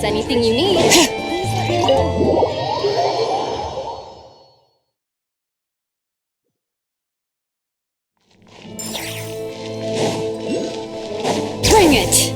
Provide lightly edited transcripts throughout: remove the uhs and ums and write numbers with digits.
anything you need, please let me know. Bring it!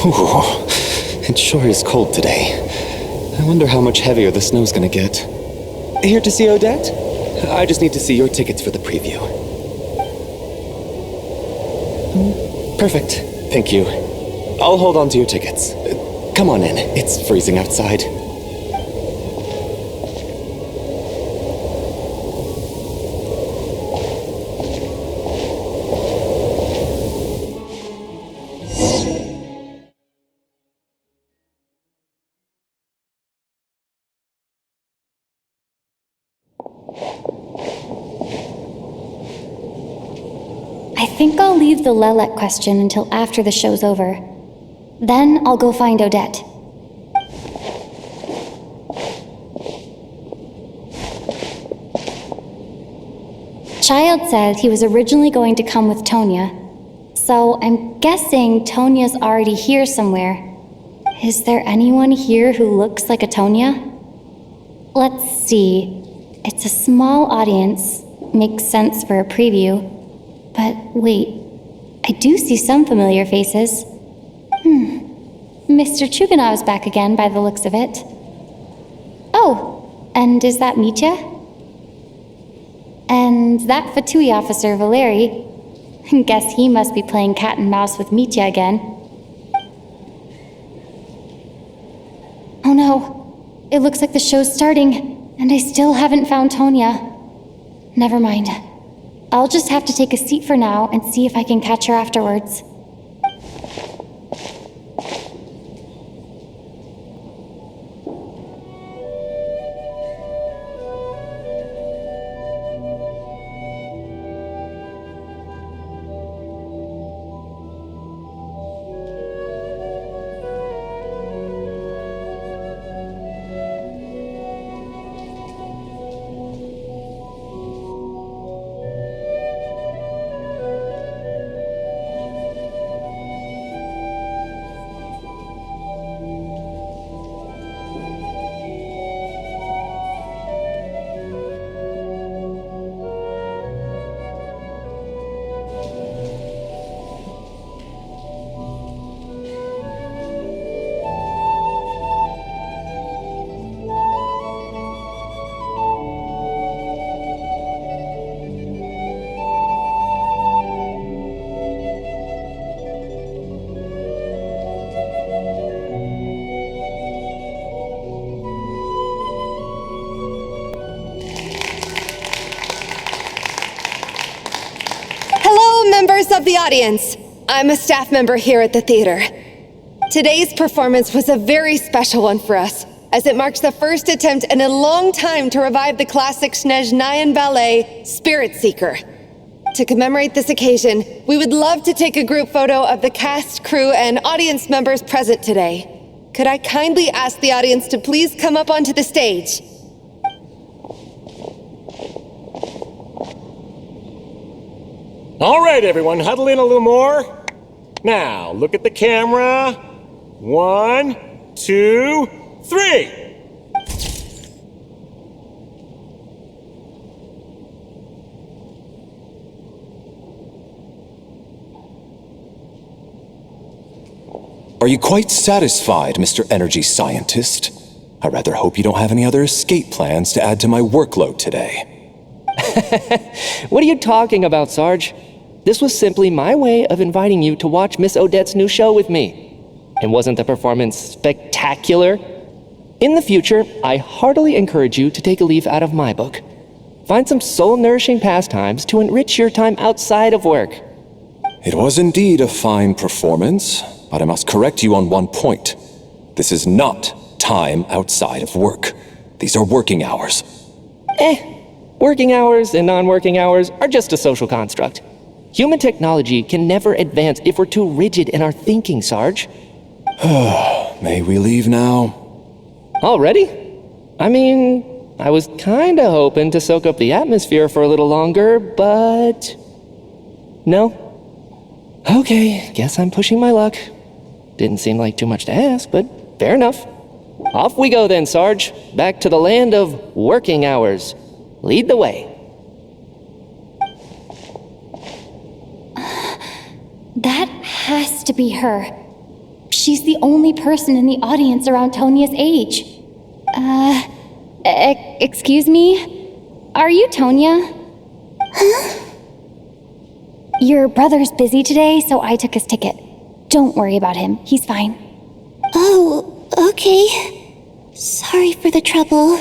Ooh, it sure is cold today. I wonder how much heavier the snow's gonna get. Here to see Odette? I just need to see your tickets for the preview. Perfect. Thank you. I'll hold on to your tickets. Come on in. It's freezing outside. I think I'll leave the Lelet question until after the show's over. Then I'll go find Odette. Child said he was originally going to come with Tonya, so I'm guessing Tonya's already here somewhere. Is there anyone here who looks like a Tonya? Let's see. It's a small audience. Makes sense for a preview. But wait, I do see some familiar faces. Mr. Chuganov's back again by the looks of it. Oh, and is that Mitya? And that Fatui officer, Valeri. Guess he must be playing cat and mouse with Mitya again. Oh no, it looks like the show's starting, and I still haven't found Tonya. Never mind. I'll just have to take a seat for now and see if I can catch her afterwards. Members of the audience, I'm a staff member here at the theater. Today's performance was a very special one for us, as it marks the first attempt in a long time to revive the classic Snezhnayan ballet, Spirit Seeker. To commemorate this occasion, we would love to take a group photo of the cast, crew, and audience members present today. Could I kindly ask the audience to please come up onto the stage? All right, everyone, huddle in a little more. Now, look at the camera. 1, 2, 3. Are you quite satisfied, Mr. Energy Scientist? I rather hope you don't have any other escape plans to add to my workload today. What are you talking about, Sarge? This was simply my way of inviting you to watch Miss Odette's new show with me. And wasn't the performance spectacular? In the future, I heartily encourage you to take a leaf out of my book. Find some soul-nourishing pastimes to enrich your time outside of work. It was indeed a fine performance, but I must correct you on one point. This is not time outside of work. These are working hours. Working hours and non-working hours are just a social construct. Human technology can never advance if we're too rigid in our thinking, Sarge. May we leave now? Already? I mean, I was kinda hoping to soak up the atmosphere for a little longer, but... No? Okay, guess I'm pushing my luck. Didn't seem like too much to ask, but fair enough. Off we go then, Sarge. Back to the land of working hours. Lead the way. That has to be her. She's the only person in the audience around Tonia's age. Excuse me? Are you Tonia? Huh? Your brother's busy today, so I took his ticket. Don't worry about him. He's fine. Oh, okay. Sorry for the trouble.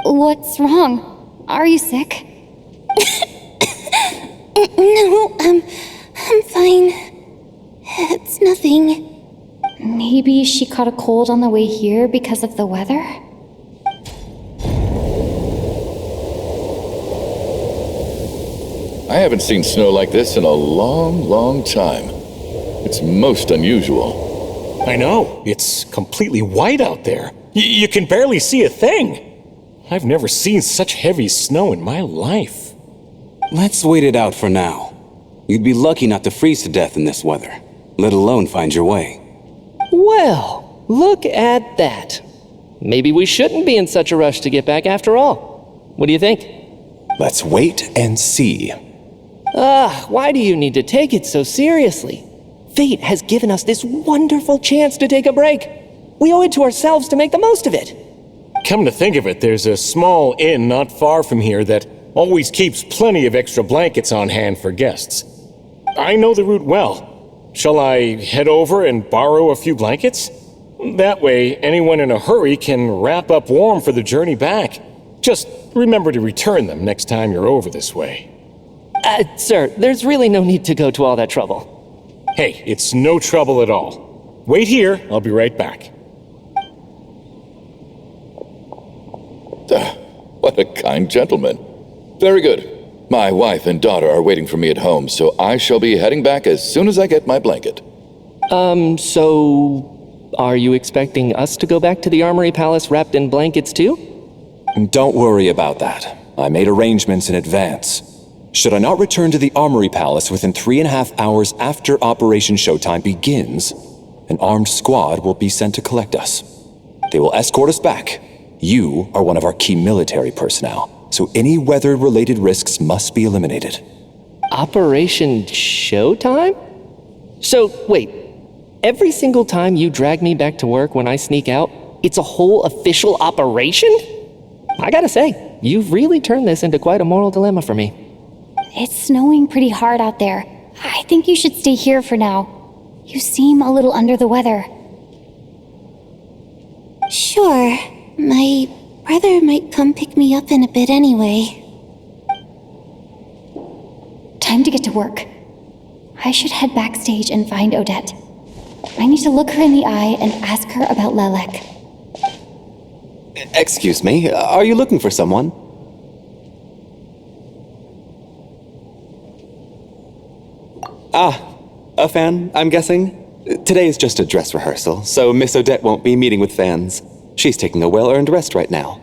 What's wrong? Are you sick? No, I'm fine. It's nothing. Maybe she caught a cold on the way here because of the weather? I haven't seen snow like this in a long, long time. It's most unusual. I know. It's completely white out there. You can barely see a thing. I've never seen such heavy snow in my life. Let's wait it out for now. You'd be lucky not to freeze to death in this weather, let alone find your way. Well, look at that. Maybe we shouldn't be in such a rush to get back after all. What do you think? Let's wait and see. Why do you need to take it so seriously? Fate has given us this wonderful chance to take a break. We owe it to ourselves to make the most of it. Come to think of it, there's a small inn not far from here that always keeps plenty of extra blankets on hand for guests. I know the route well. Shall I head over and borrow a few blankets? That way, anyone in a hurry can wrap up warm for the journey back. Just remember to return them next time you're over this way. Sir, there's really no need to go to all that trouble. Hey, it's no trouble at all. Wait here, I'll be right back. What a kind gentleman. Very good. My wife and daughter are waiting for me at home, so I shall be heading back as soon as I get my blanket. So... are you expecting us to go back to the Armory Palace wrapped in blankets too? Don't worry about that. I made arrangements in advance. Should I not return to the Armory Palace within 3.5 hours after Operation Showtime begins, an armed squad will be sent to collect us. They will escort us back. You are one of our key military personnel, so any weather-related risks must be eliminated. Operation Showtime? So, wait. Every single time you drag me back to work when I sneak out, it's a whole official operation? I gotta say, you've really turned this into quite a moral dilemma for me. It's snowing pretty hard out there. I think you should stay here for now. You seem a little under the weather. Sure. My brother might come pick me up in a bit anyway. Time to get to work. I should head backstage and find Odette. I need to look her in the eye and ask her about Lelek. Excuse me, are you looking for someone? A fan, I'm guessing? Today is just a dress rehearsal, so Miss Odette won't be meeting with fans. She's taking a well-earned rest right now.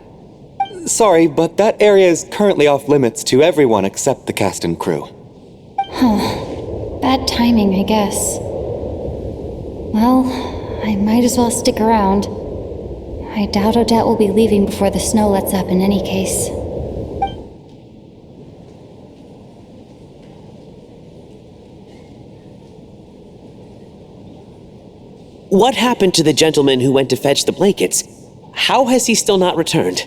Sorry, but that area is currently off limits to everyone except the cast and crew. Bad timing, I guess. Well, I might as well stick around. I doubt Odette will be leaving before the snow lets up in any case. What happened to the gentleman who went to fetch the blankets? How has he still not returned?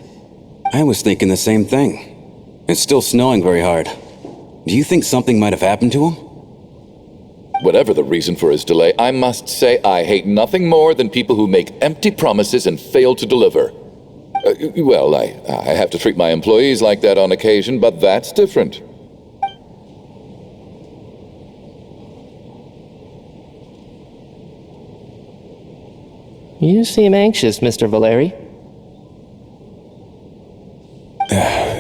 I was thinking the same thing. It's still snowing very hard. Do you think something might have happened to him? Whatever the reason for his delay, I must say I hate nothing more than people who make empty promises and fail to deliver. Well, I have to treat my employees like that on occasion, but that's different. You seem anxious, Mr. Valeri.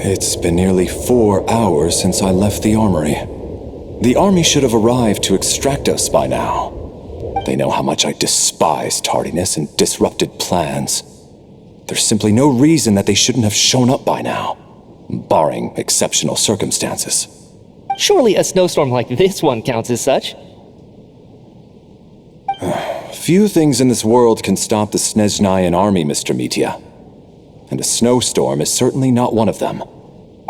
It's been nearly 4 hours since I left the armory. The army should have arrived to extract us by now. They know how much I despise tardiness and disrupted plans. There's simply no reason that they shouldn't have shown up by now, barring exceptional circumstances. Surely a snowstorm like this one counts as such. Few things in this world can stop the Snezhnayan army, Mr. Mitya. And a snowstorm is certainly not one of them.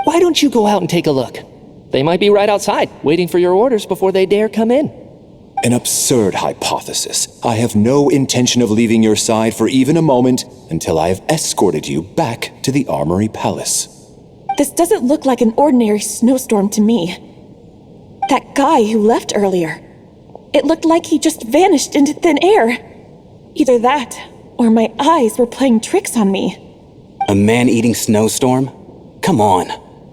Why don't you go out and take a look? They might be right outside, waiting for your orders before they dare come in. An absurd hypothesis. I have no intention of leaving your side for even a moment until I have escorted you back to the Armory Palace. This doesn't look like an ordinary snowstorm to me. That guy who left earlier, it looked like he just vanished into thin air. Either that, or my eyes were playing tricks on me. A man-eating snowstorm? Come on.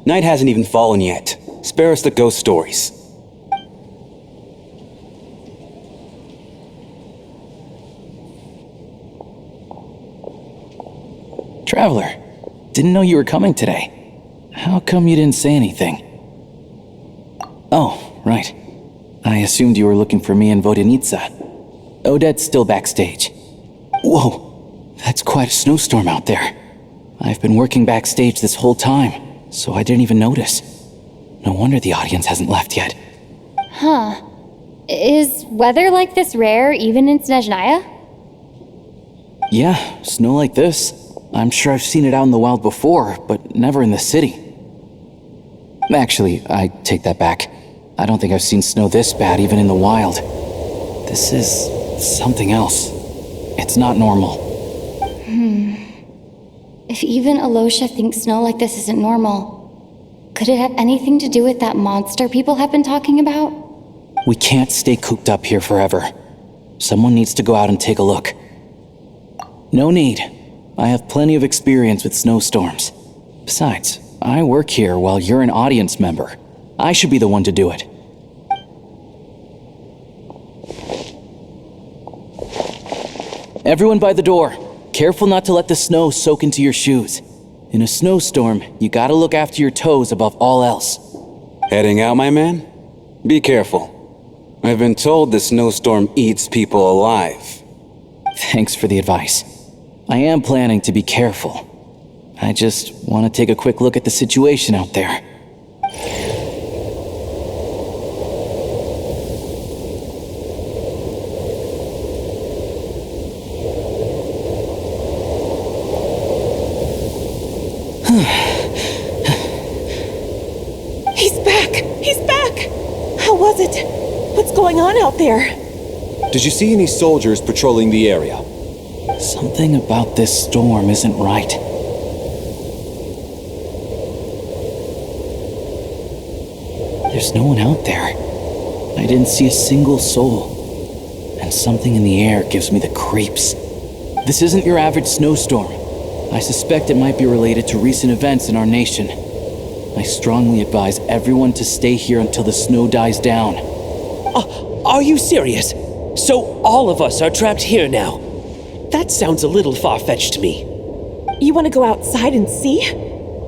Night hasn't even fallen yet. Spare us the ghost stories. Traveler, didn't know you were coming today. How come you didn't say anything? Oh, right. I assumed you were looking for me and Vodenitsa. Odette's still backstage. Whoa, that's quite a snowstorm out there. I've been working backstage this whole time, so I didn't even notice. No wonder the audience hasn't left yet. Huh. Is weather like this rare even in Snezhnaya? Yeah, snow like this. I'm sure I've seen it out in the wild before, but never in the city. Actually, I take that back. I don't think I've seen snow this bad even in the wild. This is something else. It's not normal. If even Alosha thinks snow like this isn't normal, could it have anything to do with that monster people have been talking about? We can't stay cooped up here forever. Someone needs to go out and take a look. No need. I have plenty of experience with snowstorms. Besides, I work here while you're an audience member. I should be the one to do it. Everyone by the door. Careful not to let the snow soak into your shoes. In a snowstorm, you gotta look after your toes above all else. Heading out, my man? Be careful. I've been told the snowstorm eats people alive. Thanks for the advice. I am planning to be careful. I just want to take a quick look at the situation out there. He's back! He's back! How was it? What's going on out there? Did you see any soldiers patrolling the area? Something about this storm isn't right. There's no one out there. I didn't see a single soul. And something in the air gives me the creeps. This isn't your average snowstorm. I suspect it might be related to recent events in our nation. I strongly advise everyone to stay here until the snow dies down. Are you serious? So all of us are trapped here now? That sounds a little far-fetched to me. You want to go outside and see?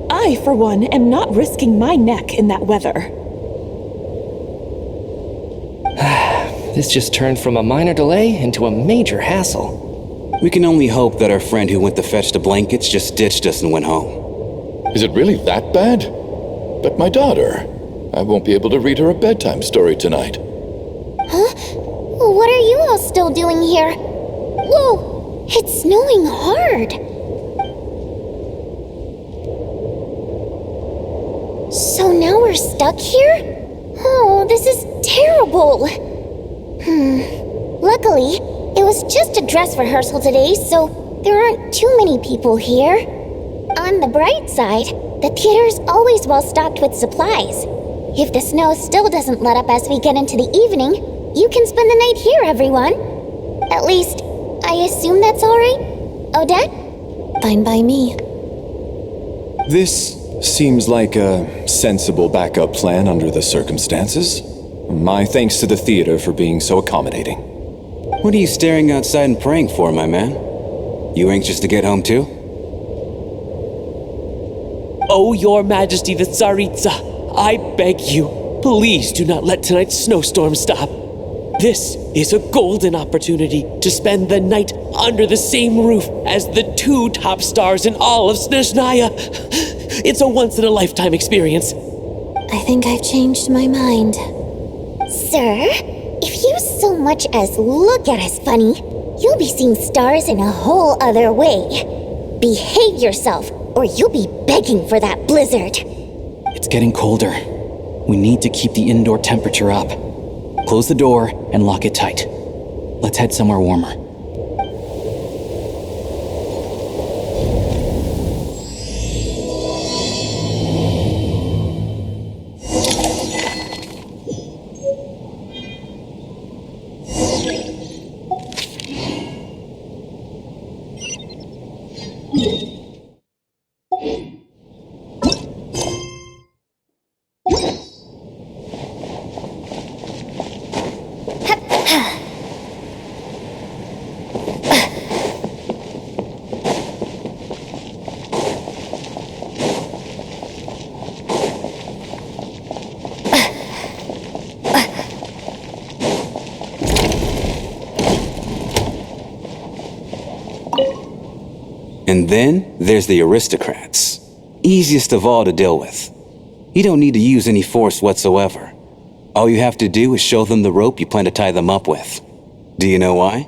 I, for one, am not risking my neck in that weather. This just turned from a minor delay into a major hassle. We can only hope that our friend who went to fetch the blankets just ditched us and went home. Is it really that bad? But my daughter, I won't be able to read her a bedtime story tonight. Huh? What are you all still doing here? Whoa! It's snowing hard! So now we're stuck here? Oh, this is terrible! Luckily, it was just a dress rehearsal today, so there aren't too many people here. On the bright side, the theater's always well stocked with supplies. If the snow still doesn't let up as we get into the evening, you can spend the night here, everyone. At least, I assume that's alright? Odette? Fine by me. This seems like a sensible backup plan under the circumstances. My thanks to the theater for being so accommodating. What are you staring outside and praying for, my man? You anxious to get home too? Oh, Your Majesty the Tsaritsa, I beg you, please do not let tonight's snowstorm stop. This is a golden opportunity to spend the night under the same roof as the 2 top stars in all of Snezhnaya. It's a once-in-a-lifetime experience. I think I've changed my mind. Sir, if you so much as look at us funny, you'll be seeing stars in a whole other way. Behave yourself, or you'll be begging for that blizzard. It's getting colder. We need to keep the indoor temperature up. Close the door and lock it tight. Let's head somewhere warmer. And then there's the aristocrats. Easiest of all to deal with. You don't need to use any force whatsoever. All you have to do is show them the rope you plan to tie them up with. Do you know why?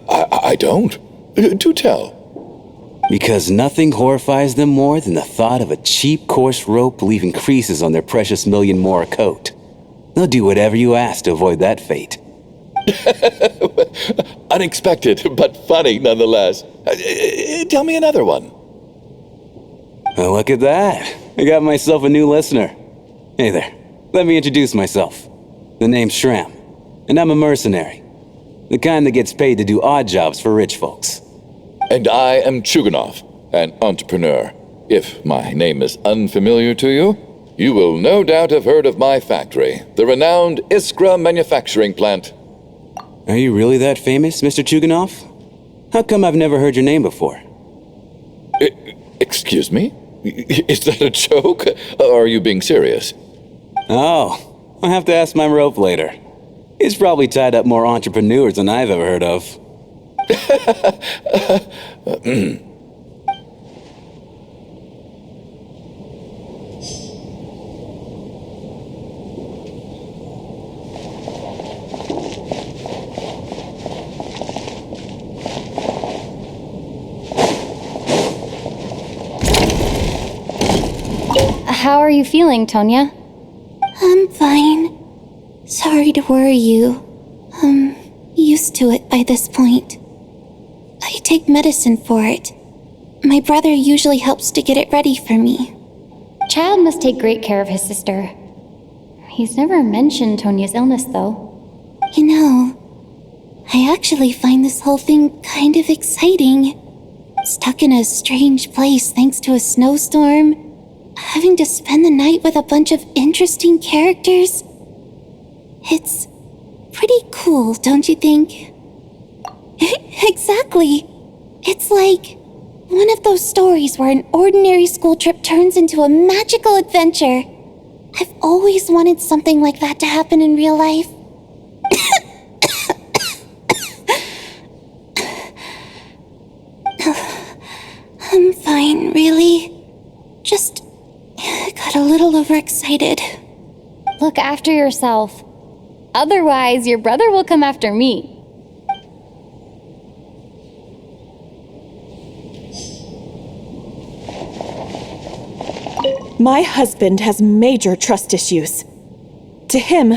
I don't. Do tell. Because nothing horrifies them more than the thought of a cheap, coarse rope leaving creases on their precious million Mora coat. They'll do whatever you ask to avoid that fate. Unexpected, but funny nonetheless. Tell me another one. Oh, look at that. I got myself a new listener. Hey there. Let me introduce myself. The name's Shram, and I'm a mercenary. The kind that gets paid to do odd jobs for rich folks. And I am Chuganov, an entrepreneur. If my name is unfamiliar to you, you will no doubt have heard of my factory, the renowned Iskra manufacturing plant. Are you really that famous, Mr. Chuganov? How come I've never heard your name before? Excuse me? Is that a joke? Or are you being serious? Oh, I'll have to ask my rope later. It's probably tied up more entrepreneurs than I've ever heard of. How are you feeling, Tonya? I'm fine. Sorry to worry you. I'm used to it by this point. I take medicine for it. My brother usually helps to get it ready for me. Child must take great care of his sister. He's never mentioned Tonya's illness, though. You know, I actually find this whole thing kind of exciting. Stuck in a strange place thanks to a snowstorm. Having to spend the night with a bunch of interesting characters. It's pretty cool, don't you think? Exactly. It's like one of those stories where an ordinary school trip turns into a magical adventure. I've always wanted something like that to happen in real life. I'm fine, really. Just got a little overexcited. Look after yourself. Otherwise, your brother will come after me. My husband has major trust issues. To him,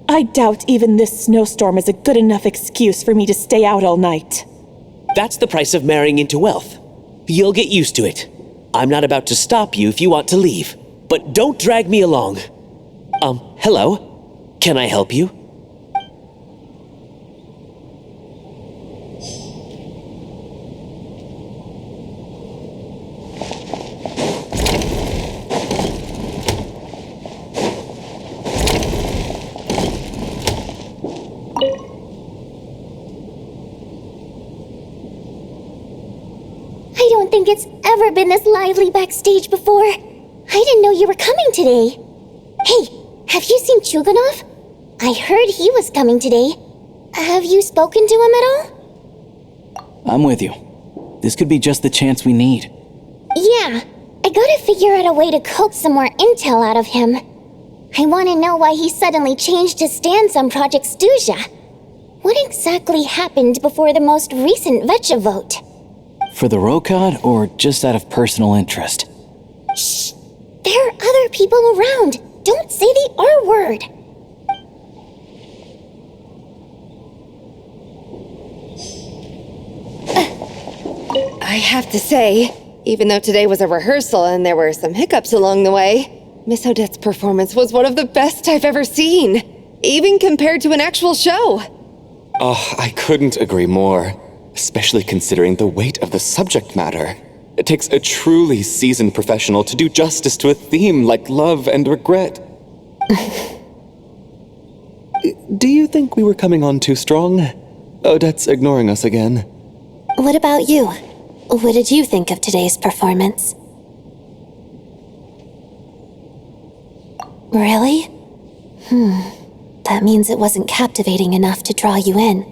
I doubt even this snowstorm is a good enough excuse for me to stay out all night. That's the price of marrying into wealth. You'll get used to it. I'm not about to stop you if you want to leave, but don't drag me along. Hello? Can I help you? it's ever been this lively backstage before. I didn't know you were coming today. Hey, have you seen Chuganov? I heard he was coming today. Have you spoken to him at all? I'm with you. This could be just the chance we need. Yeah, I gotta figure out a way to coax some more intel out of him. I want to know why he suddenly changed his stance on Project Stuja. What exactly happened before the most recent Vetcha vote? For the Rokad, or just out of personal interest? Shh! There are other people around. Don't say the R word. I have to say, even though today was a rehearsal and there were some hiccups along the way, Miss Odette's performance was one of the best I've ever seen, even compared to an actual show. Oh, I couldn't agree more, especially considering the weight of the subject matter. It takes a truly seasoned professional to do justice to a theme like love and regret. Do you think we were coming on too strong? Odette's ignoring us again. What about you? What did you think of today's performance? Really? That means it wasn't captivating enough to draw you in.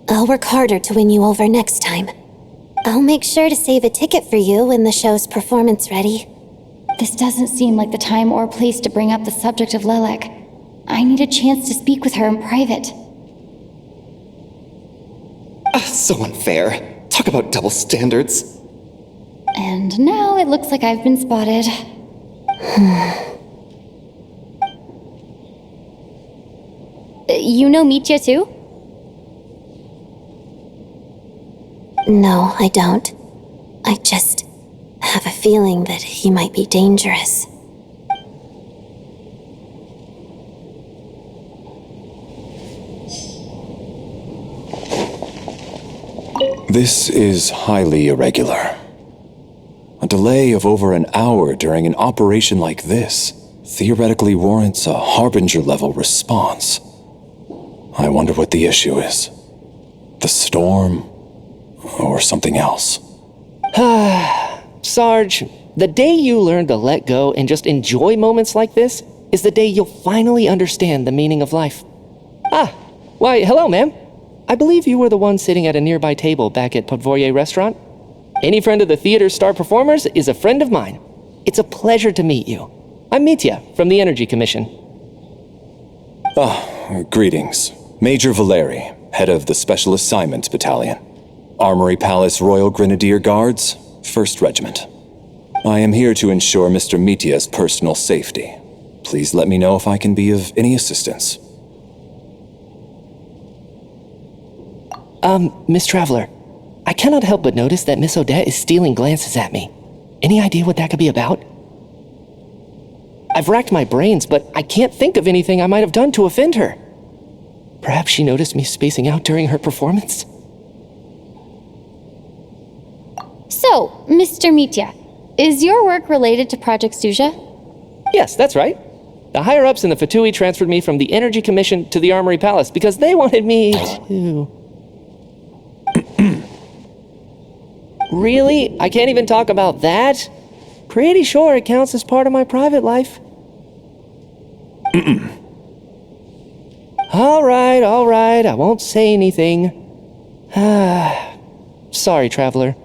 I'll work harder to win you over next time. I'll make sure to save a ticket for you when the show's performance ready. This doesn't seem like the time or place to bring up the subject of Lelek. I need a chance to speak with her in private. So unfair. Talk about double standards. And now it looks like I've been spotted. You know Mitya too? No, I don't. I just have a feeling that he might be dangerous. This is highly irregular. A delay of over an hour during an operation like this theoretically warrants a Harbinger-level response. I wonder what the issue is. The storm, or something else. Sarge, the day you learn to let go and just enjoy moments like this is the day you'll finally understand the meaning of life. Why, hello, ma'am. I believe you were the one sitting at a nearby table back at Podvorye Restaurant. Any friend of the theater's star performers is a friend of mine. It's a pleasure to meet you. I'm Mitya from the Energy Commission. Greetings. Major Valeri, head of the Special Assignments Battalion. Armory Palace Royal Grenadier Guards, 1st Regiment. I am here to ensure Mr. Mitya's personal safety. Please let me know if I can be of any assistance. Miss Traveler, I cannot help but notice that Miss Odette is stealing glances at me. Any idea what that could be about? I've racked my brains, but I can't think of anything I might have done to offend her. Perhaps she noticed me spacing out during her performance? So, Mr. Mitya, is your work related to Project Stuja? Yes, that's right. The higher-ups in the Fatui transferred me from the Energy Commission to the Armory Palace because they wanted me to... Really? I can't even talk about that? Pretty sure it counts as part of my private life. All right, I won't say anything. Sorry, Traveler.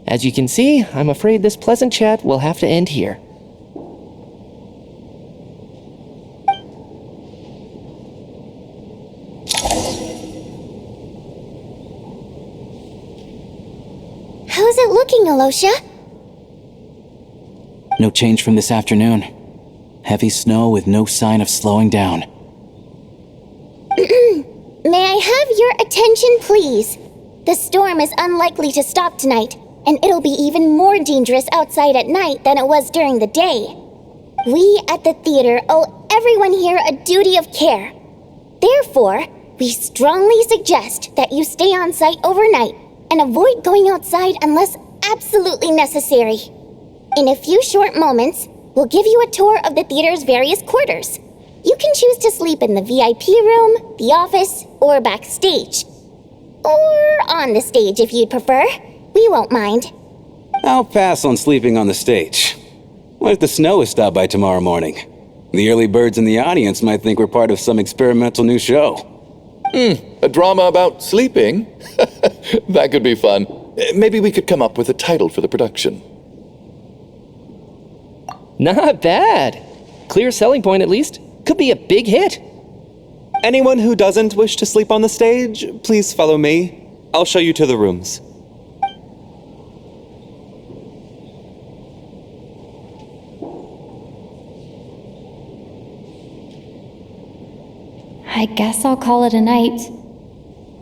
As you can see, I'm afraid this pleasant chat will have to end here. How's it looking, Alosha? No change from this afternoon. Heavy snow with no sign of slowing down. May I have your attention, please? The storm is unlikely to stop tonight, and it'll be even more dangerous outside at night than it was during the day. We at the theater owe everyone here a duty of care. Therefore, we strongly suggest that you stay on site overnight and avoid going outside unless absolutely necessary. In a few short moments, we'll give you a tour of the theater's various quarters. You can choose to sleep in the VIP room, the office, or backstage. Or on the stage if you'd prefer. We won't mind. I'll pass on sleeping on the stage. What if the snow is stopped by tomorrow morning? The early birds in the audience might think we're part of some experimental new show. A drama about sleeping? That could be fun. Maybe we could come up with a title for the production. Not bad. Clear selling point, at least. Could be a big hit. Anyone who doesn't wish to sleep on the stage, please follow me. I'll show you to the rooms. I guess I'll call it a night.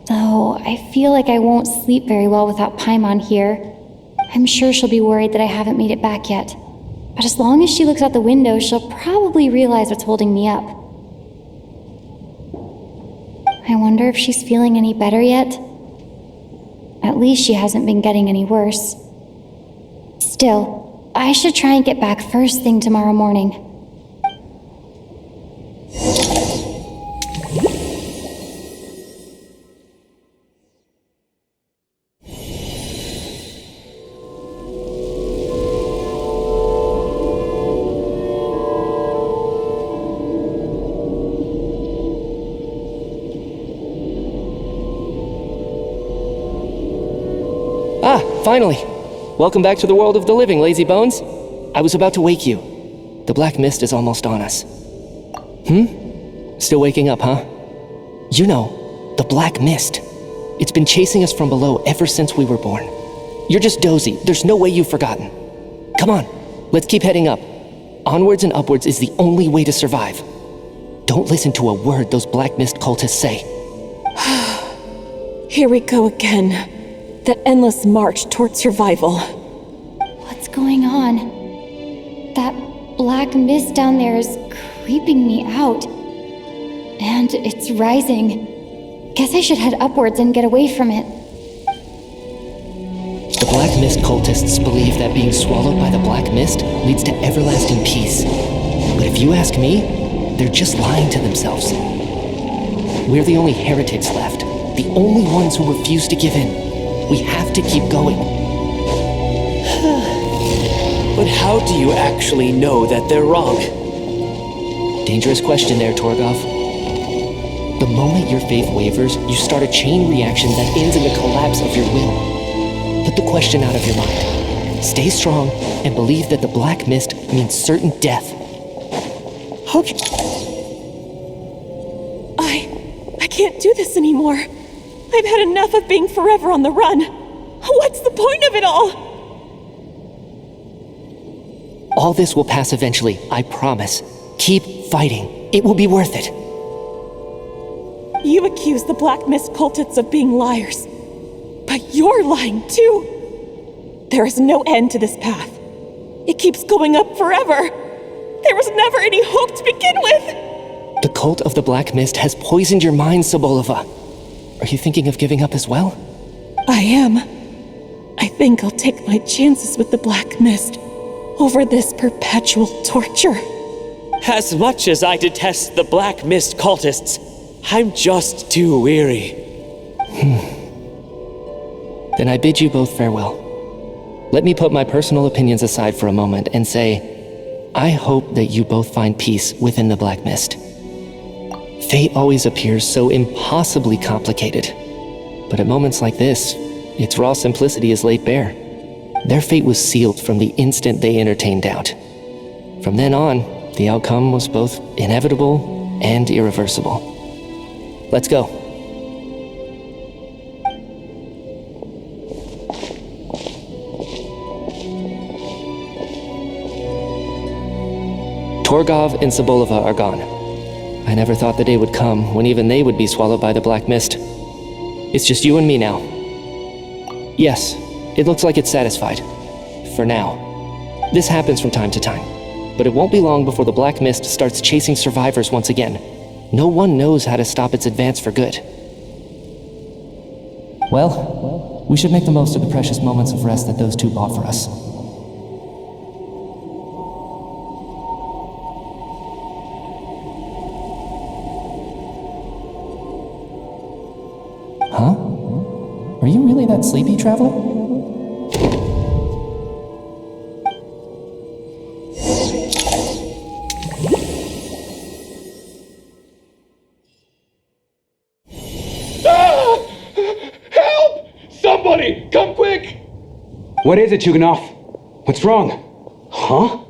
Though I feel like I won't sleep very well without Paimon here. I'm sure she'll be worried that I haven't made it back yet. But as long as she looks out the window, she'll probably realize what's holding me up. I wonder if she's feeling any better yet? At least she hasn't been getting any worse. Still, I should try and get back first thing tomorrow morning. Finally! Welcome back to the world of the living, lazy bones. I was about to wake you. The black mist is almost on us. Still waking up, huh? You know, the black mist. It's been chasing us from below ever since we were born. You're just dozy. There's no way you've forgotten. Come on, let's keep heading up. Onwards and upwards is the only way to survive. Don't listen to a word those black mist cultists say. Here we go again. The endless march towards survival. What's going on? That black mist down there is creeping me out. And it's rising. Guess I should head upwards and get away from it. The black mist cultists believe that being swallowed by the black mist leads to everlasting peace. But if you ask me, they're just lying to themselves. We're the only heretics left. The only ones who refuse to give in. We have to keep going. But how do you actually know that they're wrong? Dangerous question there, Torgov. The moment your faith wavers, you start a chain reaction that ends in the collapse of your will. Put the question out of your mind. Stay strong and believe that the black mist means certain death. Okay. I can't do this anymore. I've had enough of being forever on the run. What's the point of it all? All this will pass eventually, I promise. Keep fighting. It will be worth it. You accuse the Black Mist cultists of being liars. But you're lying too. There is no end to this path. It keeps going up forever. There was never any hope to begin with. The cult of the Black Mist has poisoned your mind, Sobolova. Are you thinking of giving up as well? I am. I think I'll take my chances with the Black Mist over this perpetual torture. As much as I detest the Black Mist cultists, I'm just too weary. Then I bid you both farewell. Let me put my personal opinions aside for a moment and say, I hope that you both find peace within the Black Mist. Fate always appears so impossibly complicated. But at moments like this, its raw simplicity is laid bare. Their fate was sealed from the instant they entertained doubt. From then on, the outcome was both inevitable and irreversible. Let's go. Torgov and Sobolova are gone. I never thought the day would come when even they would be swallowed by the Black Mist. It's just you and me now. Yes, it looks like it's satisfied. For now. This happens from time to time. But it won't be long before the Black Mist starts chasing survivors once again. No one knows how to stop its advance for good. Well, we should make the most of the precious moments of rest that those two bought for us. Huh? Are you really that sleepy, Traveler? What is it, Chuganov? What's wrong? Huh?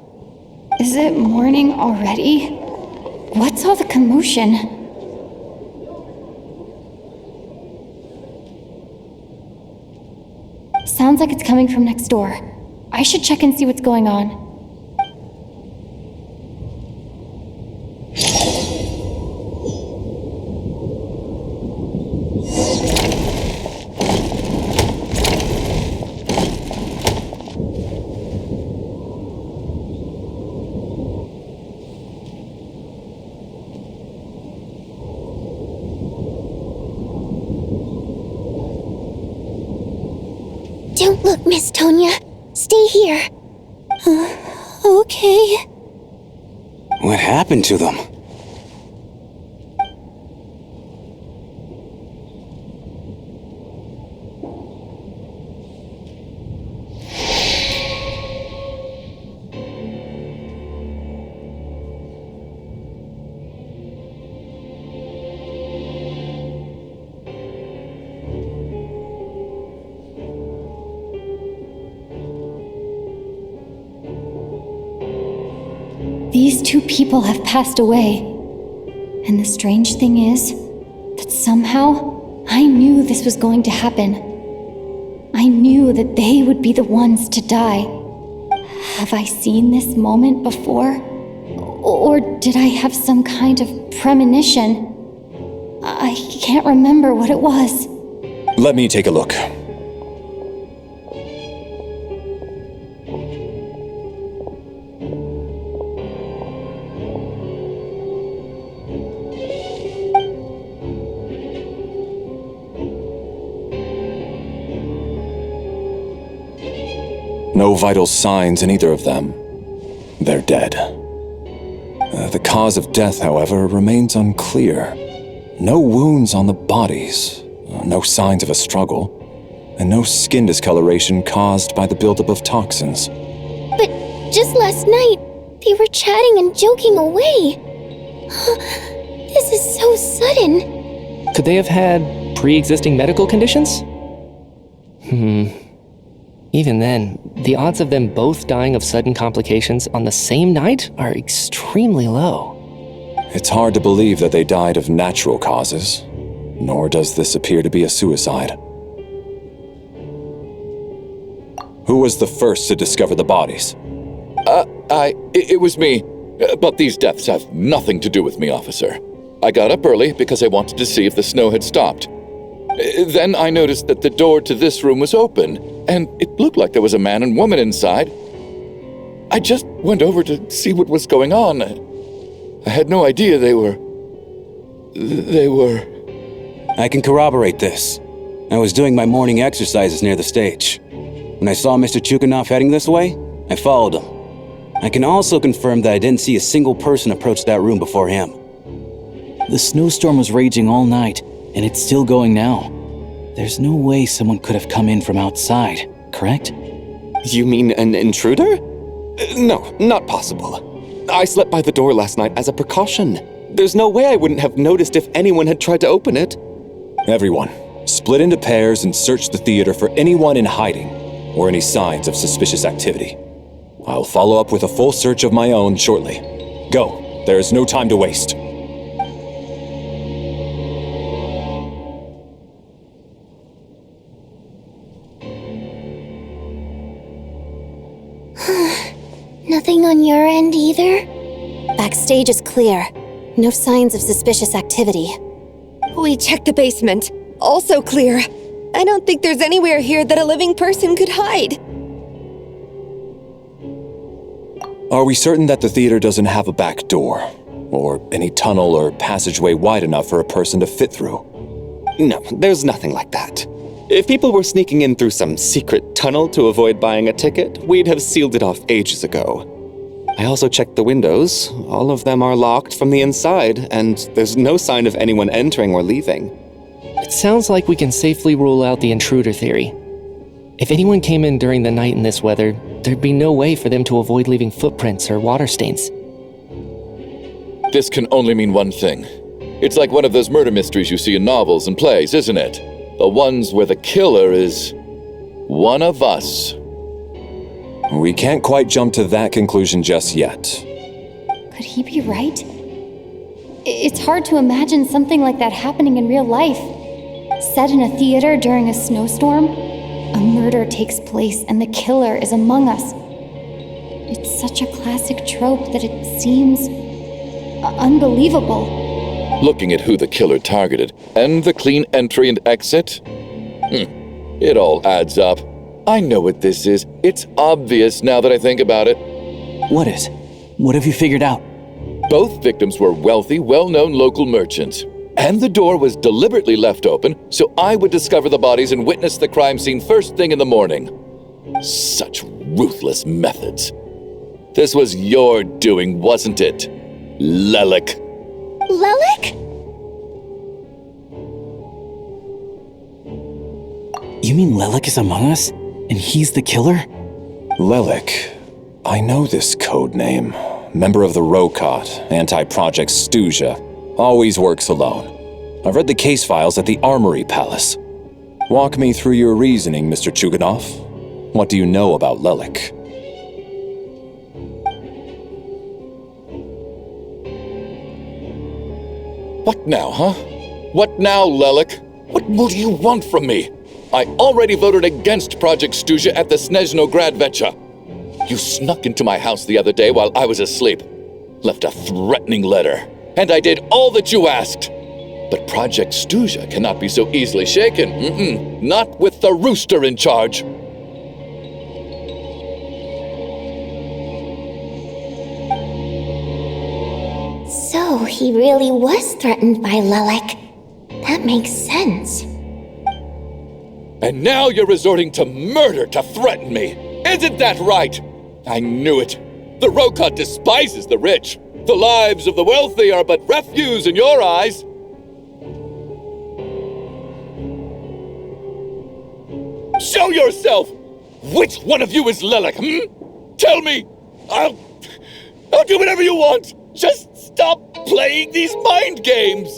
Is it morning already? What's all the commotion? Sounds like it's coming from next door. I should check and see what's going on. Don't look, Miss Tonya. Stay here. Okay. What happened to them? These two people have passed away. And the strange thing is that somehow I knew this was going to happen. I knew that they would be the ones to die. Have I seen this moment before? Or did I have some kind of premonition? I can't remember what it was. Let me take a look. No vital signs in either of them. They're dead. The cause of death, however, remains unclear. No wounds on the bodies, no signs of a struggle, and no skin discoloration caused by the buildup of toxins. But just last night, they were chatting and joking away. This is so sudden. Could they have had pre-existing medical conditions? Even then, the odds of them both dying of sudden complications on the same night are extremely low. It's hard to believe that they died of natural causes, nor does this appear to be a suicide. Who was the first to discover the bodies? It was me. But these deaths have nothing to do with me, officer. I got up early because I wanted to see if the snow had stopped. Then I noticed that the door to this room was open, and it looked like there was a man and woman inside. I just went over to see what was going on. I had no idea they were... I can corroborate this. I was doing my morning exercises near the stage. When I saw Mr. Chuganov heading this way, I followed him. I can also confirm that I didn't see a single person approach that room before him. The snowstorm was raging all night, and it's still going now. There's no way someone could have come in from outside, correct? You mean an intruder? No, not possible. I slept by the door last night as a precaution. There's no way I wouldn't have noticed if anyone had tried to open it. Everyone, split into pairs and search the theater for anyone in hiding or any signs of suspicious activity. I'll follow up with a full search of my own shortly. Go, there is no time to waste. Nothing on your end either? Backstage is clear. No signs of suspicious activity. We checked the basement. Also clear. I don't think there's anywhere here that a living person could hide. Are we certain that the theater doesn't have a back door? Or any tunnel or passageway wide enough for a person to fit through? No, there's nothing like that. If people were sneaking in through some secret tunnel to avoid buying a ticket, we'd have sealed it off ages ago. I also checked the windows. All of them are locked from the inside, and there's no sign of anyone entering or leaving. It sounds like we can safely rule out the intruder theory. If anyone came in during the night in this weather, there'd be no way for them to avoid leaving footprints or water stains. This can only mean one thing. It's like one of those murder mysteries you see in novels and plays, isn't it? The ones where the killer is one of us. We can't quite jump to that conclusion just yet. Could he be right? It's hard to imagine something like that happening in real life. Set in a theater during a snowstorm, a murder takes place and the killer is among us. It's such a classic trope that it seems unbelievable. Looking at who the killer targeted and the clean entry and exit, it all adds up. I know what this is. It's obvious now that I think about it. What is? What have you figured out? Both victims were wealthy, well-known local merchants. And the door was deliberately left open so I would discover the bodies and witness the crime scene first thing in the morning. Such ruthless methods. This was your doing, wasn't it, Lelik? Lelik? You mean Lelik is among us? And he's the killer? Lelik. I know this code name. Member of the Rokot, anti-Project Stuja. Always works alone. I've read the case files at the Armory Palace. Walk me through your reasoning, Mr. Chuganov. What do you know about Lelik? What now, huh? What now, Lelik? What more do you want from me? I already voted against Project Stuja at the Snezhnograd Vecha. You snuck into my house the other day while I was asleep. Left a threatening letter. And I did all that you asked. But Project Stuja cannot be so easily shaken. Not with the rooster in charge. So he really was threatened by Lelik. That makes sense. And now you're resorting to murder to threaten me. Isn't that right? I knew it. The Rokot despises the rich. The lives of the wealthy are but refuse in your eyes. Show yourself! Which one of you is Lelik, Tell me! I'll do whatever you want! Just stop playing these mind games!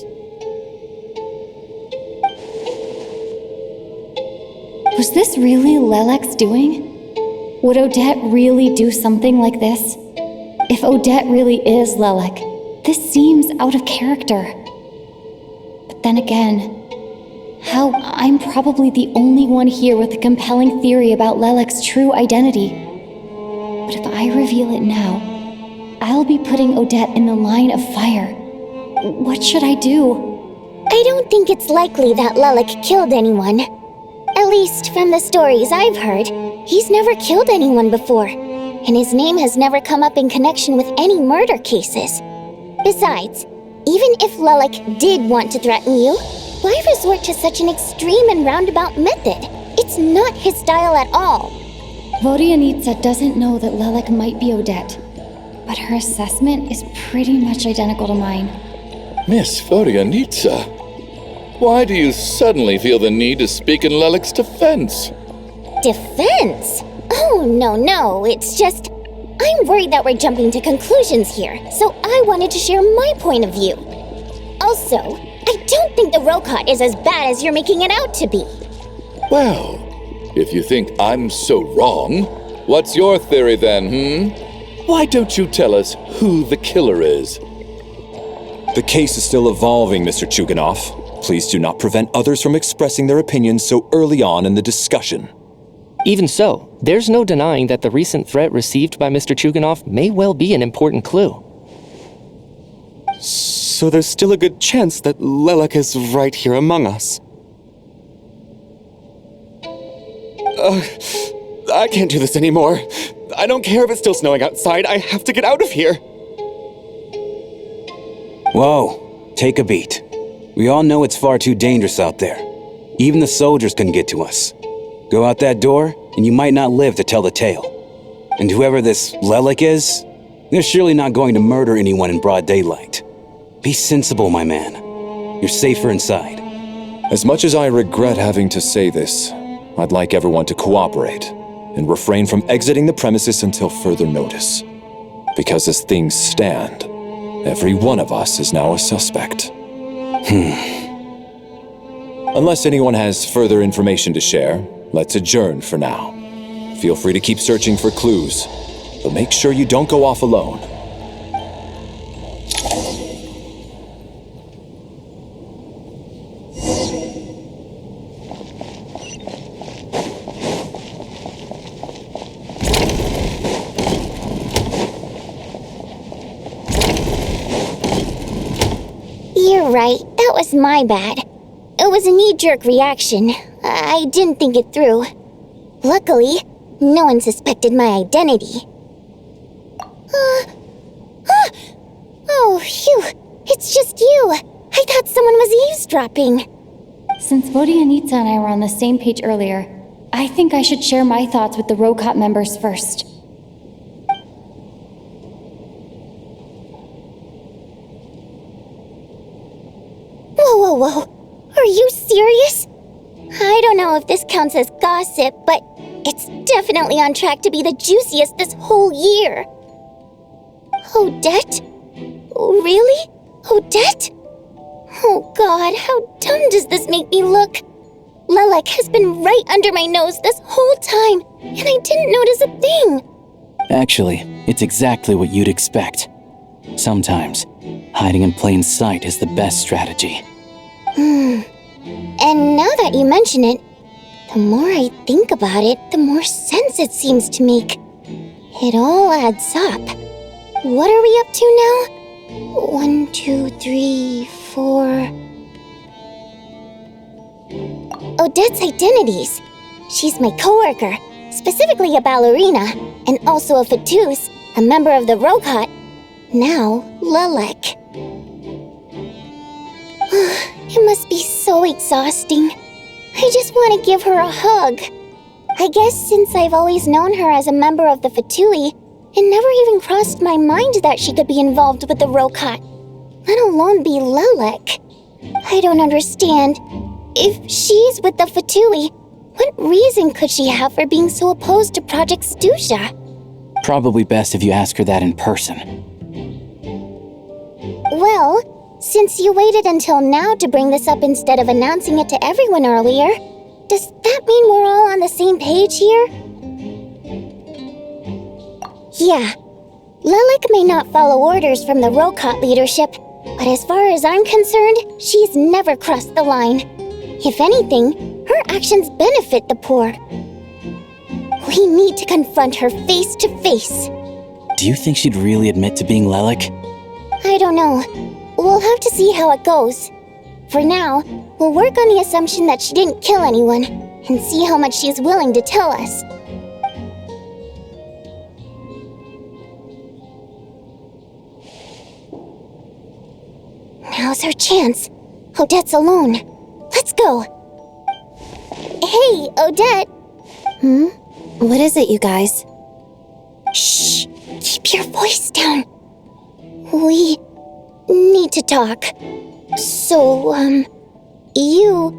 Was this really Lelek's doing? Would Odette really do something like this? If Odette really is Lelik, this seems out of character. But then again, how I'm probably the only one here with a compelling theory about Lelek's true identity. But if I reveal it now, I'll be putting Odette in the line of fire. What should I do? I don't think it's likely that Lelik killed anyone. At least from the stories I've heard, he's never killed anyone before, and his name has never come up in connection with any murder cases. Besides, even if Lelik did want to threaten you, why resort to such an extreme and roundabout method? It's not his style at all. Vodyanitsa doesn't know that Lelik might be Odette, but her assessment is pretty much identical to mine. Miss Vodyanitsa, why do you suddenly feel the need to speak in Lelik's defense? Defense? Oh, no, it's just... I'm worried that we're jumping to conclusions here, so I wanted to share my point of view. Also, I don't think the Rokot is as bad as you're making it out to be. Well, if you think I'm so wrong, what's your theory then, Why don't you tell us who the killer is? The case is still evolving, Mr. Chuganov. Please do not prevent others from expressing their opinions so early on in the discussion. Even so, there's no denying that the recent threat received by Mr. Chuganov may well be an important clue. So there's still a good chance that Lelik is right here among us. I can't do this anymore. I don't care if it's still snowing outside. I have to get out of here. Whoa, take a beat. We all know it's far too dangerous out there. Even the soldiers couldn't get to us. Go out that door, and you might not live to tell the tale. And whoever this Lelik is, they're surely not going to murder anyone in broad daylight. Be sensible, my man. You're safer inside. As much as I regret having to say this, I'd like everyone to cooperate and refrain from exiting the premises until further notice. Because as things stand, every one of us is now a suspect. Unless anyone has further information to share, let's adjourn for now. Feel free to keep searching for clues, but make sure you don't go off alone. You're right, that was my bad. It was a knee-jerk reaction. I didn't think it through. Luckily, no one suspected my identity. Oh, phew. It's just you. I thought someone was eavesdropping. Since Vodianitsa and I were on the same page earlier, I think I should share my thoughts with the Rokot members first. Whoa. Are you serious? I don't know if this counts as gossip, but it's definitely on track to be the juiciest this whole year. Odette? Really? Odette? Oh God, how dumb does this make me look? Lelek has been right under my nose this whole time, and I didn't notice a thing. Actually, it's exactly what you'd expect. Sometimes, hiding in plain sight is the best strategy. And now that you mention it, the more I think about it, the more sense it seems to make. It all adds up. What are we up to now? 1, 2, 3, 4... Odette's identities. She's my coworker, specifically a ballerina, and also a Fatus, a member of the Rokot. Now, Lelek. It must be so exhausting. I just want to give her a hug. I guess since I've always known her as a member of the Fatui, it never even crossed my mind that she could be involved with the Rokot, let alone be Lelek. I don't understand. If she's with the Fatui, what reason could she have for being so opposed to Project Stusha? Probably best if you ask her that in person. Well, since you waited until now to bring this up instead of announcing it to everyone earlier, does that mean we're all on the same page here? Yeah, Lelek may not follow orders from the Rokot leadership, but as far as I'm concerned, she's never crossed the line. If anything, her actions benefit the poor. We need to confront her face to face. Do you think she'd really admit to being Lelek? I don't know. We'll have to see how it goes. For now, we'll work on the assumption that she didn't kill anyone, and see how much she's willing to tell us. Now's our chance. Odette's alone. Let's go. Hey, Odette. What is it, you guys? Shh. Keep your voice down. We need to talk. So, you're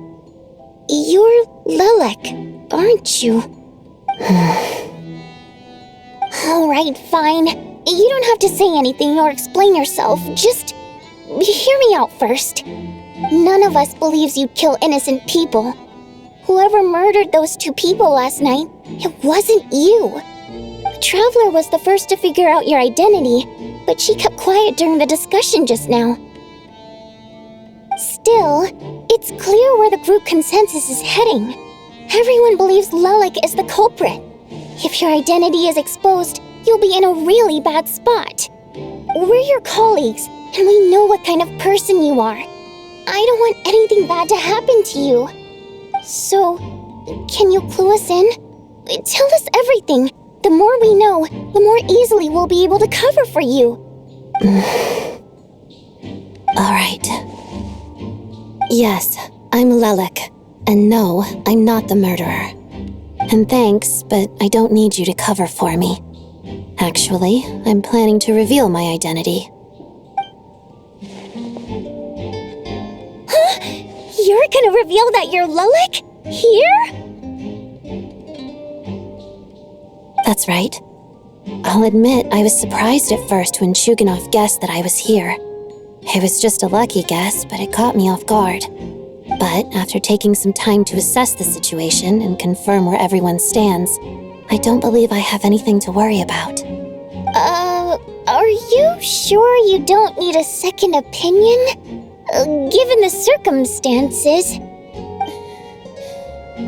Lelek, aren't you? Alright, fine. You don't have to say anything or explain yourself. Just hear me out first. None of us believes you'd kill innocent people. Whoever murdered those 2 people last night, it wasn't you. The Traveler was the first to figure out your identity, but she kept quiet during the discussion just now. Still, it's clear where the group consensus is heading. Everyone believes Lelek is the culprit. If your identity is exposed, you'll be in a really bad spot. We're your colleagues, and we know what kind of person you are. I don't want anything bad to happen to you. So, can you clue us in? Tell us everything. The more we know, the more easily we'll be able to cover for you. All right. Yes, I'm Lelek. And no, I'm not the murderer. And thanks, but I don't need you to cover for me. Actually, I'm planning to reveal my identity. Huh? You're gonna reveal that you're Lelek? Here? That's right. I'll admit I was surprised at first when Shuganov guessed that I was here. It was just a lucky guess, but it caught me off guard. But after taking some time to assess the situation and confirm where everyone stands, I don't believe I have anything to worry about. Are you sure you don't need a second opinion? Given the circumstances.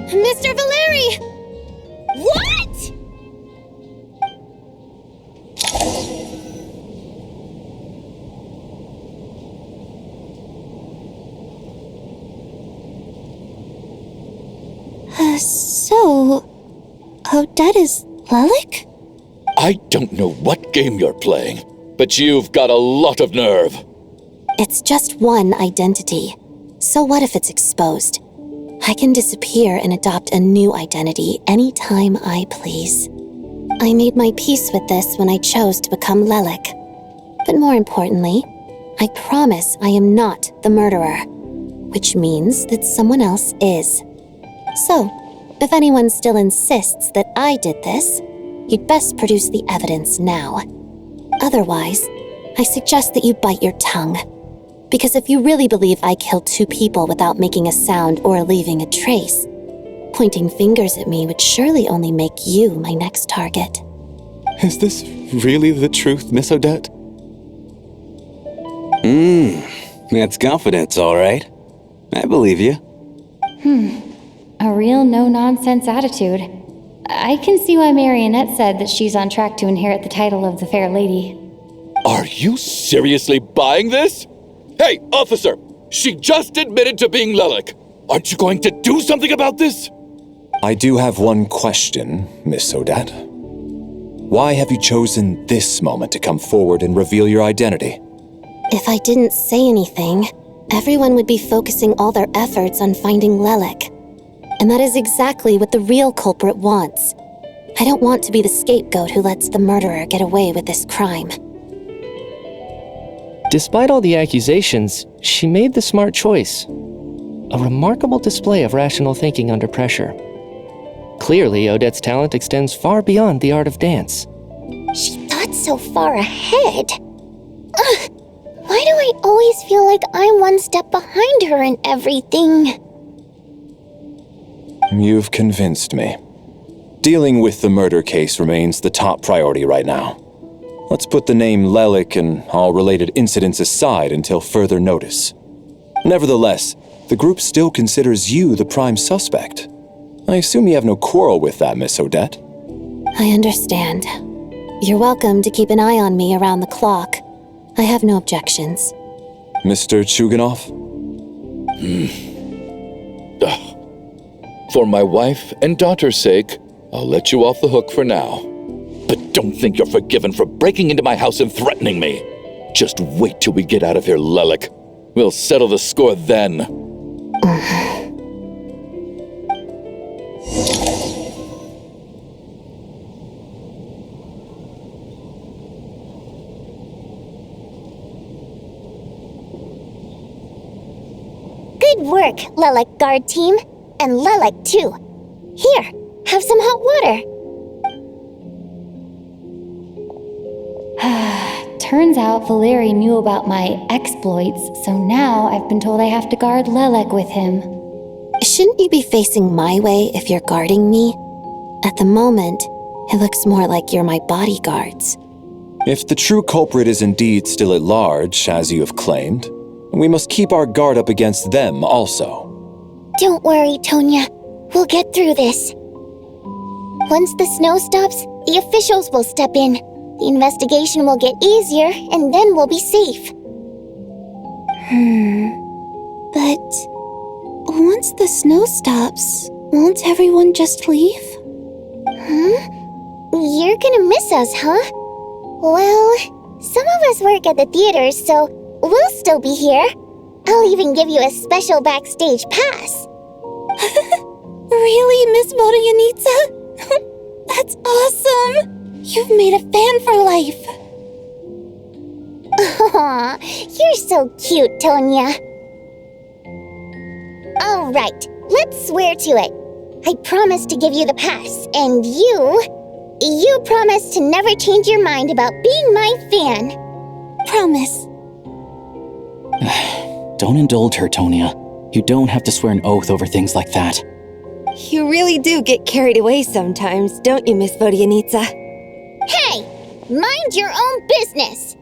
Mr. Valeri! What?! So, Odette is Lelik? I don't know what game you're playing, but you've got a lot of nerve. It's just one identity. So what if it's exposed? I can disappear and adopt a new identity anytime I please. I made my peace with this when I chose to become Lelik. But more importantly, I promise I am not the murderer, which means that someone else is. So, if anyone still insists that I did this, you'd best produce the evidence now. Otherwise, I suggest that you bite your tongue. Because if you really believe I killed 2 people without making a sound or leaving a trace, pointing fingers at me would surely only make you my next target. Is this really the truth, Miss Odette? That's confidence, all right. I believe you. A real no-nonsense attitude. I can see why Marionette said that she's on track to inherit the title of the Fair Lady. Are you seriously buying this? Hey, officer! She just admitted to being Lelik. Aren't you going to do something about this? I do have one question, Miss Odette. Why have you chosen this moment to come forward and reveal your identity? If I didn't say anything, everyone would be focusing all their efforts on finding Lelik. And that is exactly what the real culprit wants. I don't want to be the scapegoat who lets the murderer get away with this crime. Despite all the accusations, she made the smart choice. A remarkable display of rational thinking under pressure. Clearly, Odette's talent extends far beyond the art of dance. She thought so far ahead. Ugh, why do I always feel like I'm one step behind her in everything? You've convinced me. Dealing with the murder case remains the top priority right now. Let's put the name Lelik and all related incidents aside until further notice. Nevertheless, the group still considers you the prime suspect. I assume you have no quarrel with that, Miss Odette? I understand. You're welcome to keep an eye on me around the clock. I have no objections. Mr. Chuganov? For my wife and daughter's sake, I'll let you off the hook for now. But don't think you're forgiven for breaking into my house and threatening me. Just wait till we get out of here, Lelik. We'll settle the score then. Good work, Lelik Guard Team. And Lelik, too. Here, have some hot water. Turns out Valeri knew about my exploits, so now I've been told I have to guard Lelik with him. Shouldn't you be facing my way if you're guarding me? At the moment, it looks more like you're my bodyguards. If the true culprit is indeed still at large, as you have claimed, we must keep our guard up against them also. Don't worry, Tonya. We'll get through this. Once the snow stops, the officials will step in. The investigation will get easier, and then we'll be safe. But once the snow stops, won't everyone just leave? You're gonna miss us, huh? Well, some of us work at the theater, so we'll still be here. I'll even give you a special backstage pass. Really, Miss Motoyanitsa? That's awesome! You've made a fan for life. Aw, you're so cute, Tonya. All right, let's swear to it. I promise to give you the pass, and you promise to never change your mind about being my fan. Promise. Don't indulge her, Tonya. You don't have to swear an oath over things like that. You really do get carried away sometimes, don't you, Miss Vodyanitsa? Hey! Mind your own business!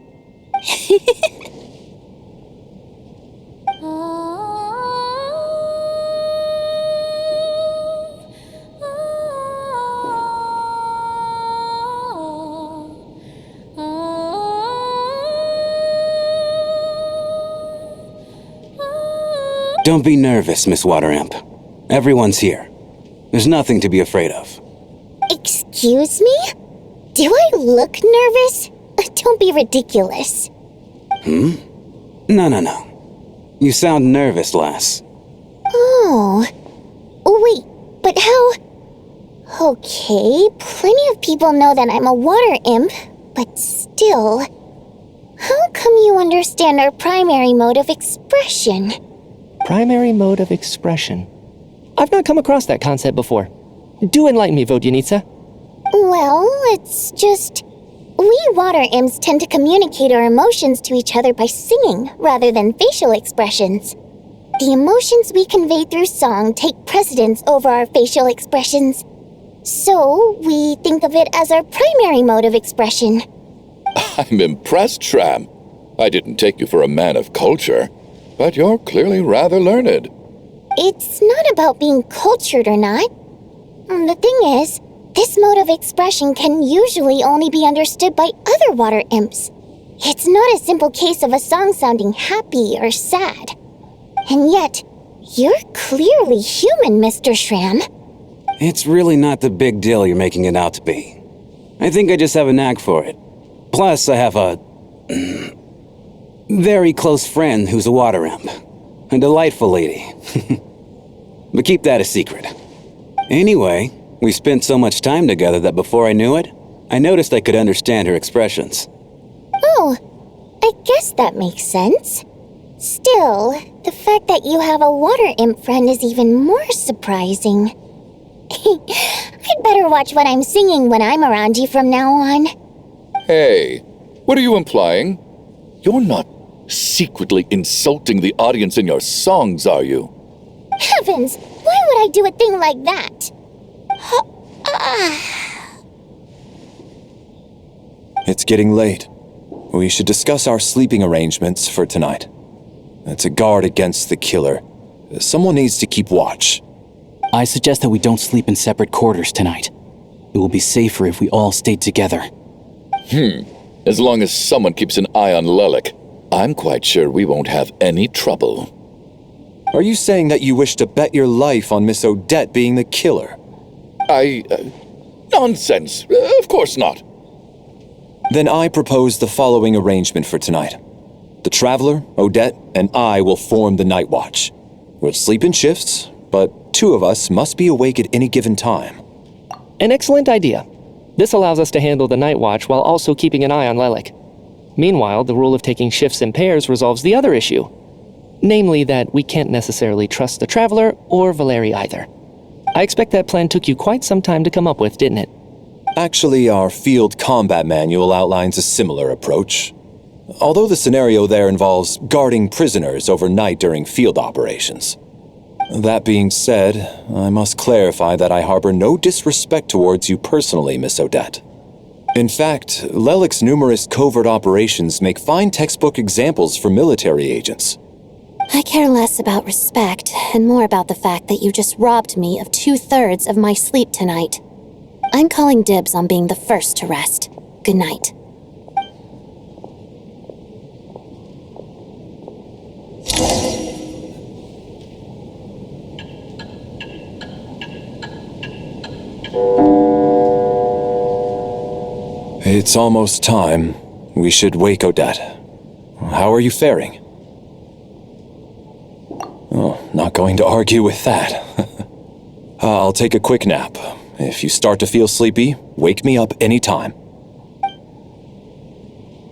Don't be nervous, Miss Wateramp. Everyone's here. There's nothing to be afraid of. Excuse me? Do I look nervous? Don't be ridiculous. No. You sound nervous, lass. Oh. Wait, but how... Okay, plenty of people know that I'm a water imp, but still... How come you understand our primary mode of expression? Primary mode of expression. I've not come across that concept before. Do enlighten me, Vodyanitsa. Well, it's just... We water imps tend to communicate our emotions to each other by singing rather than facial expressions. The emotions we convey through song take precedence over our facial expressions. So, we think of it as our primary mode of expression. I'm impressed, Shram. I didn't take you for a man of culture, but you're clearly rather learned. It's not about being cultured or not. The thing is, this mode of expression can usually only be understood by other water imps. It's not a simple case of a song sounding happy or sad. And yet, you're clearly human, Mr. Shram. It's really not the big deal you're making it out to be. I think I just have a knack for it. Plus, I have a... very close friend who's a water imp. A delightful lady. But keep that a secret. Anyway, we spent so much time together that before I knew it, I noticed I could understand her expressions. Oh, I guess that makes sense. Still, the fact that you have a water imp friend is even more surprising. I'd better watch what I'm singing when I'm around you from now on. Hey, what are you implying? You're not secretly insulting the audience in your songs, are you? Heavens, why would I do a thing like that? It's getting late. We should discuss our sleeping arrangements for tonight. To guard against the killer, someone needs to keep watch. I suggest that we don't sleep in separate quarters tonight. It will be safer if we all stayed together. As long as someone keeps an eye on Lelik, I'm quite sure we won't have any trouble. Are you saying that you wish to bet your life on Miss Odette being the killer? Nonsense. Of course not. Then I propose the following arrangement for tonight. The Traveler, Odette, and I will form the Night Watch. We'll sleep in shifts, but two of us must be awake at any given time. An excellent idea. This allows us to handle the Night Watch while also keeping an eye on Lelik. Meanwhile, the rule of taking shifts in pairs resolves the other issue. Namely that we can't necessarily trust the Traveler or Valeri either. I expect that plan took you quite some time to come up with, didn't it? Actually, our field combat manual outlines a similar approach. Although the scenario there involves guarding prisoners overnight during field operations. That being said, I must clarify that I harbor no disrespect towards you personally, Miss Odette. In fact, Lelik's numerous covert operations make fine textbook examples for military agents. I care less about respect and more about the fact that you just robbed me of 2/3 of my sleep tonight. I'm calling dibs on being the first to rest. Good night. It's almost time. We should wake Odette. How are you faring? Oh, not going to argue with that. I'll take a quick nap. If you start to feel sleepy, wake me up anytime.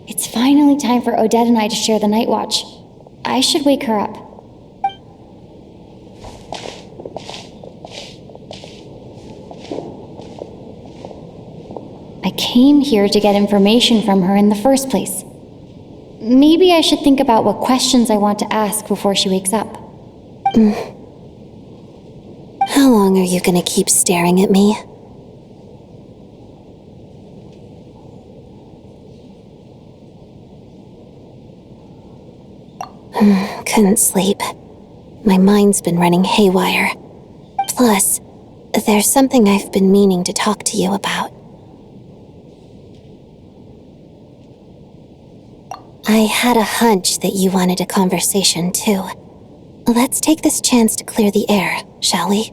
It's finally time for Odette and I to share the night watch. I should wake her up. I came here to get information from her in the first place. Maybe I should think about what questions I want to ask before she wakes up. How long are you gonna keep staring at me? Couldn't sleep. My mind's been running haywire. Plus, there's something I've been meaning to talk to you about. I had a hunch that you wanted a conversation too. Let's take this chance to clear the air, shall we?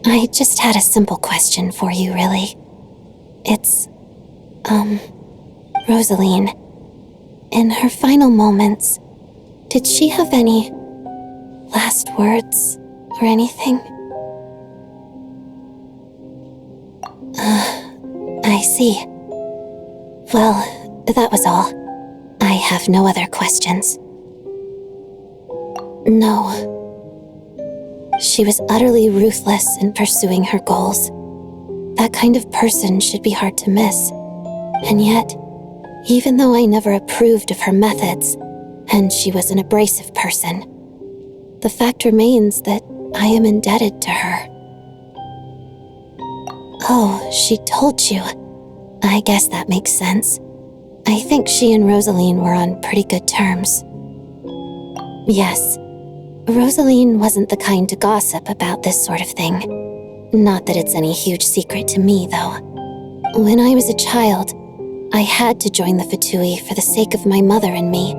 I just had a simple question for you, really. It's, Rosaline. In her final moments, did she have any last words or anything? I see. Well, that was all. I have no other questions. No. She was utterly ruthless in pursuing her goals. That kind of person should be hard to miss. And yet, even though I never approved of her methods, and she was an abrasive person, the fact remains that I am indebted to her. Oh, she told you. I guess that makes sense. I think she and Rosaline were on pretty good terms. Yes, Rosaline wasn't the kind to gossip about this sort of thing. Not that it's any huge secret to me, though. When I was a child, I had to join the Fatui for the sake of my mother and me.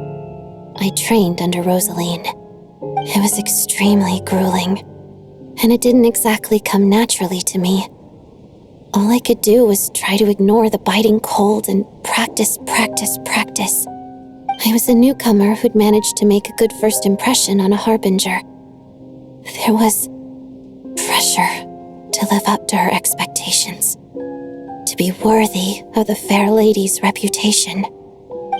I trained under Rosaline. It was extremely grueling, and it didn't exactly come naturally to me. All I could do was try to ignore the biting cold and practice. I was a newcomer who'd managed to make a good first impression on a harbinger. There was pressure to live up to her expectations, to be worthy of the fair lady's reputation.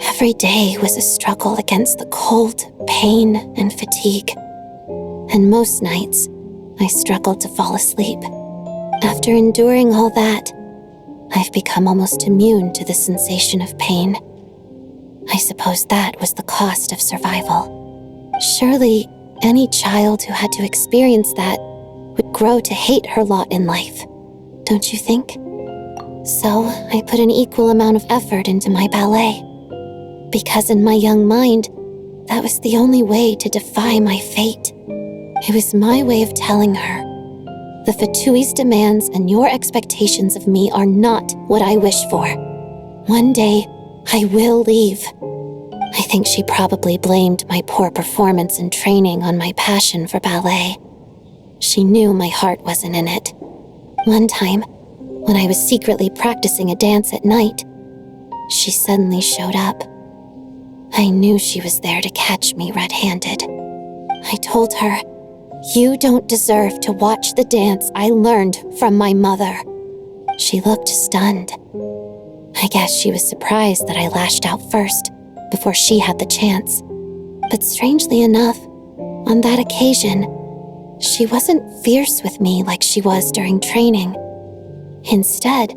Every day was a struggle against the cold, pain, and fatigue. And most nights, I struggled to fall asleep. After enduring all that, I've become almost immune to the sensation of pain. I suppose that was the cost of survival. Surely, any child who had to experience that would grow to hate her lot in life, don't you think? So, I put an equal amount of effort into my ballet. Because in my young mind, that was the only way to defy my fate. It was my way of telling her, the Fatui's demands and your expectations of me are not what I wish for. One day, I will leave. I think she probably blamed my poor performance and training on my passion for ballet. She knew my heart wasn't in it. One time, when I was secretly practicing a dance at night, she suddenly showed up. I knew she was there to catch me red-handed. I told her, "You don't deserve to watch the dance I learned from my mother." She looked stunned. I guess she was surprised that I lashed out first, before she had the chance. But strangely enough, on that occasion, she wasn't fierce with me like she was during training. Instead,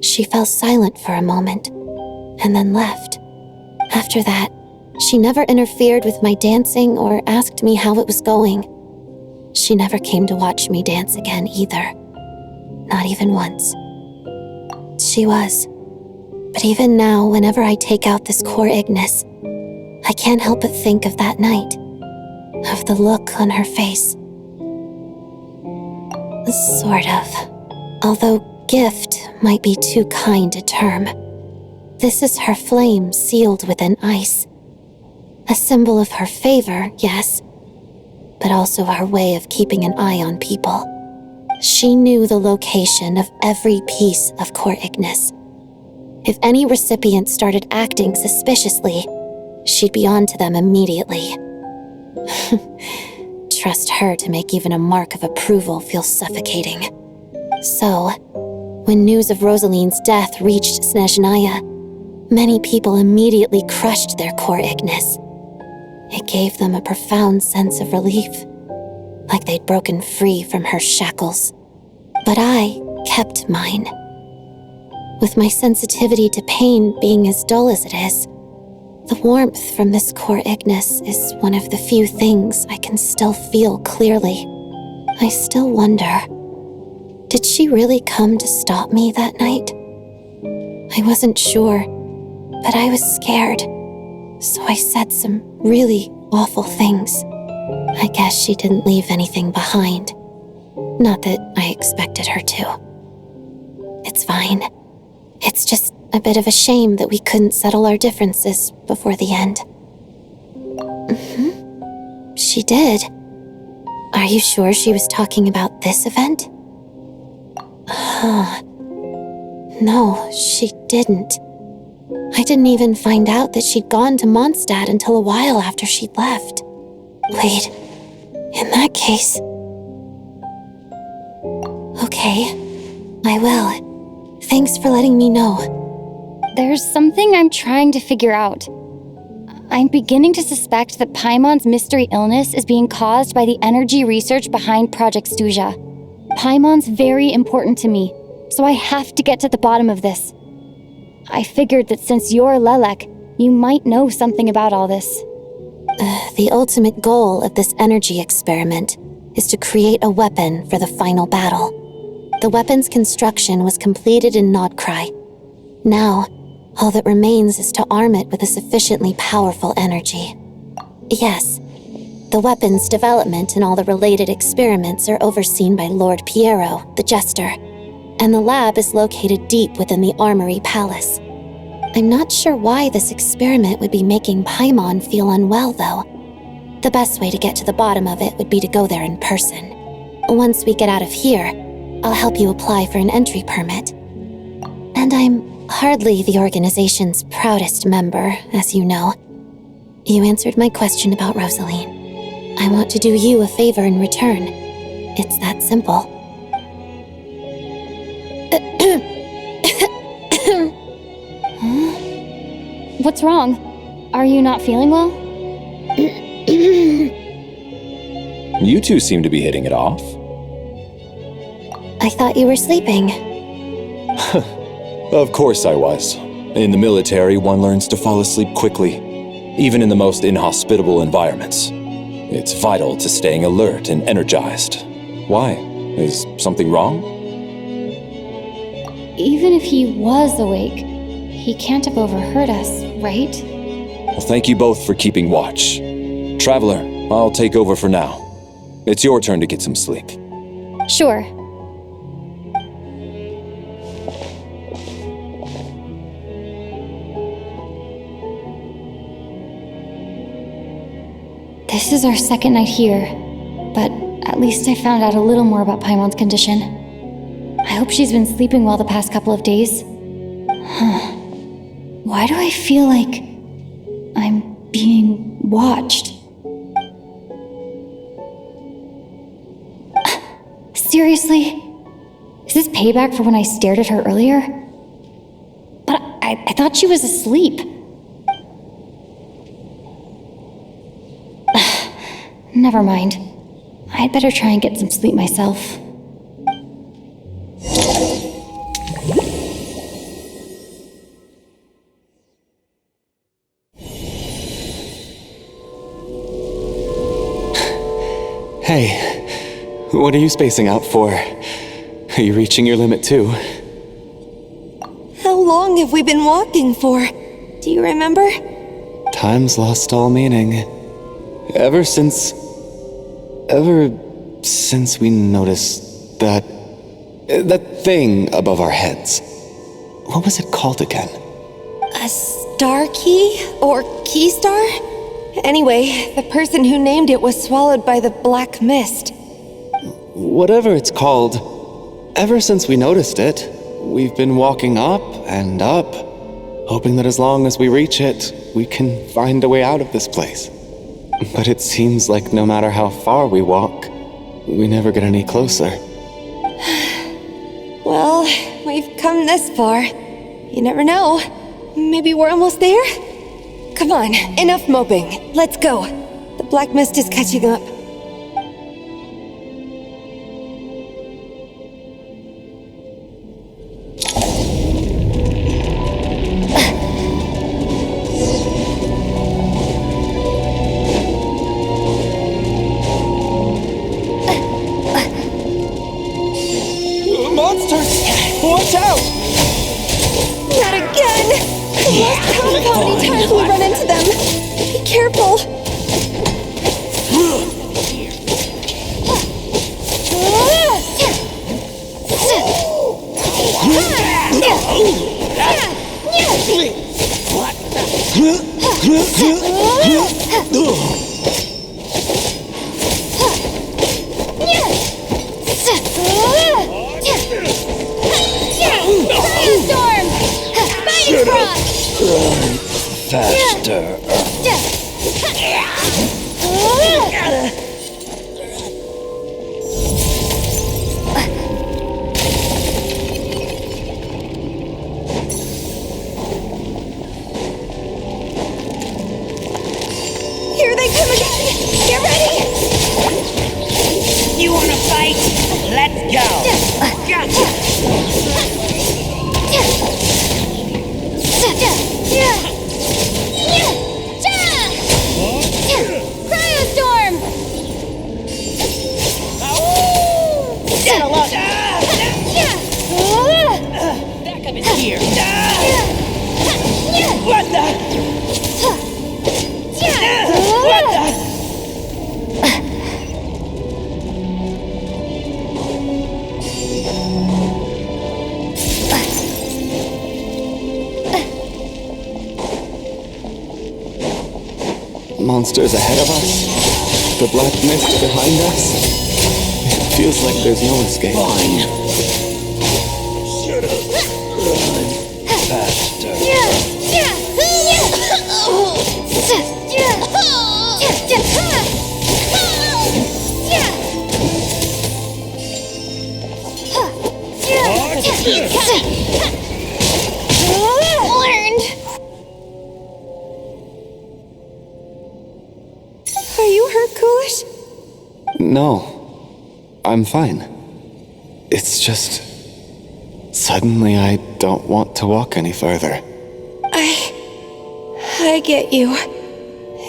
she fell silent for a moment, and then left. After that, she never interfered with my dancing or asked me how it was going. She never came to watch me dance again either. Not even once. She was. But even now, whenever I take out this core Ignis, I can't help but think of that night, of the look on her face. Sort of. Although gift might be too kind a term. This is her flame sealed within ice. A symbol of her favor, yes, but also our way of keeping an eye on people. She knew the location of every piece of core Ignis. If any recipient started acting suspiciously, she'd be on to them immediately. Trust her to make even a mark of approval feel suffocating. So, when news of Rosaline's death reached Snezhnaya, many people immediately crushed their core Ignis. It gave them a profound sense of relief, like they'd broken free from her shackles. But I kept mine. With my sensitivity to pain being as dull as it is, The warmth from this core Ignis is one of the few things I can still feel clearly. I still wonder, did she really come to stop me that night? I wasn't sure, but I was scared, so I said some really awful things. I guess she didn't leave anything behind. Not that I expected her to. It's fine. It's just a bit of a shame that we couldn't settle our differences before the end. She did. Are you sure she was talking about this event? No, she didn't. I didn't even find out that she'd gone to Mondstadt until a while after she'd left. Wait, in that case... Okay, I will. Thanks for letting me know. There's something I'm trying to figure out. I'm beginning to suspect that Paimon's mystery illness is being caused by the energy research behind Project Stuja. Paimon's very important to me, so I have to get to the bottom of this. I figured that since you're Lelek, you might know something about all this. The ultimate goal of this energy experiment is to create a weapon for the final battle. The weapon's construction was completed in Nodkrai. Now, all that remains is to arm it with a sufficiently powerful energy. Yes, the weapon's development and all the related experiments are overseen by Lord Piero, the Jester, and the lab is located deep within the Armory Palace. I'm not sure why this experiment would be making Paimon feel unwell, though. The best way to get to the bottom of it would be to go there in person. Once we get out of here, I'll help you apply for an entry permit. And I'm hardly the organization's proudest member, as you know. You answered my question about Rosaline. I want to do you a favor in return. It's that simple. What's wrong? Are you not feeling well? You two seem to be hitting it off. I thought you were sleeping. Of course I was. In the military, one learns to fall asleep quickly, even in the most inhospitable environments. It's vital to staying alert and energized. Why? Is something wrong? Even if he was awake, he can't have overheard us, right? Well, thank you both for keeping watch. Traveler, I'll take over for now. It's your turn to get some sleep. Sure. This is our second night here, but at least I found out a little more about Paimon's condition. I hope she's been sleeping well the past couple of days. Why do I feel like I'm being watched? Seriously? Is this payback for when I stared at her earlier? But I thought she was asleep. Never mind. I'd better try and get some sleep myself. Hey, what are you spacing out for? Are you reaching your limit too? How long have we been walking for? Do you remember? Time's lost all meaning. Ever since we noticed that thing above our heads. What was it called again? A star key? Or key star? Anyway, the person who named it was swallowed by the black mist. Whatever it's called, ever since we noticed it, we've been walking up and up, hoping that as long as we reach it, we can find a way out of this place. But it seems like no matter how far we walk, we never get any closer. Well, we've come this far. You never know. Maybe we're almost there? Come on, enough moping. Let's go. The black mist is catching up. time we run into them. Be careful. Faster. Here they come again. Get ready. You wanna fight? Let's go. Gotcha. Cryostorm! Settle up. Back up in here. What the? What the? Monsters ahead of us, the black mist behind us. It feels like there's no escape. Fine. Run faster. Are you hurt, Coolish? No, I'm fine. It's just... suddenly I don't want to walk any further. I get you.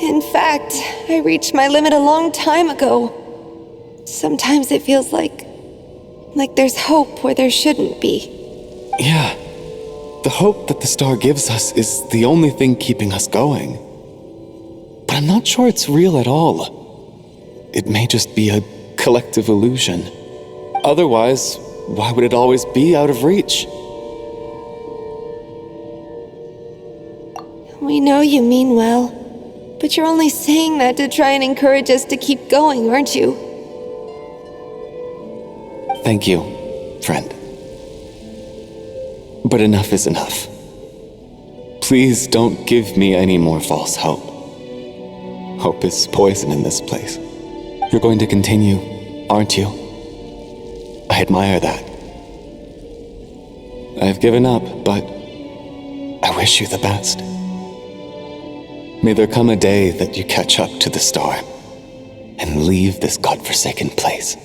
In fact, I reached my limit a long time ago. Sometimes it feels like there's hope where there shouldn't be. Yeah. The hope that the star gives us is the only thing keeping us going. But I'm not sure it's real at all. It may just be a collective illusion. Otherwise, why would it always be out of reach? We know you mean well, but you're only saying that to try and encourage us to keep going, aren't you? Thank you, friend. But enough is enough. Please don't give me any more false hope. Hope is poison in this place. You're going to continue, aren't you? I admire that. I've given up, but I wish you the best. May there come a day that you catch up to the star and leave this godforsaken place.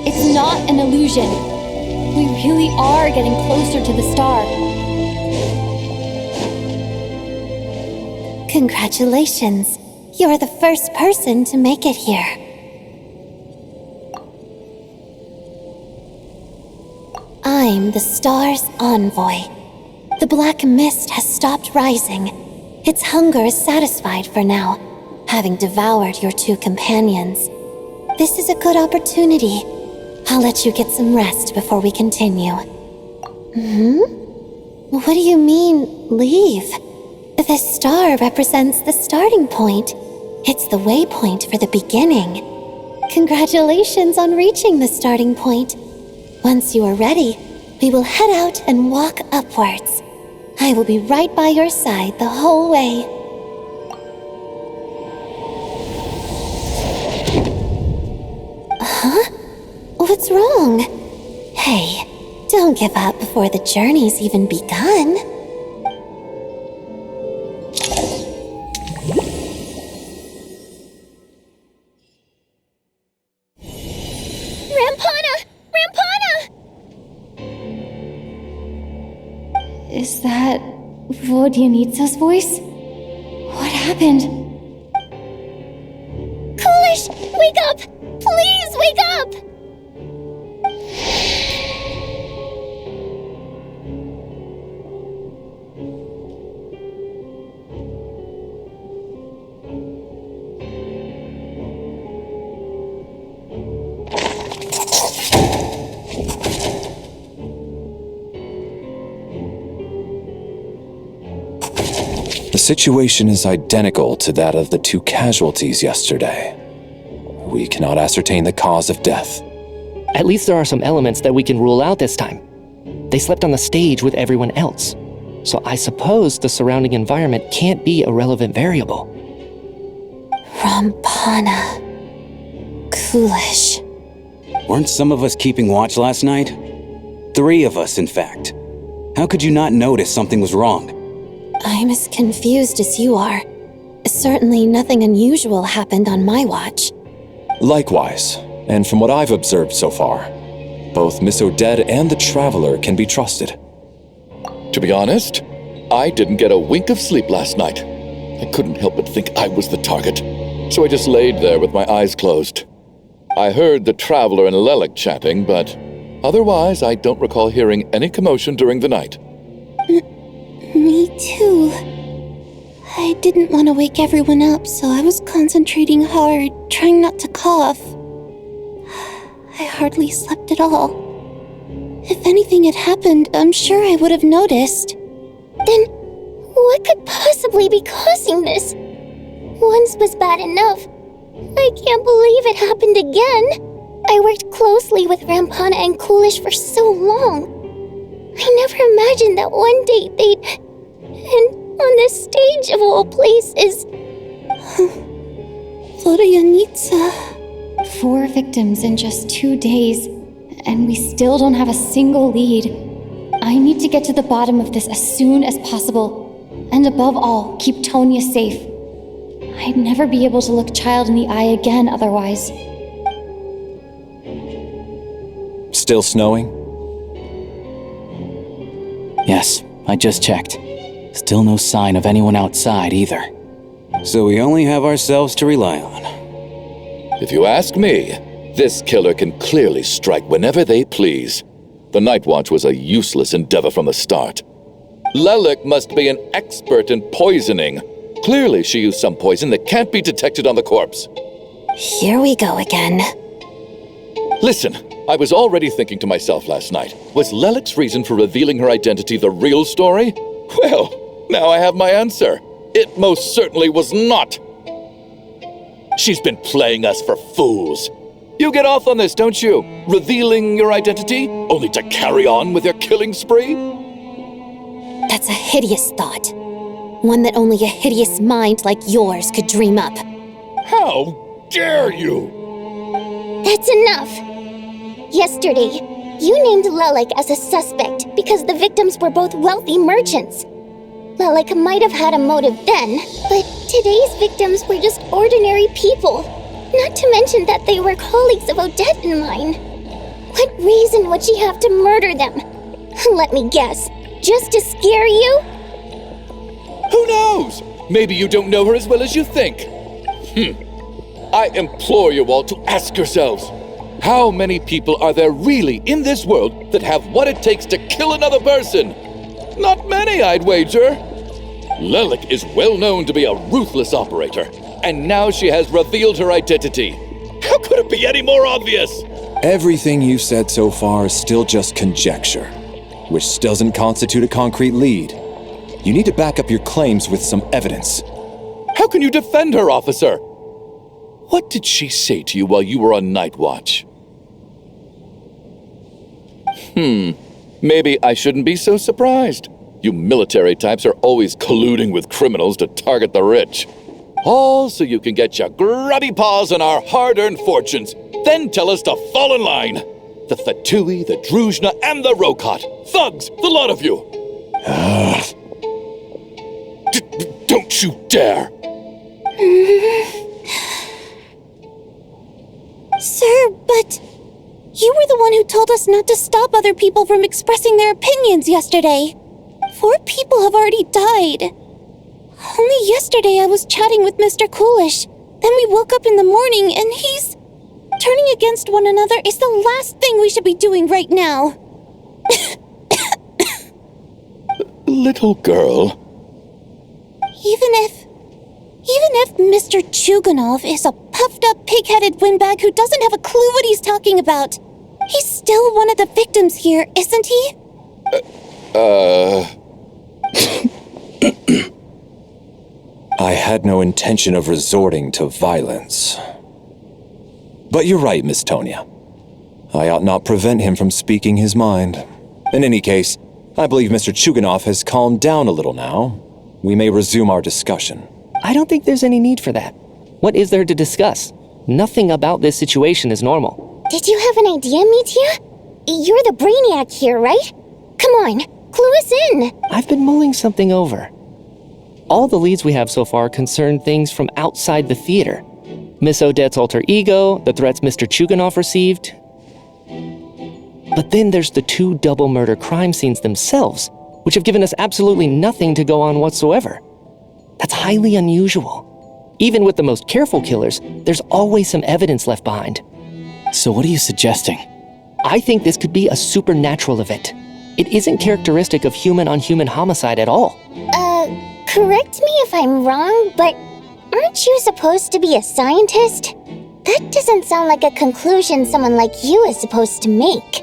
It's not an illusion. We really are getting closer to the star. Congratulations. You're the first person to make it here. I'm the star's envoy. The black mist has stopped rising. Its hunger is satisfied for now, having devoured your two companions. This is a good opportunity. I'll let you get some rest before we continue. What do you mean, leave? The star represents the starting point. It's the waypoint for the beginning. Congratulations on reaching the starting point. Once you are ready, we will head out and walk upwards. I will be right by your side the whole way. Huh? What's wrong? Hey, don't give up before the journey's even begun. Is that Vodyanitsa's voice? happened? Coolish, wake up! Please wake up! The situation is identical to that of the 2 casualties yesterday. We cannot ascertain the cause of death. At least there are some elements that we can rule out this time. They slept on the stage with everyone else, so I suppose the surrounding environment can't be a relevant variable. Rampana. Coolish. Weren't some of us keeping watch last night? 3 of us, in fact. How could you not notice something was wrong? I'm as confused as you are. Certainly nothing unusual happened on my watch. Likewise, and from what I've observed so far, both Miss Odette and the Traveler can be trusted. To be honest, I didn't get a wink of sleep last night. I couldn't help but think I was the target, so I just laid there with my eyes closed. I heard the Traveler and Lelik chatting, but otherwise I don't recall hearing any commotion during the night. Me too. I didn't want to wake everyone up, so I was concentrating hard, trying not to cough. I hardly slept at all. If anything had happened, I'm sure I would have noticed. Then, what could possibly be causing this? Once was bad enough. I can't believe it happened again. I worked closely with Rampana and Coolish for so long. I never imagined that one day they'd... And on the stage of all places... Florianitsa. 4 victims in just 2 days, and we still don't have a single lead. I need to get to the bottom of this as soon as possible. And above all, keep Tonya safe. I'd never be able to look Child in the eye again otherwise. Still snowing? Yes, I just checked. Still no sign of anyone outside either. So we only have ourselves to rely on. If you ask me, this killer can clearly strike whenever they please. The Night Watch was a useless endeavor from the start. Lelik must be an expert in poisoning. Clearly she used some poison that can't be detected on the corpse. Here we go again. Listen, I was already thinking to myself last night, was Lelik's reason for revealing her identity the real story? Well, now I have my answer. It most certainly was not. She's been playing us for fools. You get off on this, don't you? Revealing your identity, only to carry on with your killing spree? That's a hideous thought. One that only a hideous mind like yours could dream up. How dare you? That's enough! Yesterday, you named Lelik as a suspect because the victims were both wealthy merchants. Lelik might have had a motive then, but today's victims were just ordinary people. Not to mention that they were colleagues of Odette and mine. What reason would she have to murder them? Let me guess, just to scare you? Who knows? Maybe you don't know her as well as you think. I implore you all to ask yourselves, how many people are there really in this world that have what it takes to kill another person? Not many, I'd wager. Lelik is well known to be a ruthless operator, and now she has revealed her identity. How could it be any more obvious? Everything you've said so far is still just conjecture, which doesn't constitute a concrete lead. You need to back up your claims with some evidence. How can you defend her, officer? What did she say to you while you were on night watch? Maybe I shouldn't be so surprised. You military types are always colluding with criminals to target the rich. All so you can get your grubby paws on our hard-earned fortunes, then tell us to fall in line. The Fatui, the Druzhna, and the Rokot. Thugs, the lot of you. Don't you dare. Sir, but you were the one who told us not to stop other people from expressing their opinions yesterday. 4 people have already died. Only yesterday I was chatting with Mr. Coolish. Then we woke up in the morning and he's... Turning against one another is the last thing we should be doing right now. Little girl. Even if Mr. Chuganov is a puffed-up, pig-headed windbag who doesn't have a clue what he's talking about, he's still one of the victims here, isn't he? I had no intention of resorting to violence. But you're right, Miss Tonya. I ought not prevent him from speaking his mind. In any case, I believe Mr. Chuganov has calmed down a little now. We may resume our discussion. I don't think there's any need for that. What is there to discuss? Nothing about this situation is normal. Did you have an idea, Mitya? You're the brainiac here, right? Come on, clue us in. I've been mulling something over. All the leads we have so far concern things from outside the theater. Miss Odette's alter ego, the threats Mr. Chuganov received. But then there's the 2 double murder crime scenes themselves, which have given us absolutely nothing to go on whatsoever. That's highly unusual. Even with the most careful killers, there's always some evidence left behind. So what are you suggesting? I think this could be a supernatural event. It isn't characteristic of human-on-human homicide at all. Correct me if I'm wrong, but aren't you supposed to be a scientist? That doesn't sound like a conclusion someone like you is supposed to make.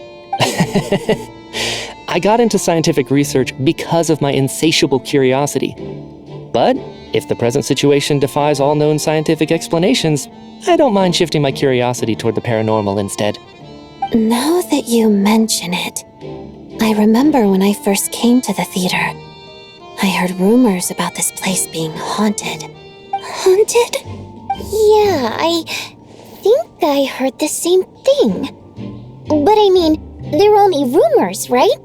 I got into scientific research because of my insatiable curiosity. But if the present situation defies all known scientific explanations, I don't mind shifting my curiosity toward the paranormal instead. Now that you mention it, I remember when I first came to the theater. I heard rumors about this place being haunted. Haunted? Yeah, I think I heard the same thing. But I mean, they're only rumors, right?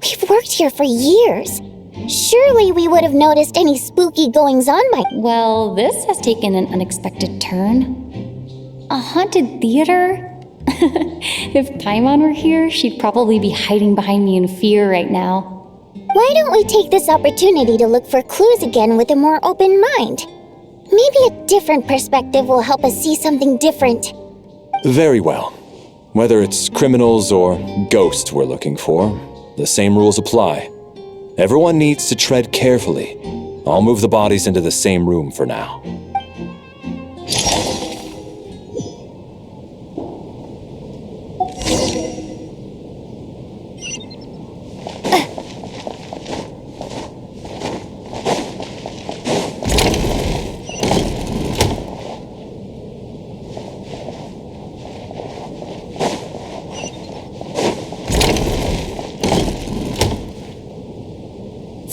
We've worked here for years. Surely we would have noticed any spooky goings-on by... Well, this has taken an unexpected turn. A haunted theater? If Paimon were here, she'd probably be hiding behind me in fear right now. Why don't we take this opportunity to look for clues again with a more open mind? Maybe a different perspective will help us see something different. Very well. Whether it's criminals or ghosts we're looking for, the same rules apply. Everyone needs to tread carefully. I'll move the bodies into the same room for now.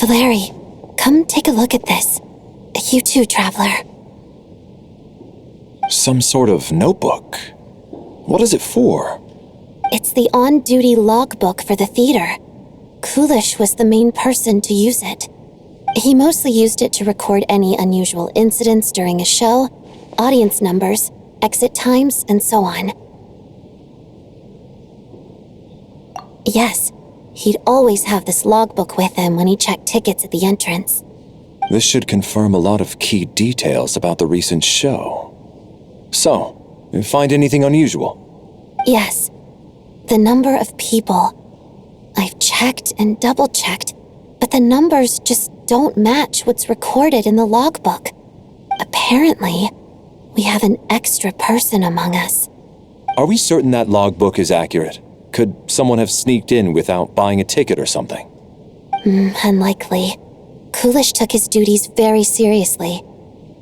Valeri, come take a look at this. You too, Traveler. Some sort of notebook. What is it for? It's the on-duty logbook for the theater. Coolish was the main person to use it. He mostly used it to record any unusual incidents during a show, audience numbers, exit times, and so on. Yes, he'd always have this logbook with him when he checked tickets at the entrance. This should confirm a lot of key details about the recent show. So, you find anything unusual? Yes. The number of people. I've checked and double-checked, but the numbers just don't match what's recorded in the logbook. Apparently, we have an extra person among us. Are we certain that logbook is accurate? Could someone have sneaked in without buying a ticket or something? Unlikely. Coolish took his duties very seriously.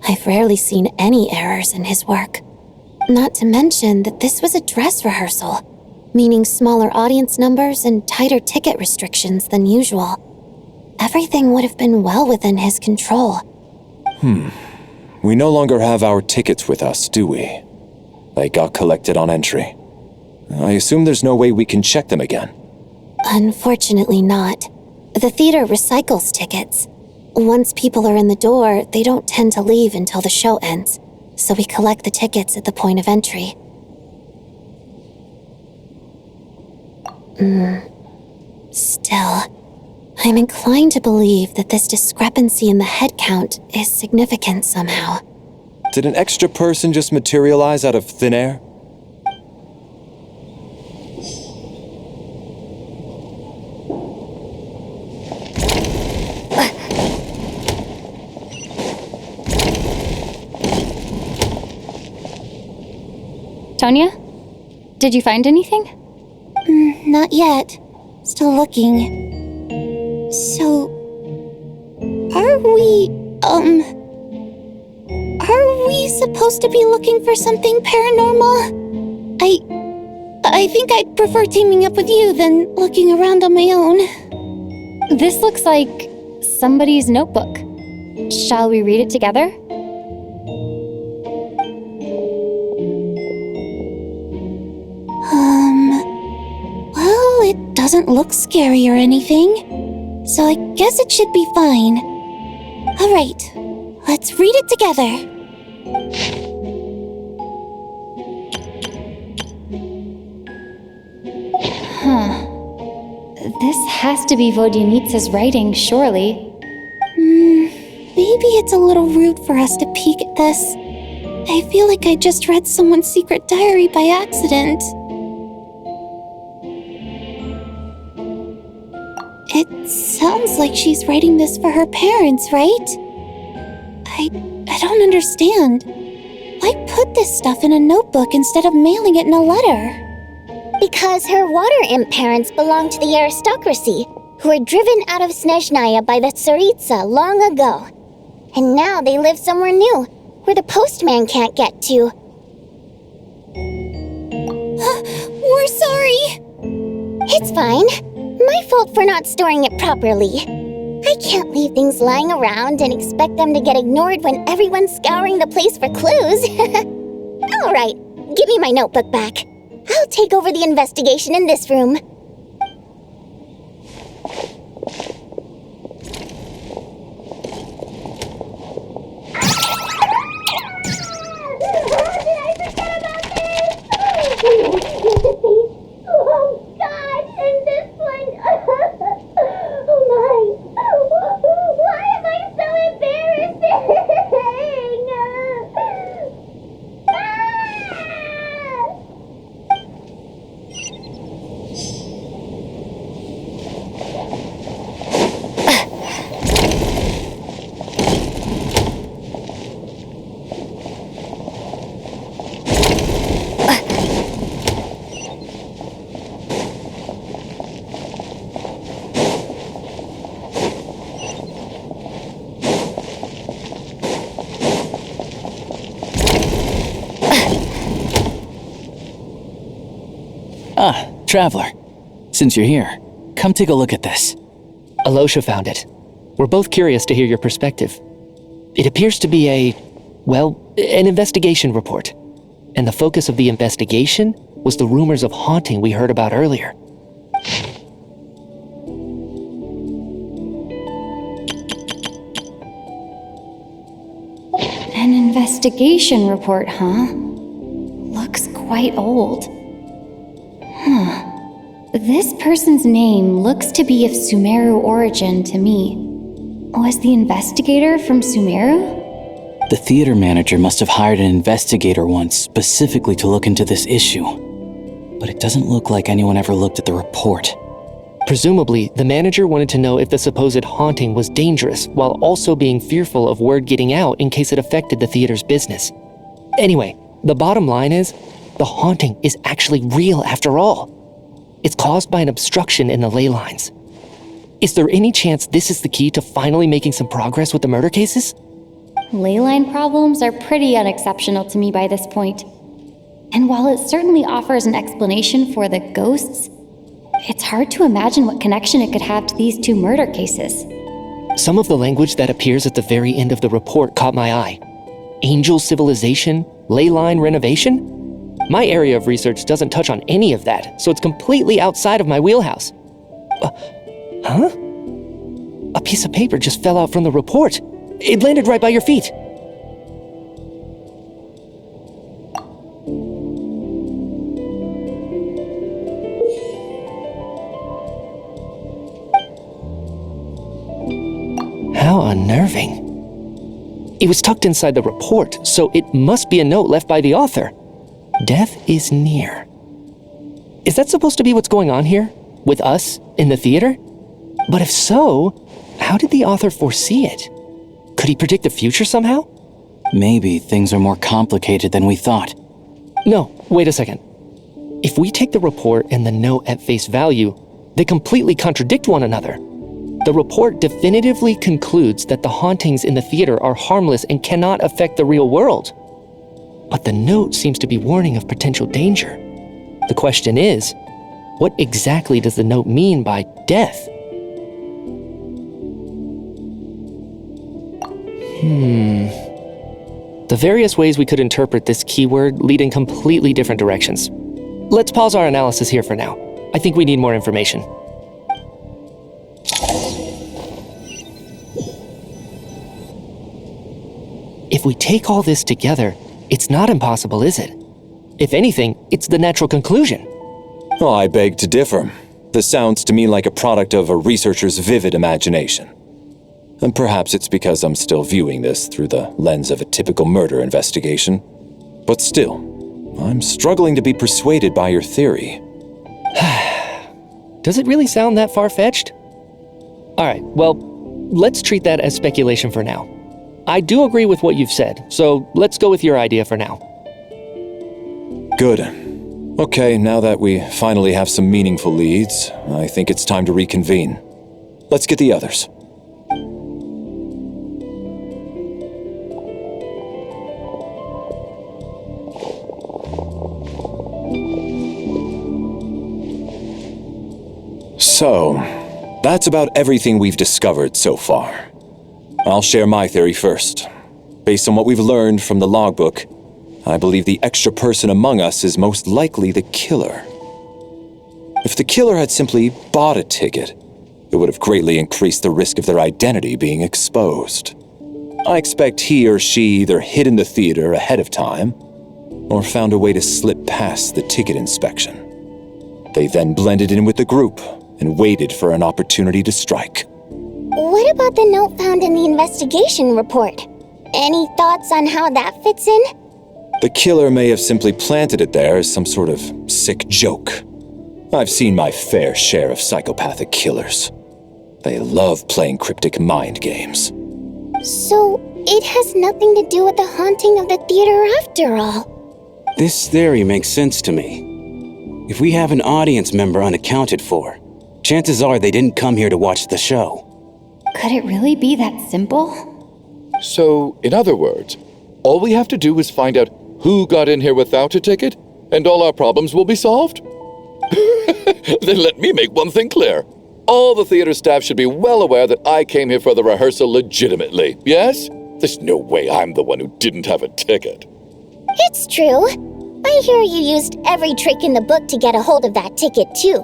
I've rarely seen any errors in his work. Not to mention that this was a dress rehearsal, meaning smaller audience numbers and tighter ticket restrictions than usual. Everything would have been well within his control. We no longer have our tickets with us, do we? They got collected on entry. I assume there's no way we can check them again. Unfortunately not. The theater recycles tickets. Once people are in the door, they don't tend to leave until the show ends, so we collect the tickets at the point of entry. Still, I'm inclined to believe that this discrepancy in the head count is significant somehow. Did an extra person just materialize out of thin air? Tonya? Did you find anything? Not yet. Still looking. So... Are we supposed to be looking for something paranormal? I think I'd prefer teaming up with you than looking around on my own. This looks like somebody's notebook. Shall we read it together? Well, it doesn't look scary or anything, so I guess it should be fine. All right, let's read it together. This has to be Vodyanitsa's writing, surely. Maybe it's a little rude for us to peek at this. I feel like I just read someone's secret diary by accident. It sounds like she's writing this for her parents, right? I don't understand. Why put this stuff in a notebook instead of mailing it in a letter? Because her water imp parents belong to the aristocracy, who were driven out of Snezhnaya by the Tsaritsa long ago. And now they live somewhere new, where the postman can't get to. We're sorry! It's fine. My fault for not storing it properly. I can't leave things lying around and expect them to get ignored when everyone's scouring the place for clues. All right, give me my notebook back. I'll take over the investigation in this room. Oh, God, and this one. Oh, my. Why am I so embarrassing? Traveler. Since you're here, come take a look at this. Alosha found it. We're both curious to hear your perspective. It appears to be an investigation report. And the focus of the investigation was the rumors of haunting we heard about earlier. An investigation report, huh? Looks quite old. This person's name looks to be of Sumeru origin to me. Was the investigator from Sumeru? The theater manager must have hired an investigator once specifically to look into this issue. But it doesn't look like anyone ever looked at the report. Presumably, the manager wanted to know if the supposed haunting was dangerous, while also being fearful of word getting out in case it affected the theater's business. Anyway, the bottom line is, the haunting is actually real after all. It's caused by an obstruction in the ley lines. Is there any chance this is the key to finally making some progress with the murder cases? Ley line problems are pretty unexceptional to me by this point. And while it certainly offers an explanation for the ghosts, it's hard to imagine what connection it could have to these two murder cases. Some of the language that appears at the very end of the report caught my eye. Angel civilization, ley line renovation? My area of research doesn't touch on any of that, so it's completely outside of my wheelhouse. Huh? A piece of paper just fell out from the report. It landed right by your feet. It was tucked inside the report, so it must be a note left by the author. Death is near. Is that supposed to be what's going on here? With us in the theater? But if so, how did the author foresee it? Could he predict the future somehow? Maybe things are more complicated than we thought. No, wait a second. If we take the report and the note at face value, they completely contradict one another. The report definitively concludes that the hauntings in the theater are harmless and cannot affect the real world. But the note seems to be warning of potential danger. The question is, what exactly does the note mean by death? The various ways we could interpret this keyword lead in completely different directions. Let's pause our analysis here for now. I think we need more information. If we take all this together, it's not impossible, is it? If anything, it's the natural conclusion. Oh, I beg to differ. This sounds to me like a product of a researcher's vivid imagination. And perhaps it's because I'm still viewing this through the lens of a typical murder investigation. But still, I'm struggling to be persuaded by your theory. Does it really sound that far-fetched? Alright, well, let's treat that as speculation for now. I do agree with what you've said, so let's go with your idea for now. Good. Okay, now that we finally have some meaningful leads, I think it's time to reconvene. Let's get the others. So, that's about everything we've discovered so far. I'll share my theory first. Based on what we've learned from the logbook, I believe the extra person among us is most likely the killer. If the killer had simply bought a ticket, it would have greatly increased the risk of their identity being exposed. I expect he or she either hid in the theater ahead of time, or found a way to slip past the ticket inspection. They then blended in with the group and waited for an opportunity to strike. What about the note found in the investigation report? Any thoughts on how that fits in? The killer may have simply planted it there as some sort of sick joke. I've seen my fair share of psychopathic killers. They love playing cryptic mind games. So, it has nothing to do with the haunting of the theater after all. This theory makes sense to me. If we have an audience member unaccounted for, chances are they didn't come here to watch the show. Could it really be that simple? So, in other words, all we have to do is find out who got in here without a ticket, and all our problems will be solved? Then let me make one thing clear. All the theater staff should be well aware that I came here for the rehearsal legitimately, yes? There's no way I'm the one who didn't have a ticket. It's true. I hear you used every trick in the book to get a hold of that ticket, too.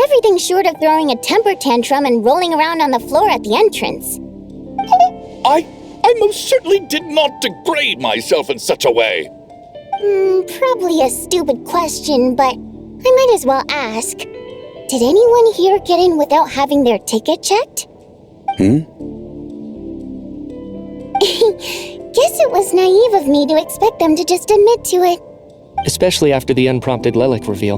Everything short of throwing a temper tantrum and rolling around on the floor at the entrance. I most certainly did not degrade myself in such a way. Probably a stupid question, but I might as well ask. Did anyone here get in without having their ticket checked? Hmm? Guess it was naive of me to expect them to just admit to it. Especially after the unprompted Lelic reveal.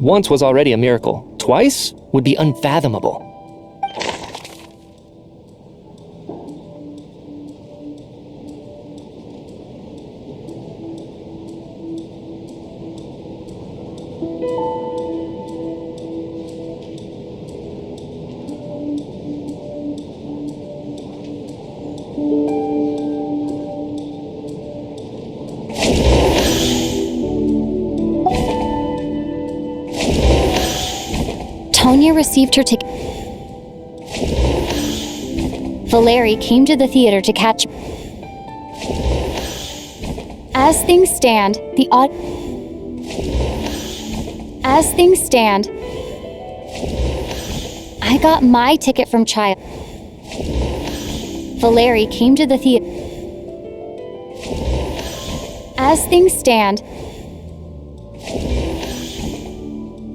Once was already a miracle. Twice would be unfathomable. Tonya received her ticket. Valeri came to the theater to catch. As things stand, I got my ticket from Child. Valeri came to the theater. As things stand,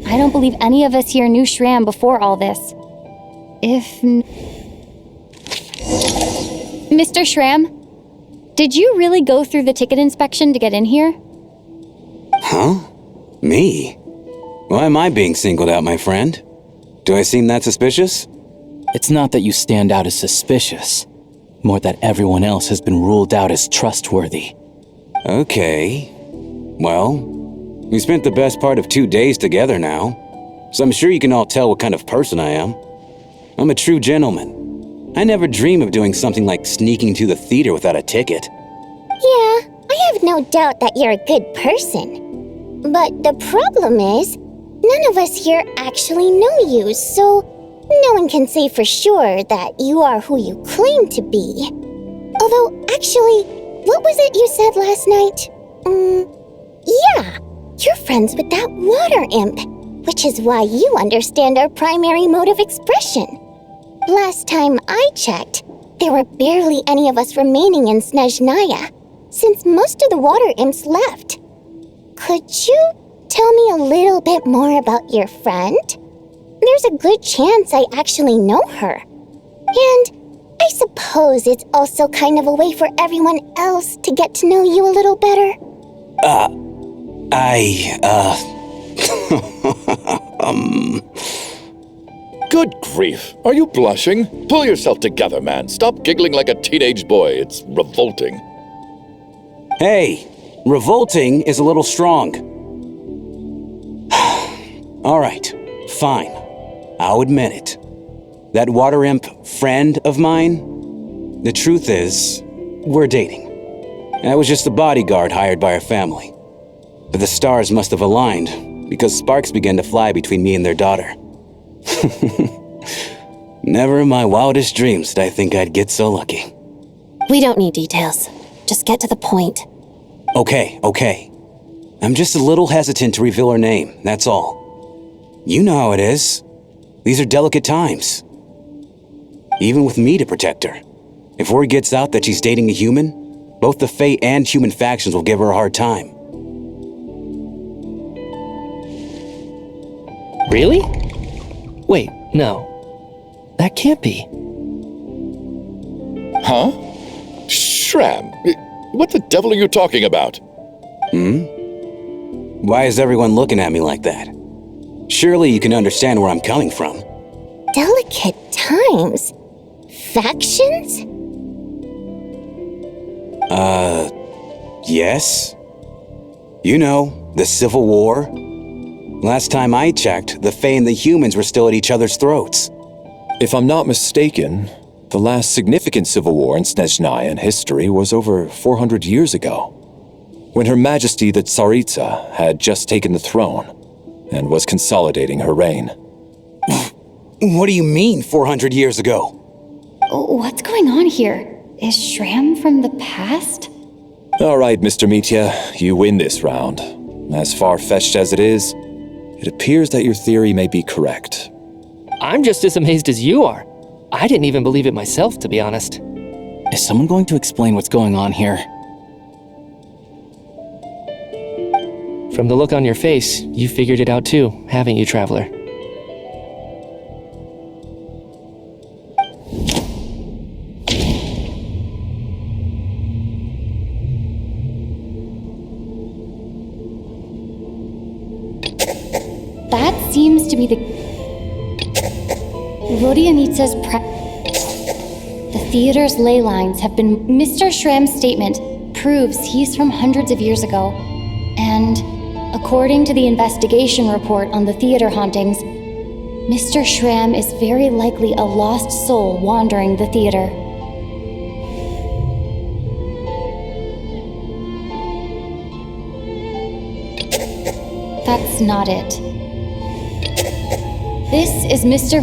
I don't believe any of us here knew Shram before all this. Mr. Shram, Did you really go through the ticket inspection to get in here? Huh? Me? Why am I being singled out, my friend? Do I seem that suspicious? It's not that you stand out as suspicious, more that everyone else has been ruled out as trustworthy. Okay. Well, we spent the best part of 2 days together now, so I'm sure you can all tell what kind of person I am. I'm a true gentleman. I never dream of doing something like sneaking to the theater without a ticket. Yeah, I have no doubt that you're a good person. But the problem is, none of us here actually know you, so no one can say for sure that you are who you claim to be. Although, actually, what was it you said last night? Yeah, you're friends with that water imp, which is why you understand our primary mode of expression. Last time I checked, there were barely any of us remaining in Snezhnaya, since most of the water imps left. Could you tell me a little bit more about your friend? There's a good chance I actually know her. And I suppose it's also kind of a way for everyone else to get to know you a little better. Good grief. Are you blushing? Pull yourself together, man. Stop giggling like a teenage boy. It's revolting. Hey, revolting is a little strong. All right, fine. I'll admit it. That water imp friend of mine, the truth is, we're dating. I was just a bodyguard hired by our family. But the stars must have aligned because sparks began to fly between me and their daughter. Never in my wildest dreams did I think I'd get so lucky. We don't need details. Just get to the point. Okay. I'm just a little hesitant to reveal her name, that's all. You know how it is. These are delicate times. Even with me to protect her. If word gets out that she's dating a human, both the Fae and human factions will give her a hard time. Really? Wait, no. That can't be. Huh? Shram, what the devil are you talking about? Why is everyone looking at me like that? Surely you can understand where I'm coming from. Delicate times? Factions? Yes. You know, the Civil War. Last time I checked, the Fae and the humans were still at each other's throats. If I'm not mistaken, the last significant civil war in Snezhnayan history was over 400 years ago, when Her Majesty the Tsaritsa had just taken the throne and was consolidating her reign. What do you mean, 400 years ago? What's going on here? Is Shram from the past? All right, Mr. Mitya, you win this round. As far-fetched as it is, it appears that your theory may be correct. I'm just as amazed as you are. I didn't even believe it myself, to be honest. Is someone going to explain what's going on here? From the look on your face, you figured it out too, haven't you, Traveler? That seems to be the... Vodianitsa's The theater's ley lines have been... Mr. Shram's statement proves he's from hundreds of years ago. And according to the investigation report on the theater hauntings, Mr. Shram is very likely a lost soul wandering the theater. That's not it. This is Mr.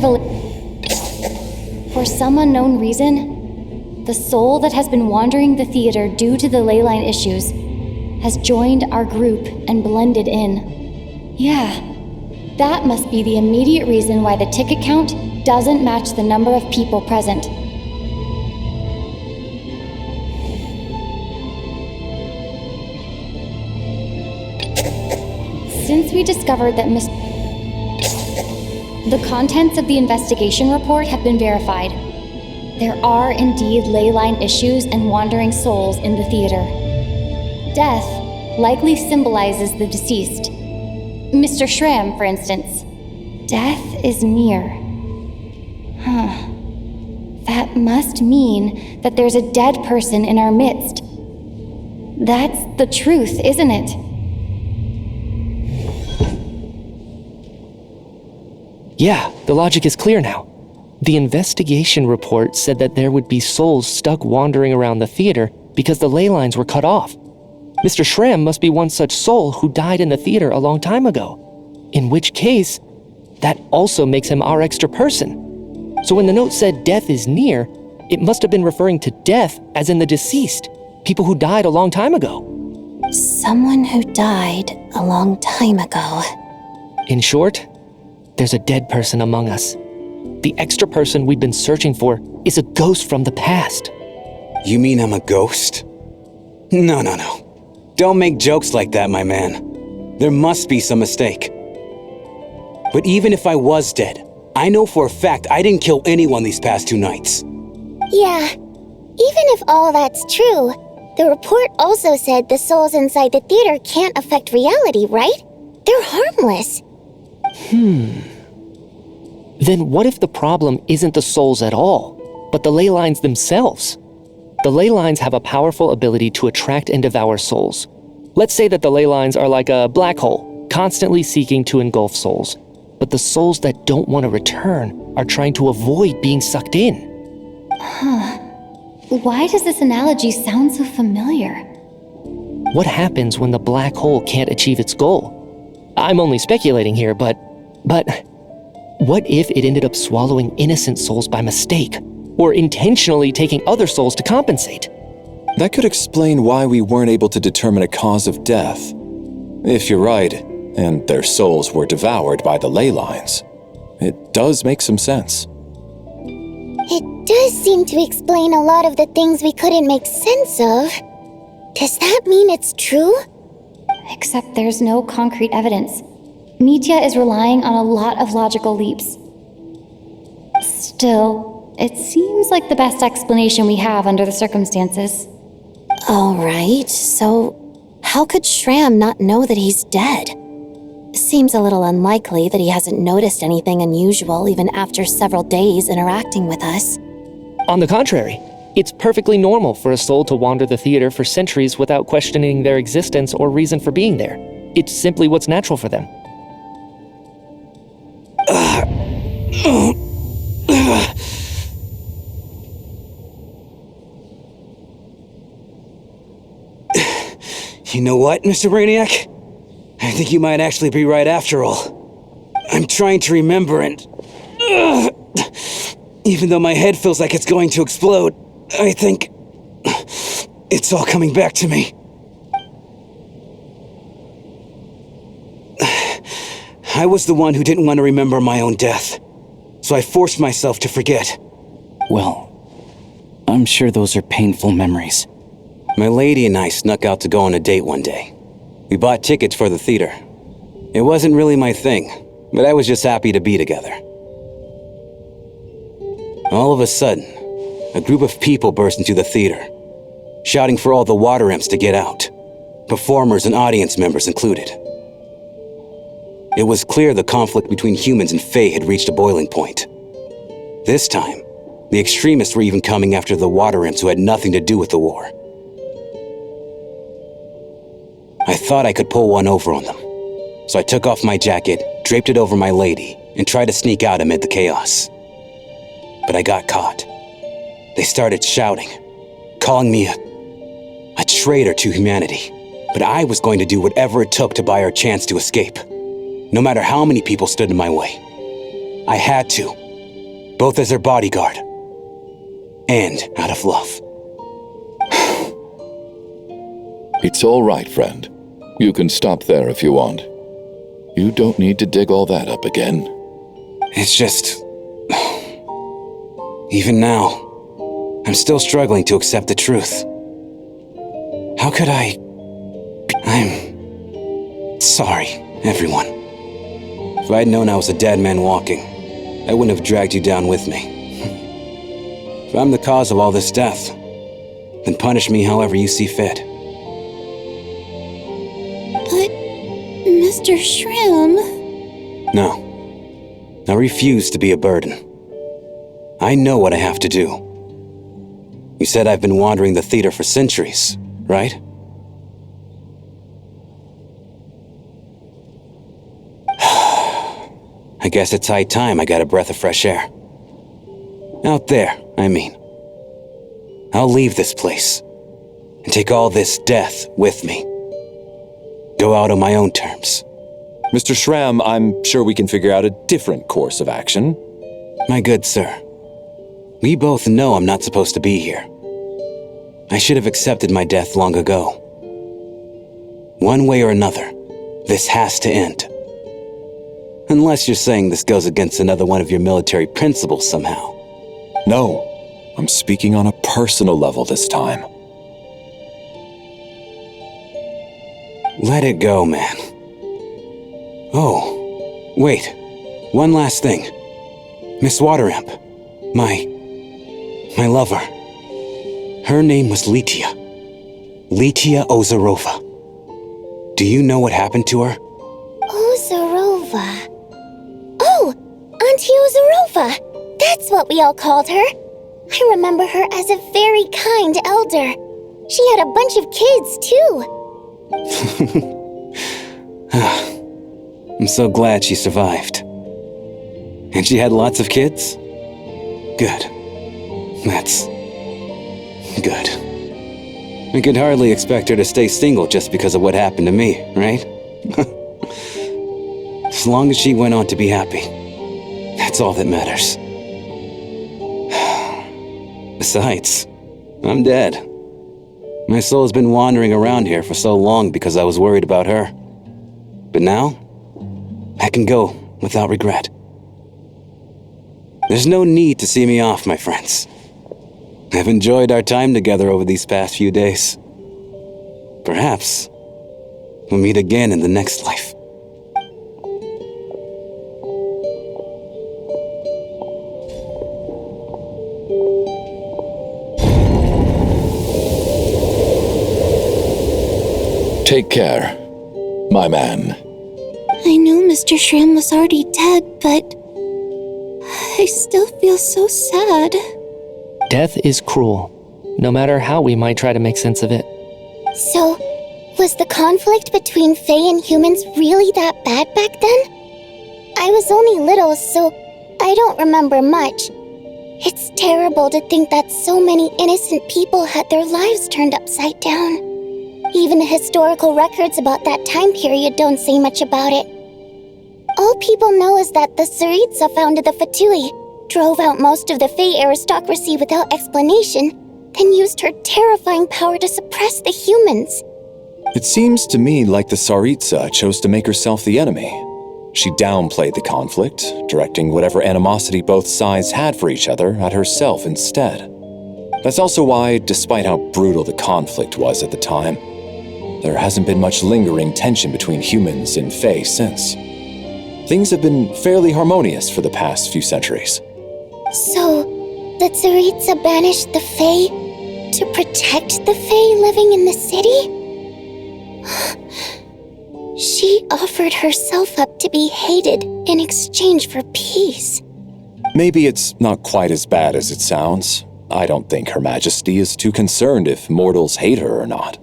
For some unknown reason, the soul that has been wandering the theater due to the leyline issues has joined our group and blended in. Yeah, that must be the immediate reason why the ticket count doesn't match the number of people present. Since we discovered that the contents of the investigation report have been verified, There are indeed ley line issues and wandering souls in the theater. Death likely symbolizes the deceased. Mr. Shram, for instance. Death is near. Huh. That must mean that there's a dead person in our midst. That's the truth, isn't it? Yeah, the logic is clear now. The investigation report said that there would be souls stuck wandering around the theater because the ley lines were cut off. Mr. Shram must be one such soul who died in the theater a long time ago. In which case, that also makes him our extra person. So when the note said death is near, it must have been referring to death as in the deceased, people who died a long time ago. Someone who died a long time ago. In short, there's a dead person among us. The extra person we've been searching for is a ghost from the past. You mean I'm a ghost? No. Don't make jokes like that, my man. There must be some mistake. But even if I was dead, I know for a fact I didn't kill anyone these past 2 nights. Yeah, even if all that's true, the report also said the souls inside the theater can't affect reality, right? They're harmless. Then what if the problem isn't the souls at all, but the ley lines themselves? The ley lines have a powerful ability to attract and devour souls. Let's say that the ley lines are like a black hole, constantly seeking to engulf souls. But the souls that don't want to return are trying to avoid being sucked in. Why does this analogy sound so familiar? What happens when the black hole can't achieve its goal? I'm only speculating here, but what if it ended up swallowing innocent souls by mistake, or intentionally taking other souls to compensate? That could explain why we weren't able to determine a cause of death. If you're right, and their souls were devoured by the ley lines, it does make some sense. It does seem to explain a lot of the things we couldn't make sense of. Does that mean it's true? Except there's no concrete evidence. miHoYo is relying on a lot of logical leaps. Still, it seems like the best explanation we have under the circumstances. All right, so how could Shram not know that he's dead? Seems a little unlikely that he hasn't noticed anything unusual even after several days interacting with us. On the contrary, it's perfectly normal for a soul to wander the theater for centuries without questioning their existence or reason for being there. It's simply what's natural for them. You know what, Mr. Brainiac? I think you might actually be right after all. I'm trying to remember and... even though my head feels like it's going to explode, I think... it's all coming back to me. I was the one who didn't want to remember my own death, so I forced myself to forget. Well, I'm sure those are painful memories. My lady and I snuck out to go on a date one day. We bought tickets for the theater. It wasn't really my thing, but I was just happy to be together. All of a sudden, a group of people burst into the theater, shouting for all the water imps to get out, performers and audience members included. It was clear the conflict between humans and Fae had reached a boiling point. This time, the extremists were even coming after the water imps who had nothing to do with the war. I thought I could pull one over on them, so I took off my jacket, draped it over my lady, and tried to sneak out amid the chaos. But I got caught. They started shouting, calling me a traitor to humanity. But I was going to do whatever it took to buy our chance to escape, no matter how many people stood in my way. I had to, both as their bodyguard and out of love. It's all right, friend. You can stop there if you want. You don't need to dig all that up again. It's just... even now, I'm still struggling to accept the truth. How could I'm sorry, everyone. If I'd known I was a dead man walking, I wouldn't have dragged you down with me. If I'm the cause of all this death, then punish me however you see fit. But, Mr. Shrim... No. I refuse to be a burden. I know what I have to do. You said I've been wandering the theater for centuries, right? I guess it's high time I got a breath of fresh air. Out there, I mean. I'll leave this place and take all this death with me. Go out on my own terms. Mr. Shram, I'm sure we can figure out a different course of action. My good sir, we both know I'm not supposed to be here. I should have accepted my death long ago. One way or another, this has to end. Unless you're saying this goes against another one of your military principles somehow. No, I'm speaking on a personal level this time. Let it go, man. Oh, wait. One last thing. Miss Wateramp. My lover. Her name was Litia. Litia Ozarova. Do you know what happened to her? Ozarova. Oh, Auntie Ozarova. That's what we all called her. I remember her as a very kind elder. She had a bunch of kids, too. I'm so glad she survived. And she had lots of kids? Good. That's... good. I could hardly expect her to stay single just because of what happened to me, right? As long as she went on to be happy, that's all that matters. Besides, I'm dead. My soul has been wandering around here for so long because I was worried about her. But now, I can go without regret. There's no need to see me off, my friends. I've enjoyed our time together over these past few days. Perhaps we'll meet again in the next life. Take care, my man. I knew Mr. Shrim was already dead, but... I still feel so sad. Death is cruel, no matter how we might try to make sense of it. So, was the conflict between Fae and humans really that bad back then? I was only little, so I don't remember much. It's terrible to think that so many innocent people had their lives turned upside down. Even the historical records about that time period don't say much about it. All people know is that the Tsaritsa founded the Fatui, drove out most of the Fae aristocracy without explanation, then used her terrifying power to suppress the humans. It seems to me like the Tsaritsa chose to make herself the enemy. She downplayed the conflict, directing whatever animosity both sides had for each other at herself instead. That's also why, despite how brutal the conflict was at the time, there hasn't been much lingering tension between humans and Fae since. Things have been fairly harmonious for the past few centuries. So, the Tsaritsa banished the Fae to protect the Fae living in the city? She offered herself up to be hated in exchange for peace. Maybe it's not quite as bad as it sounds. I don't think Her Majesty is too concerned if mortals hate her or not.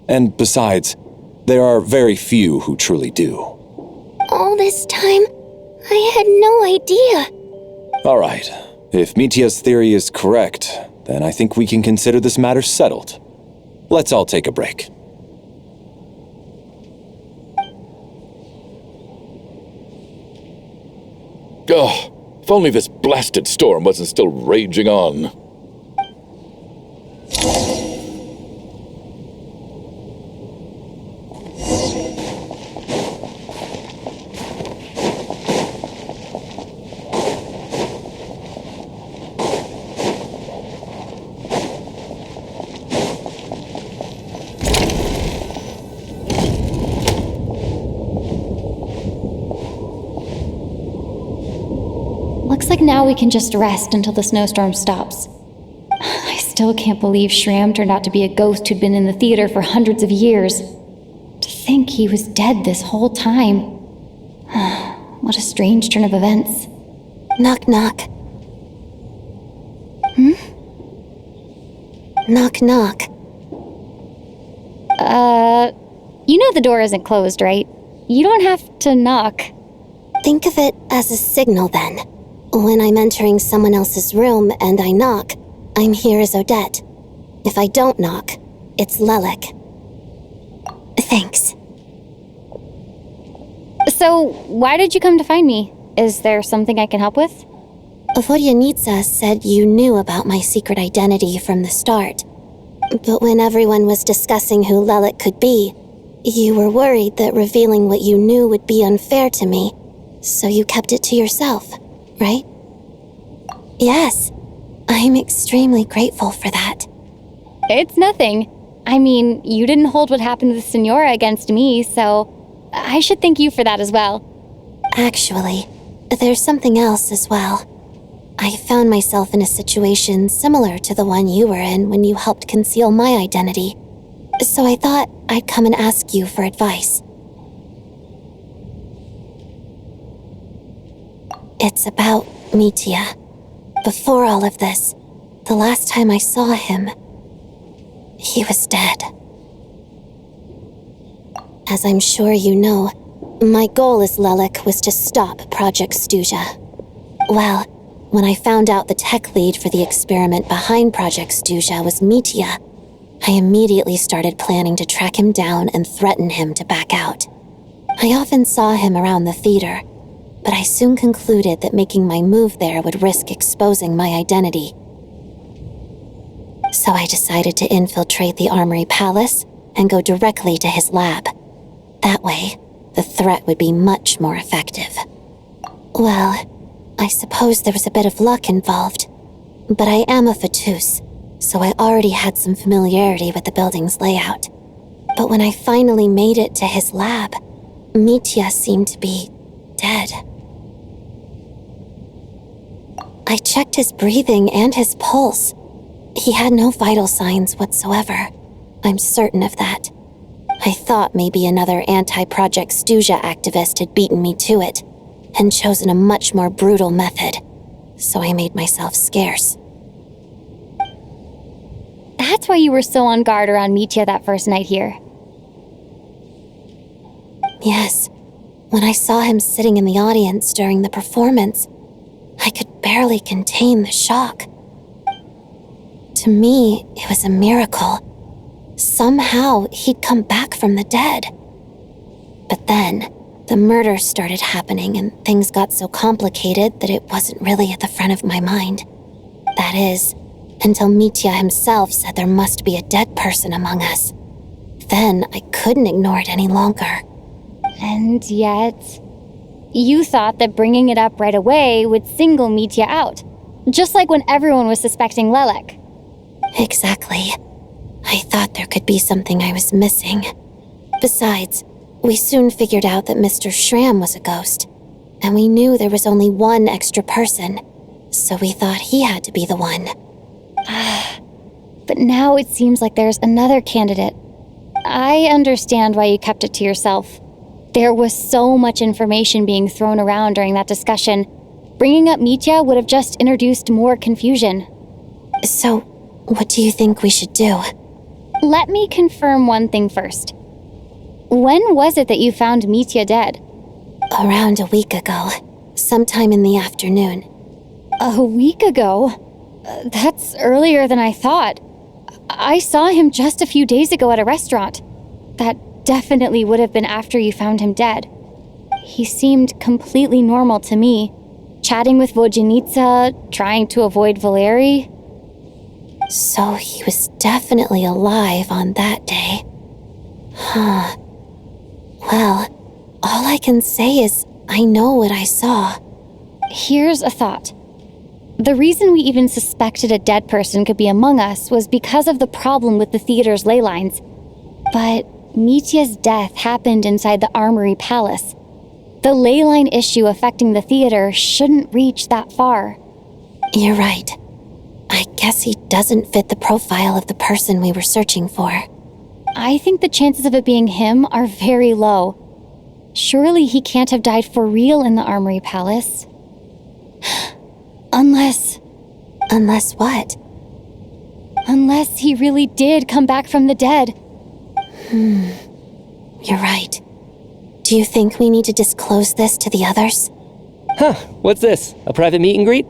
And besides, there are very few who truly do. All this time, I had no idea. All right. If Mitia's theory is correct, then I think we can consider this matter settled. Let's all take a break. Oh, if only this blasted storm wasn't still raging on. Looks like now we can just rest until the snowstorm stops. still can't believe Shram turned out to be a ghost who'd been in the theater for hundreds of years. To think he was dead this whole time. What a strange turn of events. Knock, knock. Knock, knock. You know the door isn't closed, right? You don't have to knock. Think of it as a signal then. When I'm entering someone else's room and I knock, I'm here as Odette. If I don't knock, it's Lelik. Thanks. So, why did you come to find me? Is there something I can help with? Vodyanitsa said you knew about my secret identity from the start. But when everyone was discussing who Lelik could be, you were worried that revealing what you knew would be unfair to me, so you kept it to yourself, right? Yes, I'm extremely grateful for that. It's nothing. I mean, you didn't hold what happened with Senora against me, so I should thank you for that as well. Actually, there's something else as well. I found myself in a situation similar to the one you were in when you helped conceal my identity. So I thought I'd come and ask you for advice. It's about Mitya. Before all of this, the last time I saw him, he was dead. As I'm sure you know, my goal as Lelik was to stop Project Stuja. Well, when I found out the tech lead for the experiment behind Project Stuja was Mitya, I immediately started planning to track him down and threaten him to back out. I often saw him around the theater, but I soon concluded that making my move there would risk exposing my identity. So I decided to infiltrate the Armory Palace and go directly to his lab. That way, the threat would be much more effective. Well, I suppose there was a bit of luck involved, but I am a Fatus, so I already had some familiarity with the building's layout. But when I finally made it to his lab, Mitya seemed to be dead. I checked his breathing and his pulse. He had no vital signs whatsoever. I'm certain of that. I thought maybe another anti-Project Stuja activist had beaten me to it and chosen a much more brutal method, so I made myself scarce. That's why you were so on guard around Mitya that first night here. Yes. When I saw him sitting in the audience during the performance, I could barely contain the shock. To me, it was a miracle. Somehow, he'd come back from the dead. But then, the murders started happening and things got so complicated that it wasn't really at the front of my mind. That is, until Mitya himself said there must be a dead person among us. Then I couldn't ignore it any longer. And yet, you thought that bringing it up right away would single Mitya out, just like when everyone was suspecting Lelik. Exactly. I thought there could be something I was missing. Besides, we soon figured out that Mr. Shram was a ghost, and we knew there was only one extra person, so we thought he had to be the one. But now it seems like there's another candidate. I understand why you kept it to yourself. There was so much information being thrown around during that discussion. Bringing up Mitya would have just introduced more confusion. So, what do you think we should do? Let me confirm one thing first. When was it that you found Mitya dead? Around a week ago, sometime in the afternoon. A week ago? That's earlier than I thought. I saw him just a few days ago at a restaurant. That definitely would have been after you found him dead. He seemed completely normal to me, chatting with Vodyanitsa, trying to avoid Valeri. So he was definitely alive on that day. Huh. Well, all I can say is I know what I saw. Here's a thought. The reason we even suspected a dead person could be among us was because of the problem with the theater's ley lines. But Mitya's death happened inside the Armory Palace. The ley line issue affecting the theater shouldn't reach that far. You're right. I guess he doesn't fit the profile of the person we were searching for. I think the chances of it being him are very low. Surely he can't have died for real in the Armory Palace. Unless what? Unless he really did come back from the dead. You're right. Do you think we need to disclose this to the others? Huh, what's this? A private meet and greet?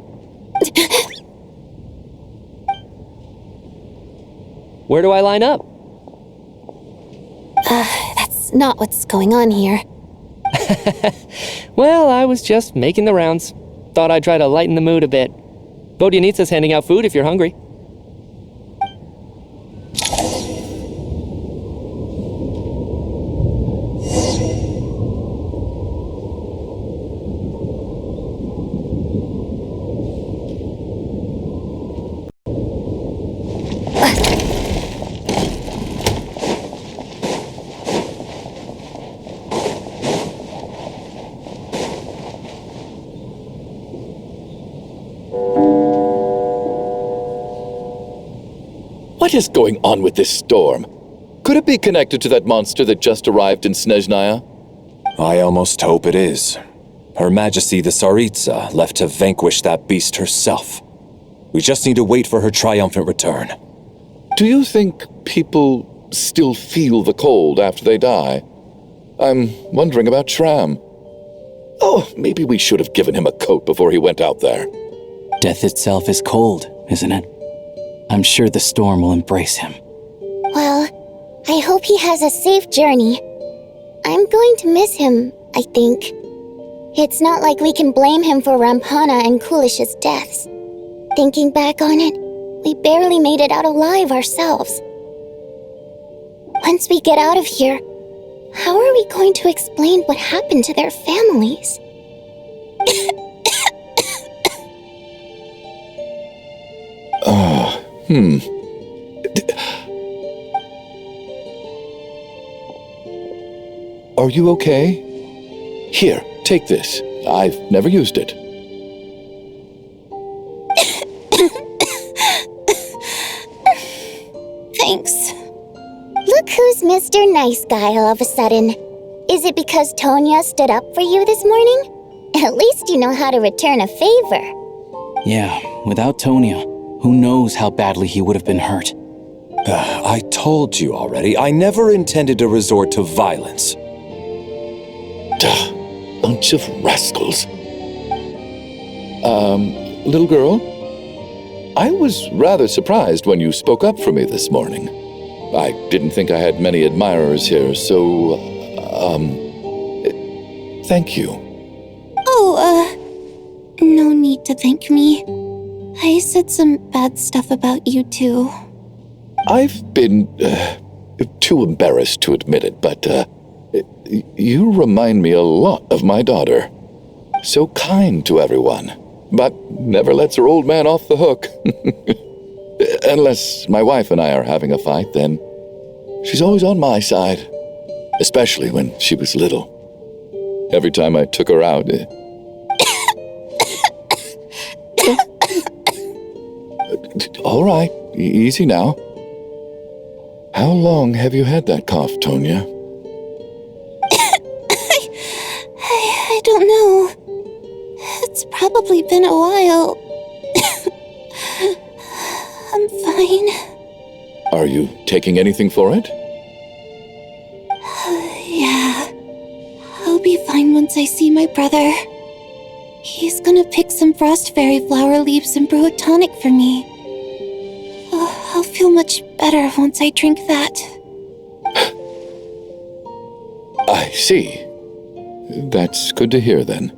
Where do I line up? That's not what's going on here. Well, I was just making the rounds. Thought I'd try to lighten the mood a bit. Vodyanitsa's handing out food if you're hungry. What is going on with this storm? Could it be connected to that monster that just arrived in Snezhnaya? I almost hope it is. Her Majesty the Tsaritsa left to vanquish that beast herself. We just need to wait for her triumphant return. Do you think people still feel the cold after they die? I'm wondering about Shram. Oh, maybe we should have given him a coat before he went out there. Death itself is cold, isn't it? I'm sure the storm will embrace him. Well, I hope he has a safe journey. I'm going to miss him, I think. It's not like we can blame him for Rampana and Kulish's deaths. Thinking back on it, we barely made it out alive ourselves. Once we get out of here, how are we going to explain what happened to their families? Are you okay? Here, take this. I've never used it. Thanks. Look who's Mr. Nice Guy all of a sudden. Is it because Tonya stood up for you this morning? At least you know how to return a favor. Yeah, without Tonya, who knows how badly he would have been hurt. I told you already, I never intended to resort to violence. Bunch of rascals. Little girl? I was rather surprised when you spoke up for me this morning. I didn't think I had many admirers here, so, thank you. Oh, no need to thank me. I said some bad stuff about you too. I've been, too embarrassed to admit it, but, you remind me a lot of my daughter. So kind to everyone, but never lets her old man off the hook. Unless my wife and I are having a fight, then she's always on my side. Especially when she was little. Every time I took her out... All right, easy now. How long have you had that cough, Tonya? I don't know. It's probably been a while. I'm fine. Are you taking anything for it? Yeah. I'll be fine once I see my brother. He's gonna pick some frost fairy flower leaves and brew a tonic for me. I'll feel much better once I drink that. I see. That's good to hear, then.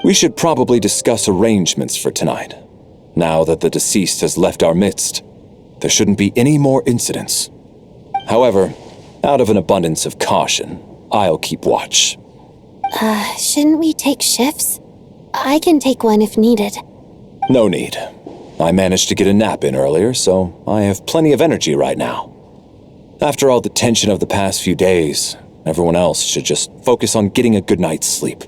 We should probably discuss arrangements for tonight. Now that the deceased has left our midst, there shouldn't be any more incidents. However, out of an abundance of caution, I'll keep watch. Shouldn't we take shifts? I can take one if needed. No need. I managed to get a nap in earlier, so I have plenty of energy right now. After all the tension of the past few days, everyone else should just focus on getting a good night's sleep.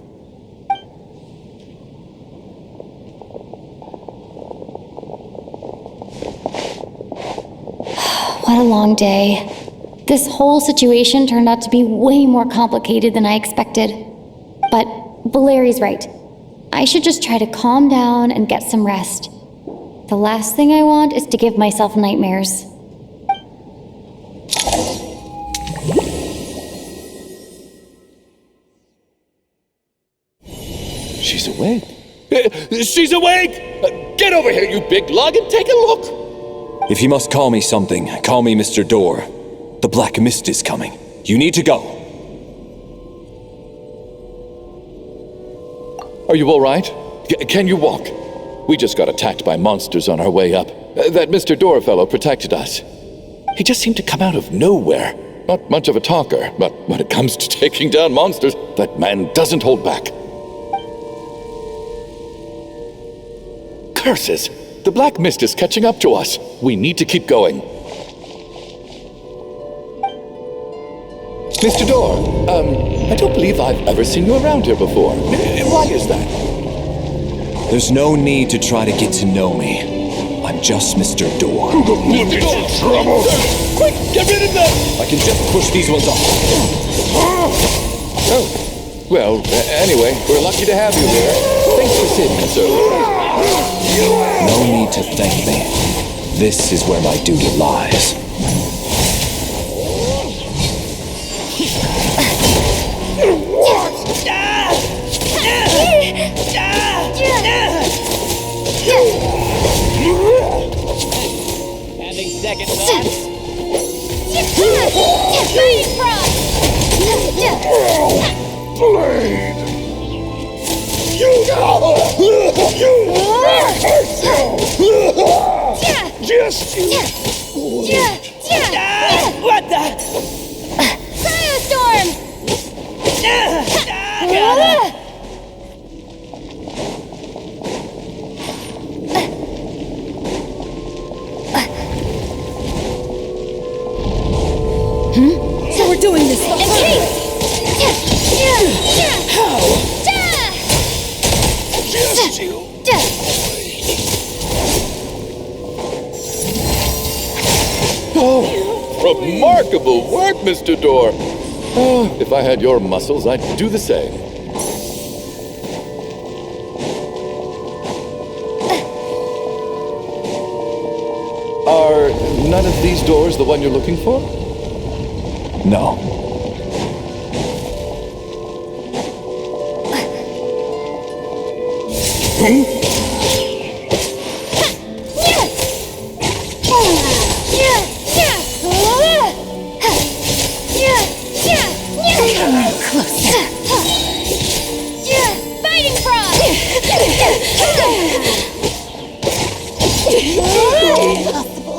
long day. This whole situation turned out to be way more complicated than I expected. But Valeri's right. I should just try to calm down and get some rest. The last thing I want is to give myself nightmares. She's awake. She's awake! Get over here, you big lug, and take a look! If you must call me something, call me Mr. Door. The Black Mist is coming. You need to go. Are you all right? Can you walk? We just got attacked by monsters on our way up. That Mr. Door fellow protected us. He just seemed to come out of nowhere. Not much of a talker, but when it comes to taking down monsters, that man doesn't hold back. Curses! The Black Mist is catching up to us. We need to keep going. Mr. Door, I don't believe I've ever seen you around here before. Why is that? There's no need to try to get to know me. I'm just Mr. Door. Mr. Door! Trouble! Quick, get rid of them! I can just push these ones off. Oh. Well, anyway, we're lucky to have you here. Thanks for saving us earlier. No need to thank me. This is where my duty lies. Having second thoughts? Blade! You Just What the? Firestorm! So we're doing this. Just you. Oh, remarkable work, Mr. Door. Oh, if I had your muscles, I'd do the same. Are none of these doors the one you're looking for? No. Fighting frog!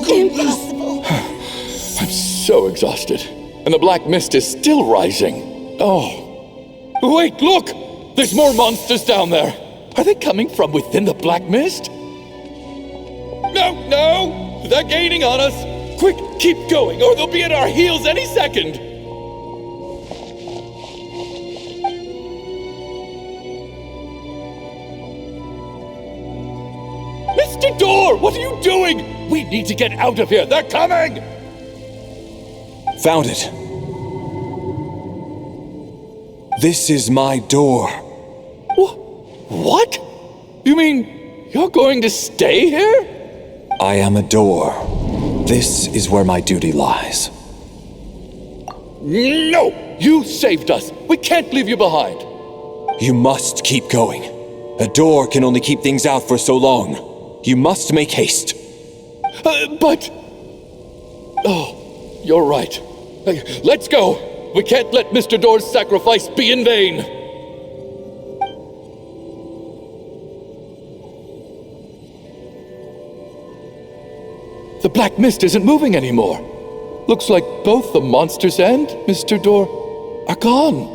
Impossible. I'm so exhausted. And the black mist is still rising. Oh. Wait, look! There's more monsters down there. Are they coming from within the black mist? No! They're gaining on us. Quick, keep going, or they'll be at our heels any second. Mr. Door, what are you doing? We need to get out of here. They're coming! Found it. This is my door. What? You mean you're going to stay here? I am a door. This is where my duty lies. No! You saved us. We can't leave you behind. You must keep going. A door can only keep things out for so long. You must make haste. But... Oh, you're right. Let's go. We can't let Mr. Door's sacrifice be in vain. The black mist isn't moving anymore. Looks like both the monsters and Mr. Door are gone.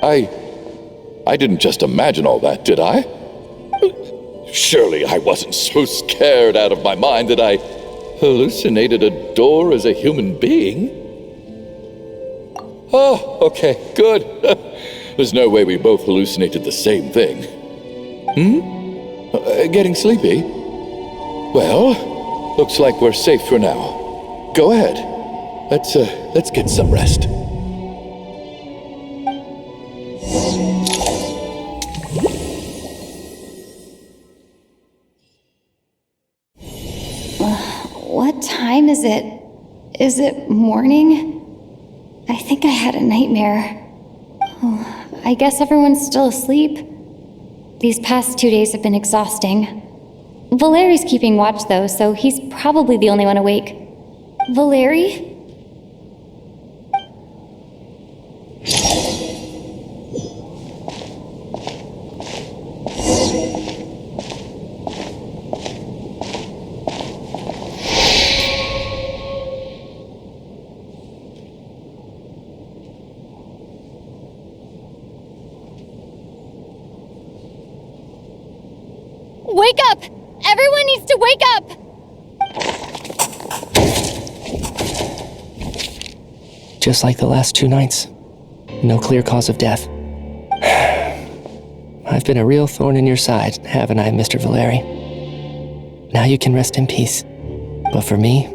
I didn't just imagine all that, did I? Surely I wasn't so scared out of my mind that I hallucinated a door as a human being. Oh, okay, good. There's no way we both hallucinated the same thing. Getting sleepy? Well, looks like we're safe for now. Go ahead. Let's get some rest. What time is it? Is it morning? I think I had a nightmare. Oh, I guess everyone's still asleep. These past 2 days have been exhausting. Valeri's keeping watch though, so he's probably the only one awake. Valeri? Wake up! Everyone needs to wake up! Just like the last 2 nights. No clear cause of death. I've been a real thorn in your side, haven't I, Mr. Valeri? Now you can rest in peace. But for me,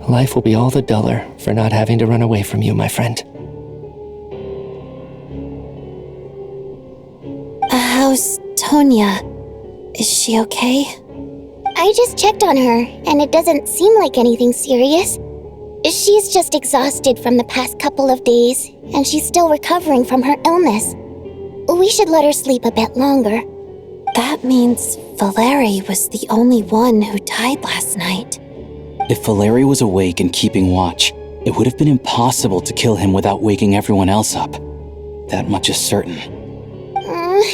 life will be all the duller for not having to run away from you, my friend. How's Tonya? Is she okay? I just checked on her, and it doesn't seem like anything serious. She's just exhausted from the past couple of days, and she's still recovering from her illness. We should let her sleep a bit longer. That means Valeri was the only one who died last night. If Valeri was awake and keeping watch, it would have been impossible to kill him without waking everyone else up. That much is certain.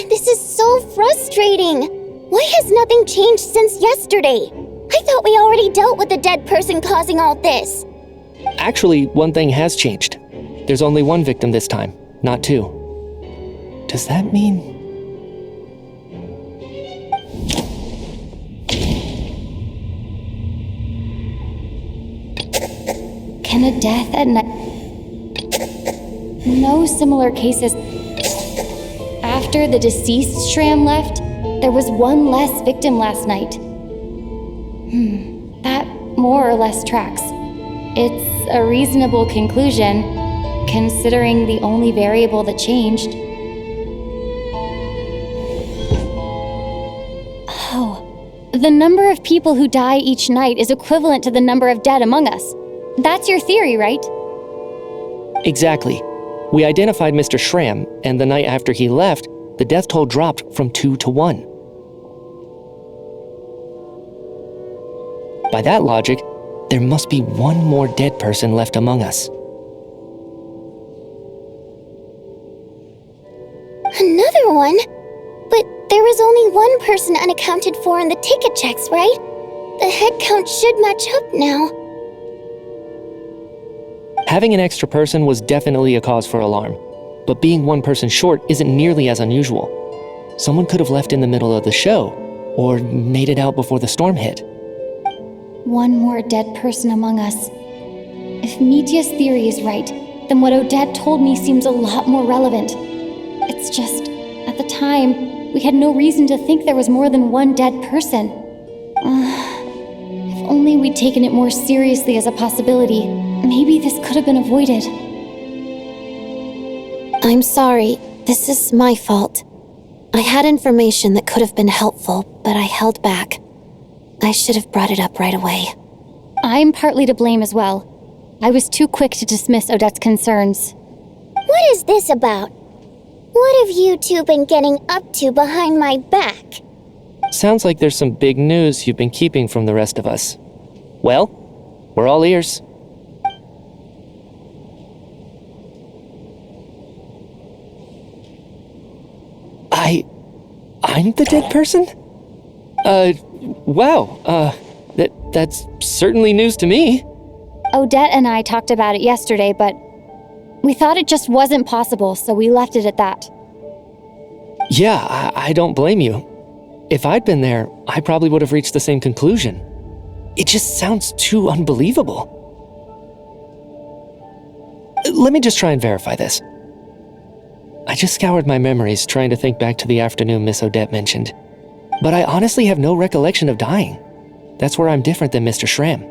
This is so frustrating. Why has nothing changed since yesterday? I thought we already dealt with the dead person causing all this. Actually, one thing has changed. There's only one victim this time, not 2. Does that mean... Can a death at night... No similar cases. After the deceased Shram left, there was one less victim last night. That more or less tracks. It's a reasonable conclusion, considering the only variable that changed. Oh, the number of people who die each night is equivalent to the number of dead among us. That's your theory, right? Exactly. We identified Mr. Shram, and the night after he left, the death toll dropped from 2 to 1. By that logic, there must be one more dead person left among us. Another one? But there was only one person unaccounted for in the ticket checks, right? The head count should match up now. Having an extra person was definitely a cause for alarm, but being one person short isn't nearly as unusual. Someone could have left in the middle of the show, or made it out before the storm hit. One more dead person among us. If Mitya's theory is right, then what Odette told me seems a lot more relevant. It's just, at the time, we had no reason to think there was more than one dead person. If only we'd taken it more seriously as a possibility, maybe this could have been avoided. I'm sorry. This is my fault. I had information that could have been helpful, but I held back. I should have brought it up right away. I'm partly to blame as well. I was too quick to dismiss Odette's concerns. What is this about? What have you two been getting up to behind my back? Sounds like there's some big news you've been keeping from the rest of us. Well, we're all ears. I'm the dead person? Wow, that's certainly news to me. Odette and I talked about it yesterday, but we thought it just wasn't possible, so we left it at that. Yeah, I don't blame you. If I'd been there, I probably would have reached the same conclusion. It just sounds too unbelievable. Let me just try and verify this. I just scoured my memories trying to think back to the afternoon Miss Odette mentioned. But I honestly have no recollection of dying. That's where I'm different than Mr. Shram.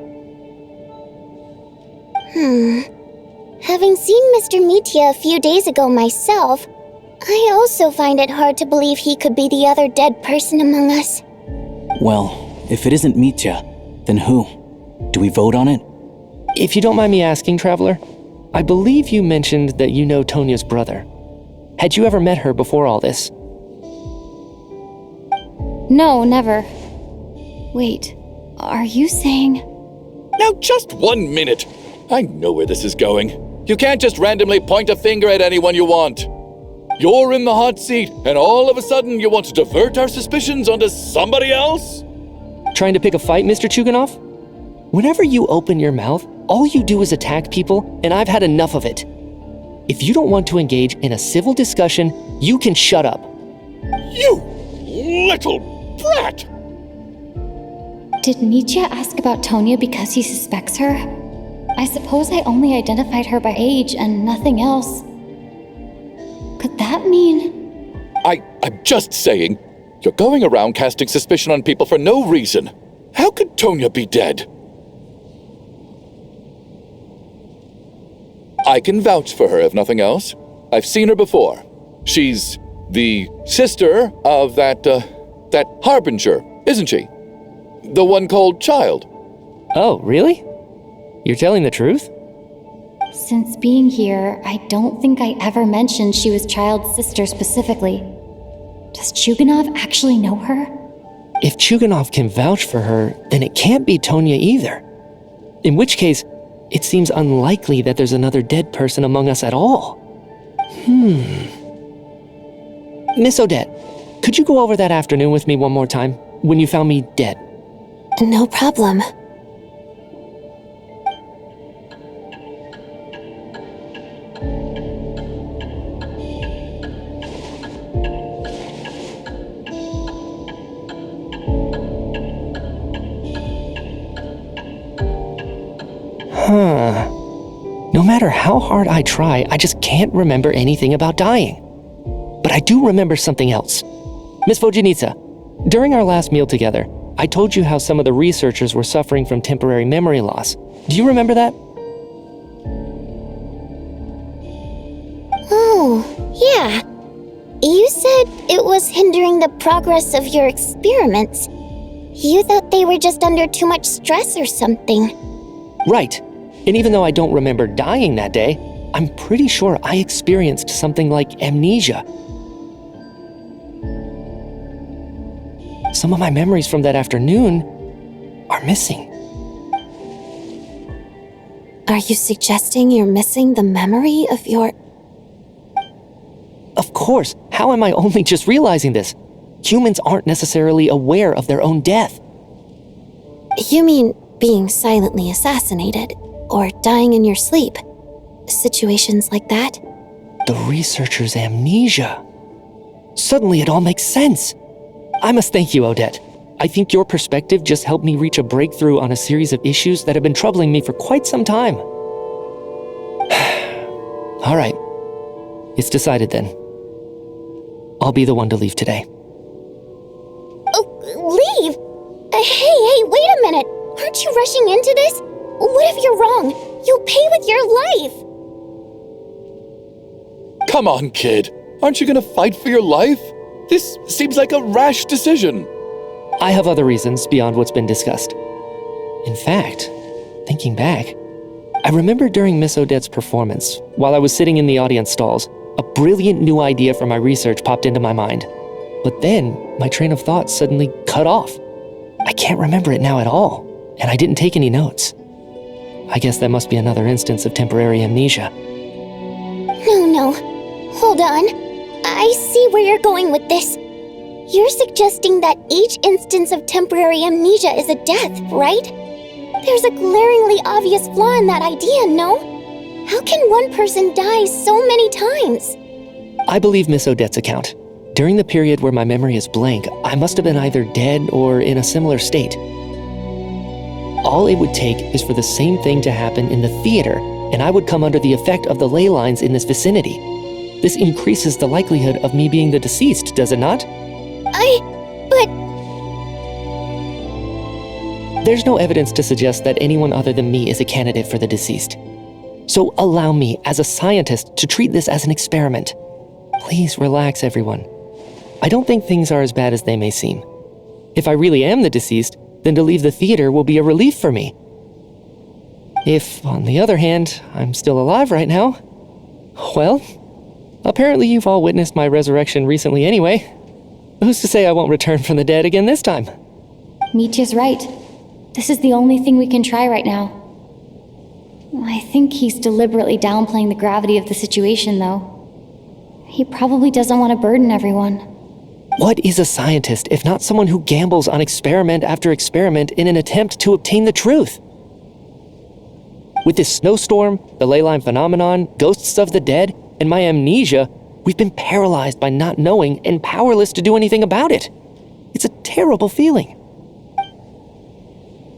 Having seen Mr. Mitya a few days ago myself, I also find it hard to believe he could be the other dead person among us. Well, if it isn't Mitya, then who? Do we vote on it? If you don't mind me asking, Traveler, I believe you mentioned that you know Tonya's brother. Had you ever met her before all this? No, never. Wait, are you saying... Now, just 1 minute. I know where this is going. You can't just randomly point a finger at anyone you want. You're in the hot seat, and all of a sudden you want to divert our suspicions onto somebody else? Trying to pick a fight, Mr. Chuganov? Whenever you open your mouth, all you do is attack people, and I've had enough of it. If you don't want to engage in a civil discussion, you can shut up. You little brat! Did Mitya ask about Tonya because he suspects her? I suppose I only identified her by age and nothing else. Could that mean... I'm just saying, you're going around casting suspicion on people for no reason. How could Tonya be dead? I can vouch for her, if nothing else. I've seen her before. She's the sister of that Harbinger, isn't she? The one called Child. Oh, really? You're telling the truth? Since being here, I don't think I ever mentioned she was Child's sister specifically. Does Chuganov actually know her? If Chuganov can vouch for her, then it can't be Tonya either. In which case, it seems unlikely that there's another dead person among us at all. Miss Odette, could you go over that afternoon with me one more time, when you found me dead? No problem. No matter how hard I try, I just can't remember anything about dying. But I do remember something else. Miss Vojanitsa, during our last meal together, I told you how some of the researchers were suffering from temporary memory loss. Do you remember that? Oh, yeah. You said it was hindering the progress of your experiments. You thought they were just under too much stress or something. Right. And even though I don't remember dying that day, I'm pretty sure I experienced something like amnesia. Some of my memories from that afternoon are missing. Are you suggesting you're missing the memory of your... Of course, how am I only just realizing this? Humans aren't necessarily aware of their own death. You mean being silently assassinated, or dying in your sleep? Situations like that? The researcher's amnesia. Suddenly it all makes sense. I must thank you, Odette. I think your perspective just helped me reach a breakthrough on a series of issues that have been troubling me for quite some time. All right. It's decided then. I'll be the one to leave today. Oh, leave? Hey, wait a minute. Aren't you rushing into this? What if you're wrong? You'll pay with your life. Come on, kid. Aren't you gonna fight for your life? This seems like a rash decision. I have other reasons beyond what's been discussed. In fact, thinking back, I remember during Miss Odette's performance, while I was sitting in the audience stalls, a brilliant new idea for my research popped into my mind. But then, my train of thought suddenly cut off. I can't remember it now at all, and I didn't take any notes. I guess that must be another instance of temporary amnesia. No. Hold on. I see where you're going with this. You're suggesting that each instance of temporary amnesia is a death, right? There's a glaringly obvious flaw in that idea, no? How can one person die so many times? I believe Miss Odette's account. During the period where my memory is blank, I must have been either dead or in a similar state. All it would take is for the same thing to happen in the theater, and I would come under the effect of the ley lines in this vicinity. This increases the likelihood of me being the deceased, does it not? But... There's no evidence to suggest that anyone other than me is a candidate for the deceased. So allow me, as a scientist, to treat this as an experiment. Please relax, everyone. I don't think things are as bad as they may seem. If I really am the deceased, then to leave the theater will be a relief for me. If, on the other hand, I'm still alive right now, well, apparently you've all witnessed my resurrection recently anyway. Who's to say I won't return from the dead again this time? Mitya's right. This is the only thing we can try right now. I think he's deliberately downplaying the gravity of the situation, though. He probably doesn't want to burden everyone. What is a scientist if not someone who gambles on experiment after experiment in an attempt to obtain the truth? With this snowstorm, the ley line phenomenon, ghosts of the dead, and my amnesia, we've been paralyzed by not knowing and powerless to do anything about it. It's a terrible feeling.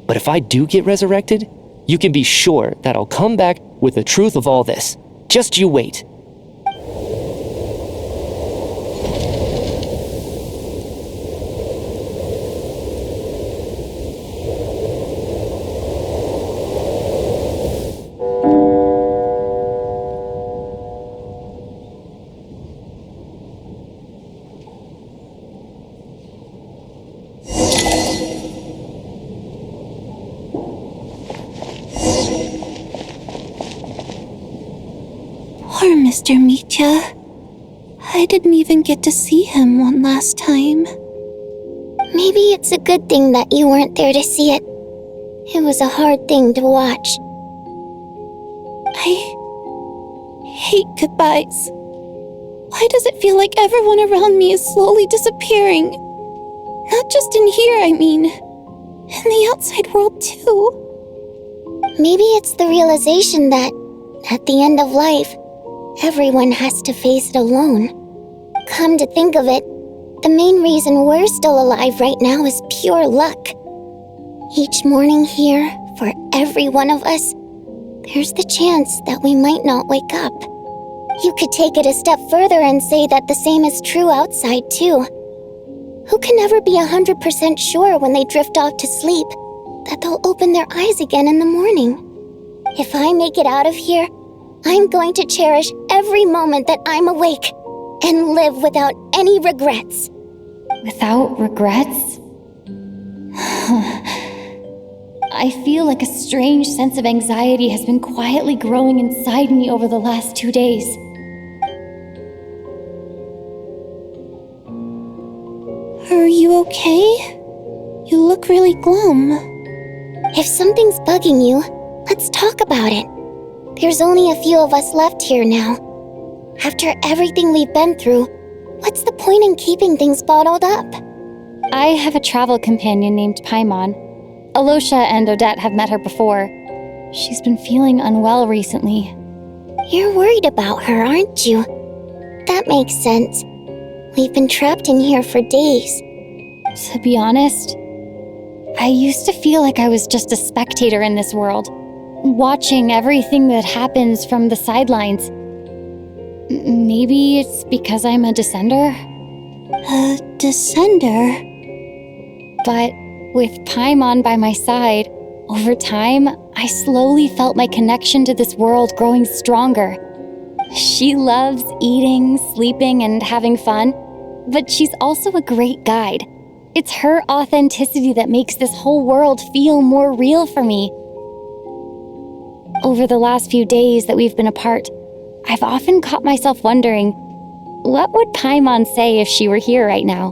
But if I do get resurrected, you can be sure that I'll come back with the truth of all this. Just you wait. Poor Mr. Mitya. I didn't even get to see him one last time. Maybe it's a good thing that you weren't there to see it. It was a hard thing to watch. I hate goodbyes. Why does it feel like everyone around me is slowly disappearing? Not just in here, I mean. In the outside world, too. Maybe it's the realization that, at the end of life, everyone has to face it alone. Come to think of it, the main reason we're still alive right now is pure luck. Each morning here, for every one of us, there's the chance that we might not wake up. You could take it a step further and say that the same is true outside, too. Who can never be 100% sure when they drift off to sleep that they'll open their eyes again in the morning? If I make it out of here, I'm going to cherish every moment that I'm awake and live without any regrets. Without regrets? I feel like a strange sense of anxiety has been quietly growing inside me over the last 2 days. Are you okay? You look really glum. If something's bugging you, let's talk about it. There's only a few of us left here now. After everything we've been through, what's the point in keeping things bottled up? I have a travel companion named Paimon. Alosha and Odette have met her before. She's been feeling unwell recently. You're worried about her, aren't you? That makes sense. We've been trapped in here for days. To be honest, I used to feel like I was just a spectator in this world, watching everything that happens from the sidelines. Maybe it's because I'm a descender? A descender? But with Paimon by my side, over time, I slowly felt my connection to this world growing stronger. She loves eating, sleeping, and having fun, but she's also a great guide. It's her authenticity that makes this whole world feel more real for me. Over the last few days that we've been apart, I've often caught myself wondering, what would Paimon say if she were here right now?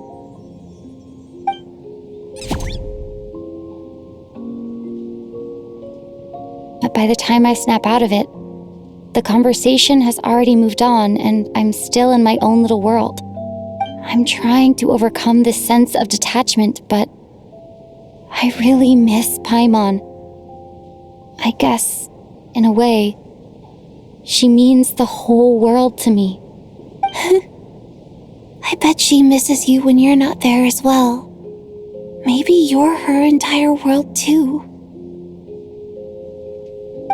But by the time I snap out of it, the conversation has already moved on and I'm still in my own little world. I'm trying to overcome this sense of detachment, but I really miss Paimon. I guess, in a way, she means the whole world to me. I bet she misses you when you're not there as well. Maybe you're her entire world too.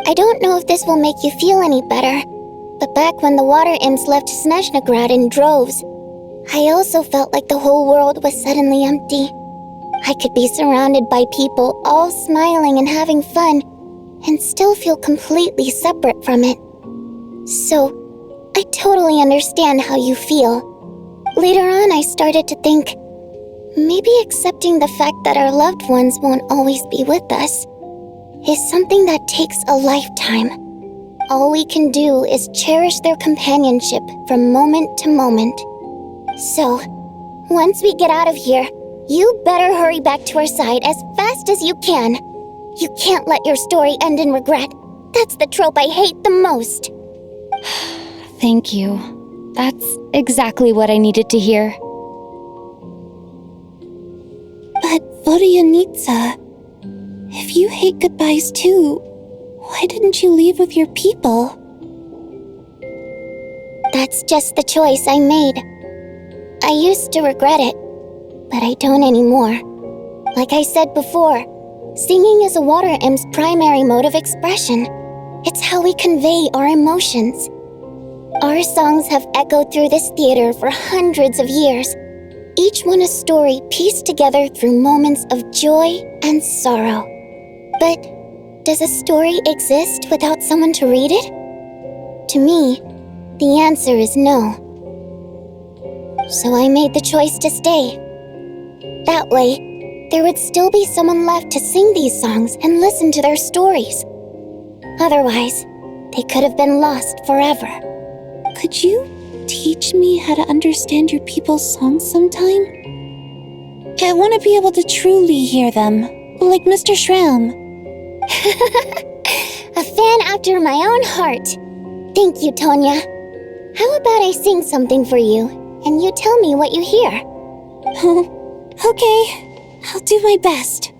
I don't know if this will make you feel any better, but back when the water imps left Snezhnograd in droves, I also felt like the whole world was suddenly empty. I could be surrounded by people all smiling and having fun, and still feel completely separate from it. So, I totally understand how you feel. Later on, I started to think, maybe accepting the fact that our loved ones won't always be with us is something that takes a lifetime. All we can do is cherish their companionship from moment to moment. So, once we get out of here, you better hurry back to our side as fast as you can. You can't let your story end in regret. That's the trope I hate the most. Thank you. That's exactly what I needed to hear. But Vodyanitsa, if you hate goodbyes too, why didn't you leave with your people? That's just the choice I made. I used to regret it, but I don't anymore. Like I said before, singing is a water imp's primary mode of expression. It's how we convey our emotions. Our songs have echoed through this theater for hundreds of years, each one a story pieced together through moments of joy and sorrow. But does a story exist without someone to read it? To me, the answer is no. So I made the choice to stay. That way, there would still be someone left to sing these songs and listen to their stories. Otherwise, they could have been lost forever. Could you teach me how to understand your people's songs sometime? I want to be able to truly hear them, like Mr. Shram. A fan after my own heart. Thank you, Tonya. How about I sing something for you, and you tell me what you hear? Okay, I'll do my best.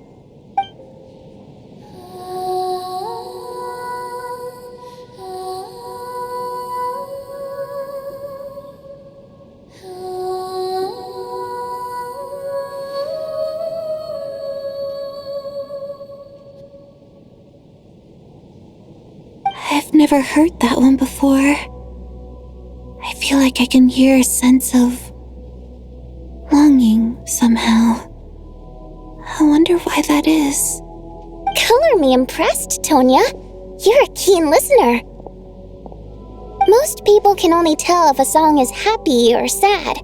I've never heard that one before. I feel like I can hear a sense of longing somehow. I wonder why that is. Color me impressed, Tonya. You're a keen listener. Most people can only tell if a song is happy or sad.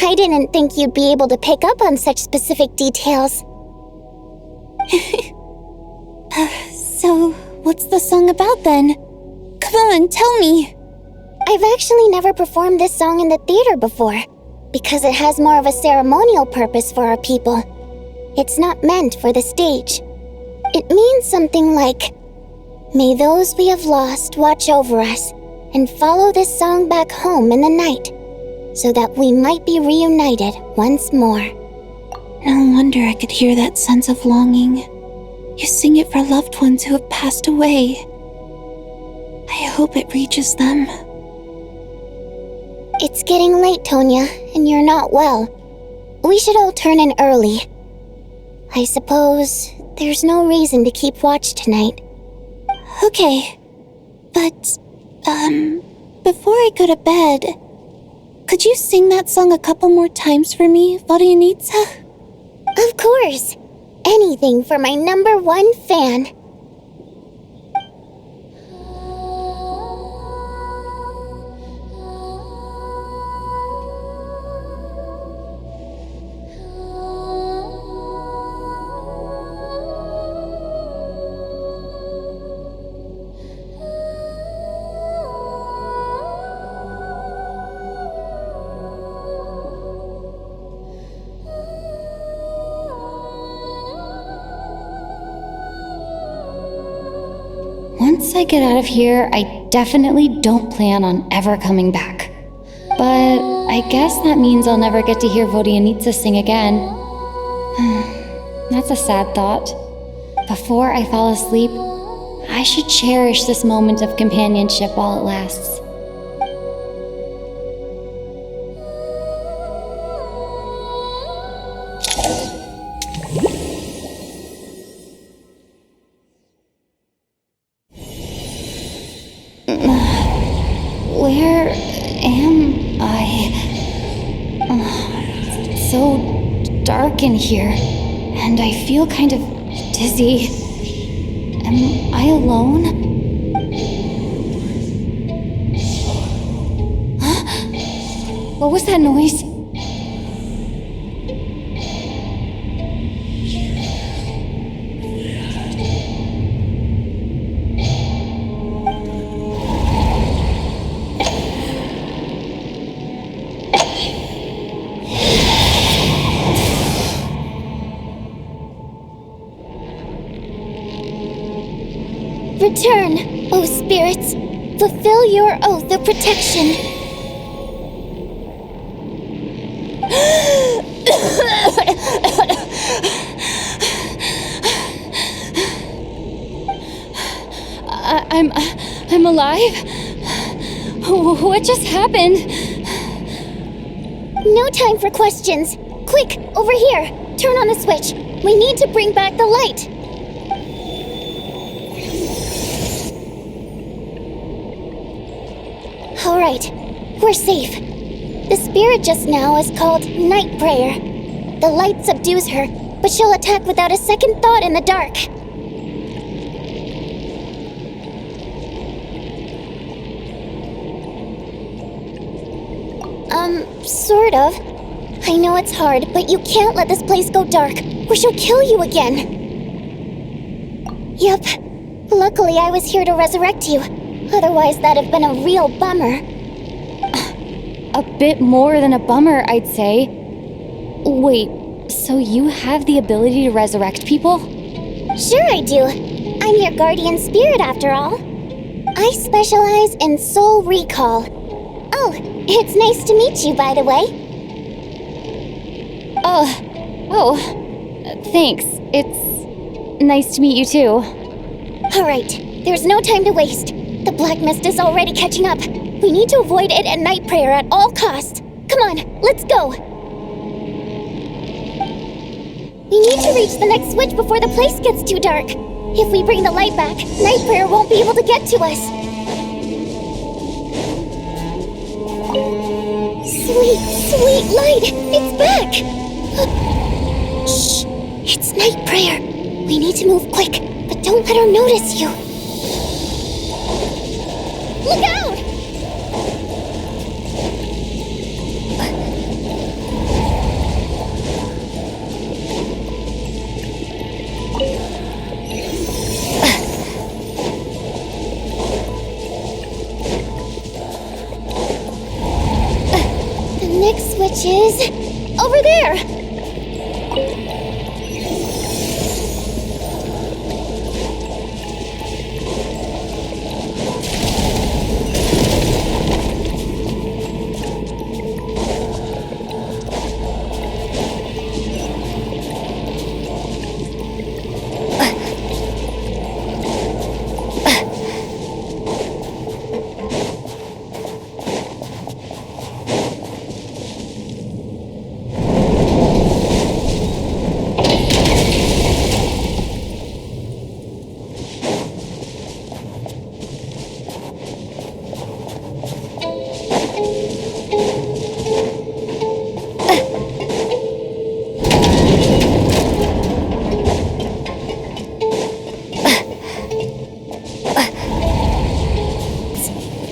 I didn't think you'd be able to pick up on such specific details. So, what's the song about then? Come on, tell me. I've actually never performed this song in the theater before, because it has more of a ceremonial purpose for our people. It's not meant for the stage. It means something like, "May those we have lost watch over us, and follow this song back home in the night, so that we might be reunited once more." No wonder I could hear that sense of longing. You sing it for loved ones who have passed away. I hope it reaches them. It's getting late, Tonya, and you're not well. We should all turn in early. I suppose there's no reason to keep watch tonight. Okay, but, before I go to bed, could you sing that song a couple more times for me, Vodyanitsa? Of course. Anything for my #1 fan. Once I get out of here, I definitely don't plan on ever coming back. But I guess that means I'll never get to hear Vodyanitsa sing again. That's a sad thought. Before I fall asleep, I should cherish this moment of companionship while it lasts. Where am I? It's so dark in here, and I feel kind of dizzy. Am I alone? Huh? What was that noise? Return, O spirits. Fulfill your oath of protection. I'm alive? What just happened? No time for questions. Quick, over here. Turn on the switch. We need to bring back the light. All right, we're safe. The spirit just now is called Night Prayer. The light subdues her, but she'll attack without a second thought in the dark. Sort of. I know it's hard, but you can't let this place go dark, or she'll kill you again. Yep. Luckily, I was here to resurrect you. Otherwise, that'd have been a real bummer. A bit more than a bummer, I'd say. Wait, so you have the ability to resurrect people? Sure I do. I'm your guardian spirit after all. I specialize in soul recall. Oh, it's nice to meet you, by the way. Thanks. It's nice to meet you too. Alright, there's no time to waste. The black mist is already catching up. We need to avoid it at Night Prayer at all costs. Come on, let's go. We need to reach the next switch before the place gets too dark. If we bring the light back, Night Prayer won't be able to get to us. Sweet, sweet light! It's back! Shh! It's Night Prayer. We need to move quick, but don't let her notice you. Look out! The next switch is over there.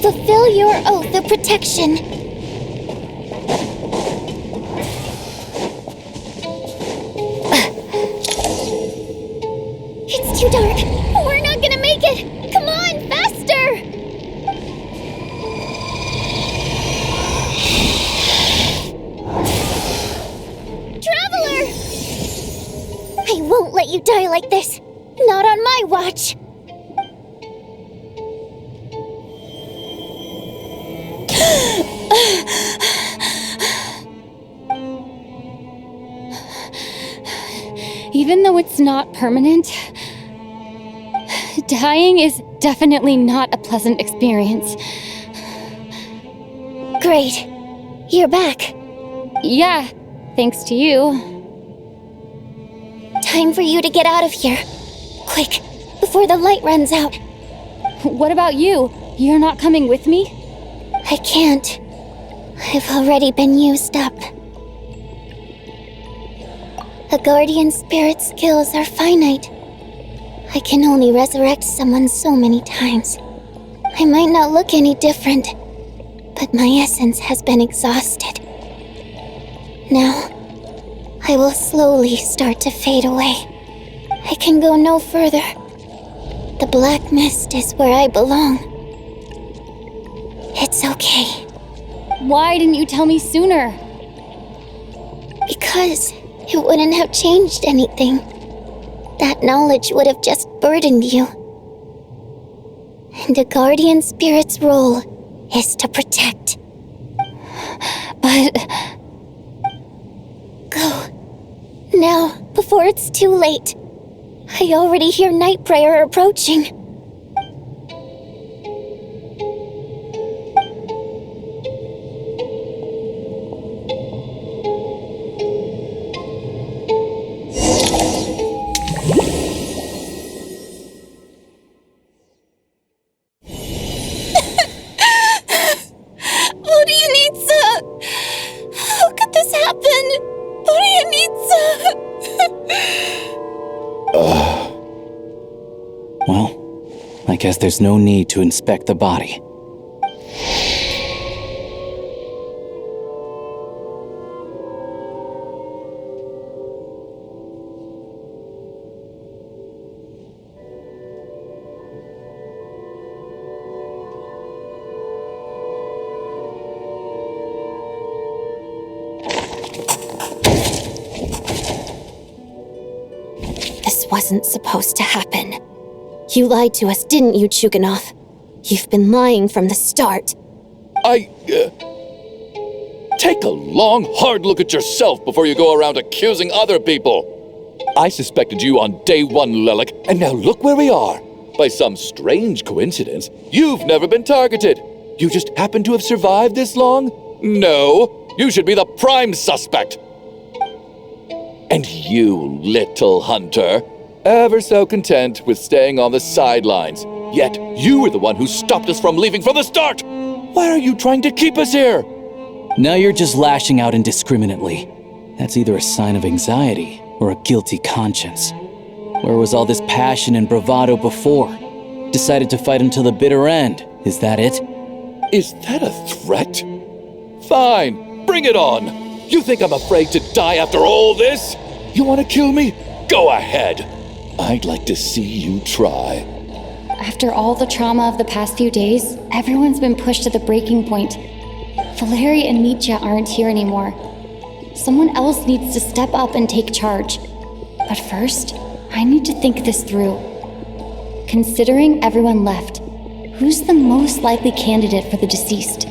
Fulfill your oath of protection. It's too dark. We're not gonna make it. Come on, faster! Traveler! I won't let you die like this. Not on my watch. Even though it's not permanent, dying is definitely not a pleasant experience. Great. You're back. Yeah, thanks to you. Time for you to get out of here. Quick, before the light runs out. What about you? You're not coming with me? I can't. I've already been used up. A guardian spirit's skills are finite. I can only resurrect someone so many times. I might not look any different, but my essence has been exhausted. Now, I will slowly start to fade away. I can go no further. The black mist is where I belong. It's okay. Why didn't you tell me sooner? Because it wouldn't have changed anything. That knowledge would have just burdened you. And a guardian spirit's role is to protect. But... Go. Now, before it's too late. I already hear night prayer approaching. Well, I guess there's no need to inspect the body. This wasn't supposed to happen. You lied to us, didn't you, Chuganov? You've been lying from the start. Take a long, hard look at yourself before you go around accusing other people. I suspected you on day one, Lelik, and now look where we are. By some strange coincidence, you've never been targeted. You just happen to have survived this long? No, you should be the prime suspect. And you, little hunter, ever so content with staying on the sidelines. Yet you were the one who stopped us from leaving from the start! Why are you trying to keep us here? Now you're just lashing out indiscriminately. That's either a sign of anxiety or a guilty conscience. Where was all this passion and bravado before? Decided to fight until the bitter end. Is that it? Is that a threat? Fine, bring it on. You think I'm afraid to die after all this? You want to kill me? Go ahead. I'd like to see you try. After all the trauma of the past few days, everyone's been pushed to the breaking point. Valeri and Mitya aren't here anymore. Someone else needs to step up and take charge. But first, I need to think this through. Considering everyone left, who's the most likely candidate for the deceased?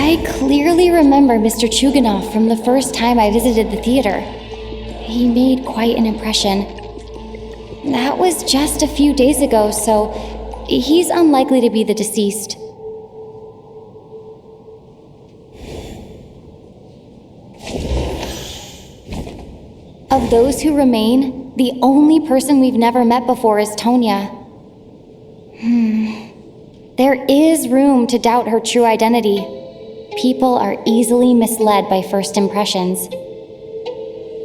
I clearly remember Mr. Chuganov from the first time I visited the theater. He made quite an impression. That was just a few days ago, so he's unlikely to be the deceased. Of those who remain, the only person we've never met before is Tonya. There is room to doubt her true identity. People are easily misled by first impressions.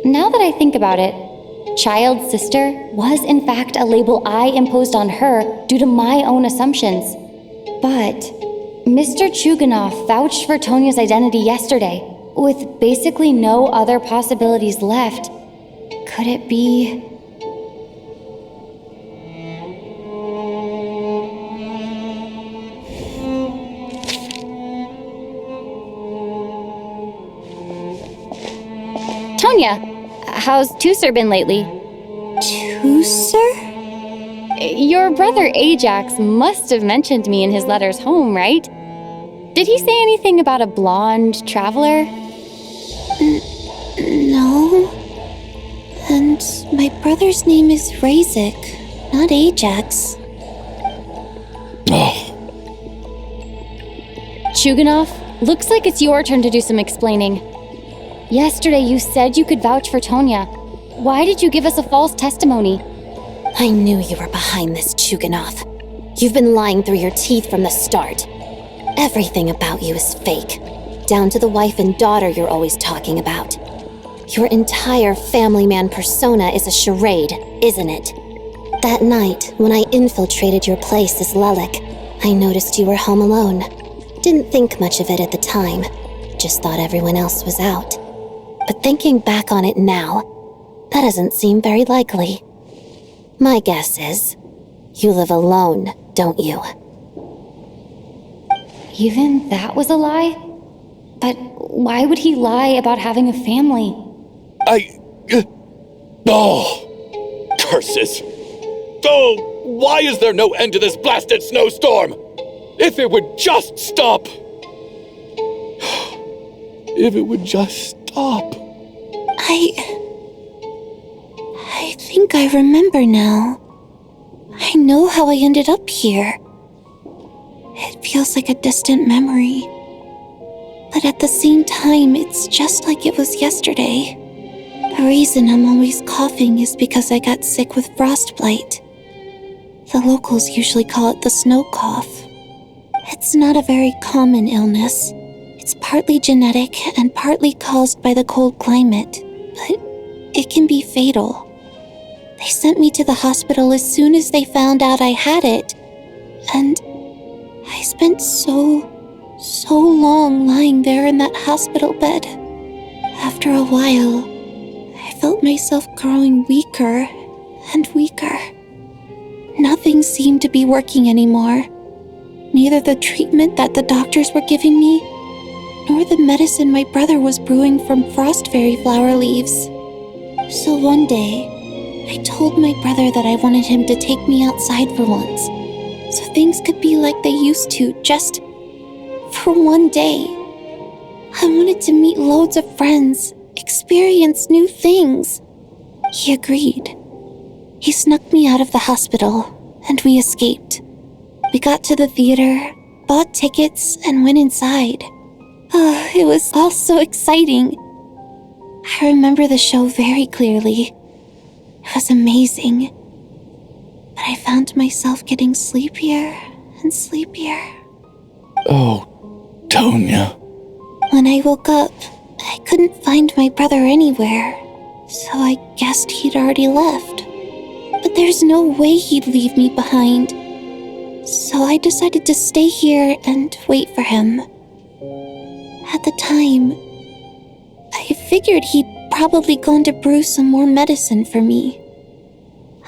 Now that I think about it, Child's sister was in fact a label I imposed on her due to my own assumptions. But Mr. Chuganov vouched for Tonya's identity yesterday, with basically no other possibilities left. Could it be... Tonya, how's Tusser been lately? Tusser? Your brother Ajax must have mentioned me in his letters home, right? Did he say anything about a blonde traveler? No. And my brother's name is Razik, not Ajax. Chuganov, looks like it's your turn to do some explaining. Yesterday you said you could vouch for Tonya. Why did you give us a false testimony? I knew you were behind this, Chuganov. You've been lying through your teeth from the start. Everything about you is fake. down to the wife and daughter you're always talking about. Your entire family man persona is a charade, isn't it? That night, when I infiltrated your place as Lelik, I noticed you were home alone. Didn't think much of it at the time, just thought everyone else was out. But thinking back on it now, that doesn't seem very likely. My guess is, you live alone, don't you? Even that was a lie? But why would he lie about having a family? Oh! Curses! Oh! Why is there no end to this blasted snowstorm? If it would just stop! If it would just stop. I think I remember now. I know how I ended up here. It feels like a distant memory. But at the same time, it's just like it was yesterday. The reason I'm always coughing is because I got sick with frostbite. The locals usually call it the snow cough. It's not a very common illness. It's partly genetic and partly caused by the cold climate, but it can be fatal. They sent me to the hospital as soon as they found out I had it, and I spent so long lying there in that hospital bed. After a while, I felt myself growing weaker and weaker. Nothing seemed to be working anymore. Neither the treatment that the doctors were giving me, nor the medicine my brother was brewing from frost fairy flower leaves. So one day, I told my brother that I wanted him to take me outside for once, so things could be like they used to, just for one day. I wanted to meet loads of friends, experience new things. He agreed. He snuck me out of the hospital, and we escaped. We got to the theater, bought tickets, and went inside. Oh, it was all so exciting. I remember the show very clearly. It was amazing. But I found myself getting sleepier and sleepier. Oh, Tonya. When I woke up, I couldn't find my brother anywhere, so I guessed he'd already left. But there's no way he'd leave me behind. So I decided to stay here and wait for him. At the time, I figured he'd probably gone to brew some more medicine for me.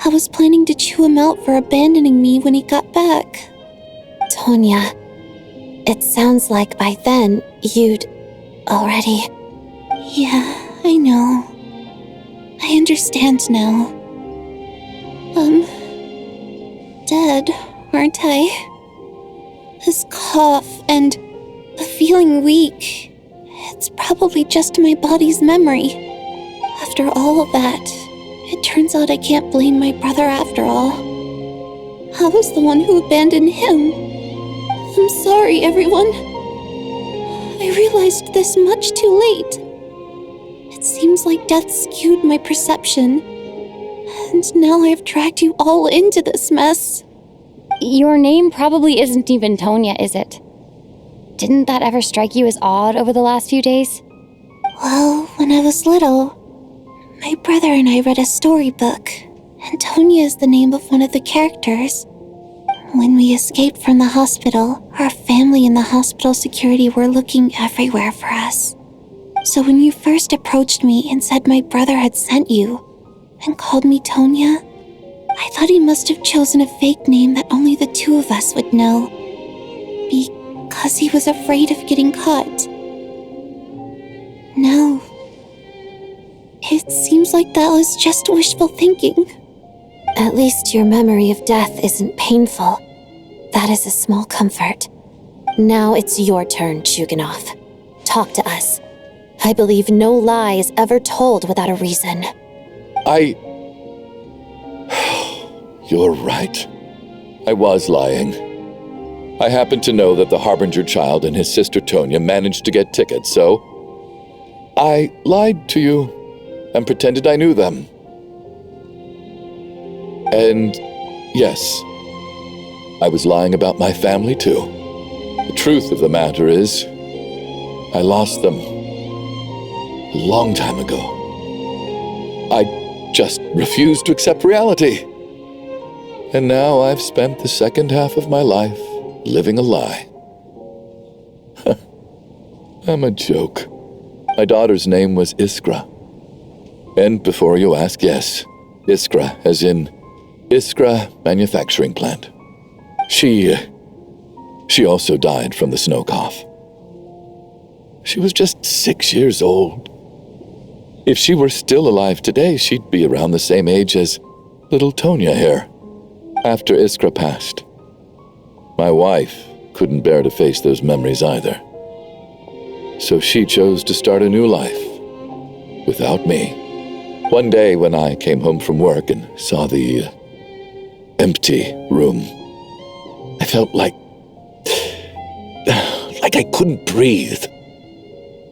I was planning to chew him out for abandoning me when he got back. Tonya, it sounds like by then you'd already... Yeah, I know. I understand now. Dead, aren't I? This cough and the feeling weak, it's probably just my body's memory. After all of that, it turns out I can't blame my brother after all. I was the one who abandoned him. I'm sorry, everyone. I realized this much too late. It seems like death skewed my perception, and now I've dragged you all into this mess. Your name probably isn't even Tonya, is it? Didn't that ever strike you as odd over the last few days? Well, when I was little, my brother and I read a storybook, and Tonya is the name of one of the characters. When we escaped from the hospital, our family and the hospital security were looking everywhere for us. So when you first approached me and said my brother had sent you, and called me Tonya, I thought he must have chosen a fake name that only the two of us would know. Because he was afraid of getting caught. No. It seems like that was just wishful thinking. At least your memory of death isn't painful. That is a small comfort. Now it's your turn, Chuganov. Talk to us. I believe no lie is ever told without a reason. You're right. I was lying. I happened to know that the Harbinger child and his sister Tonya managed to get tickets, so I lied to you and pretended I knew them. And yes, I was lying about my family too. The truth of the matter is, I lost them a long time ago. I just refused to accept reality. And now I've spent the second half of my life living a lie. I'm a joke. My daughter's name was Iskra. And before you ask, yes, Iskra, as in Iskra Manufacturing Plant. She also died from the snow cough. She was just 6 years old. If she were still alive today, she'd be around the same age as little Tonya here. After Iskra passed, my wife couldn't bear to face those memories either. So she chose to start a new life without me. One day when I came home from work and saw the empty room, I felt like I couldn't breathe.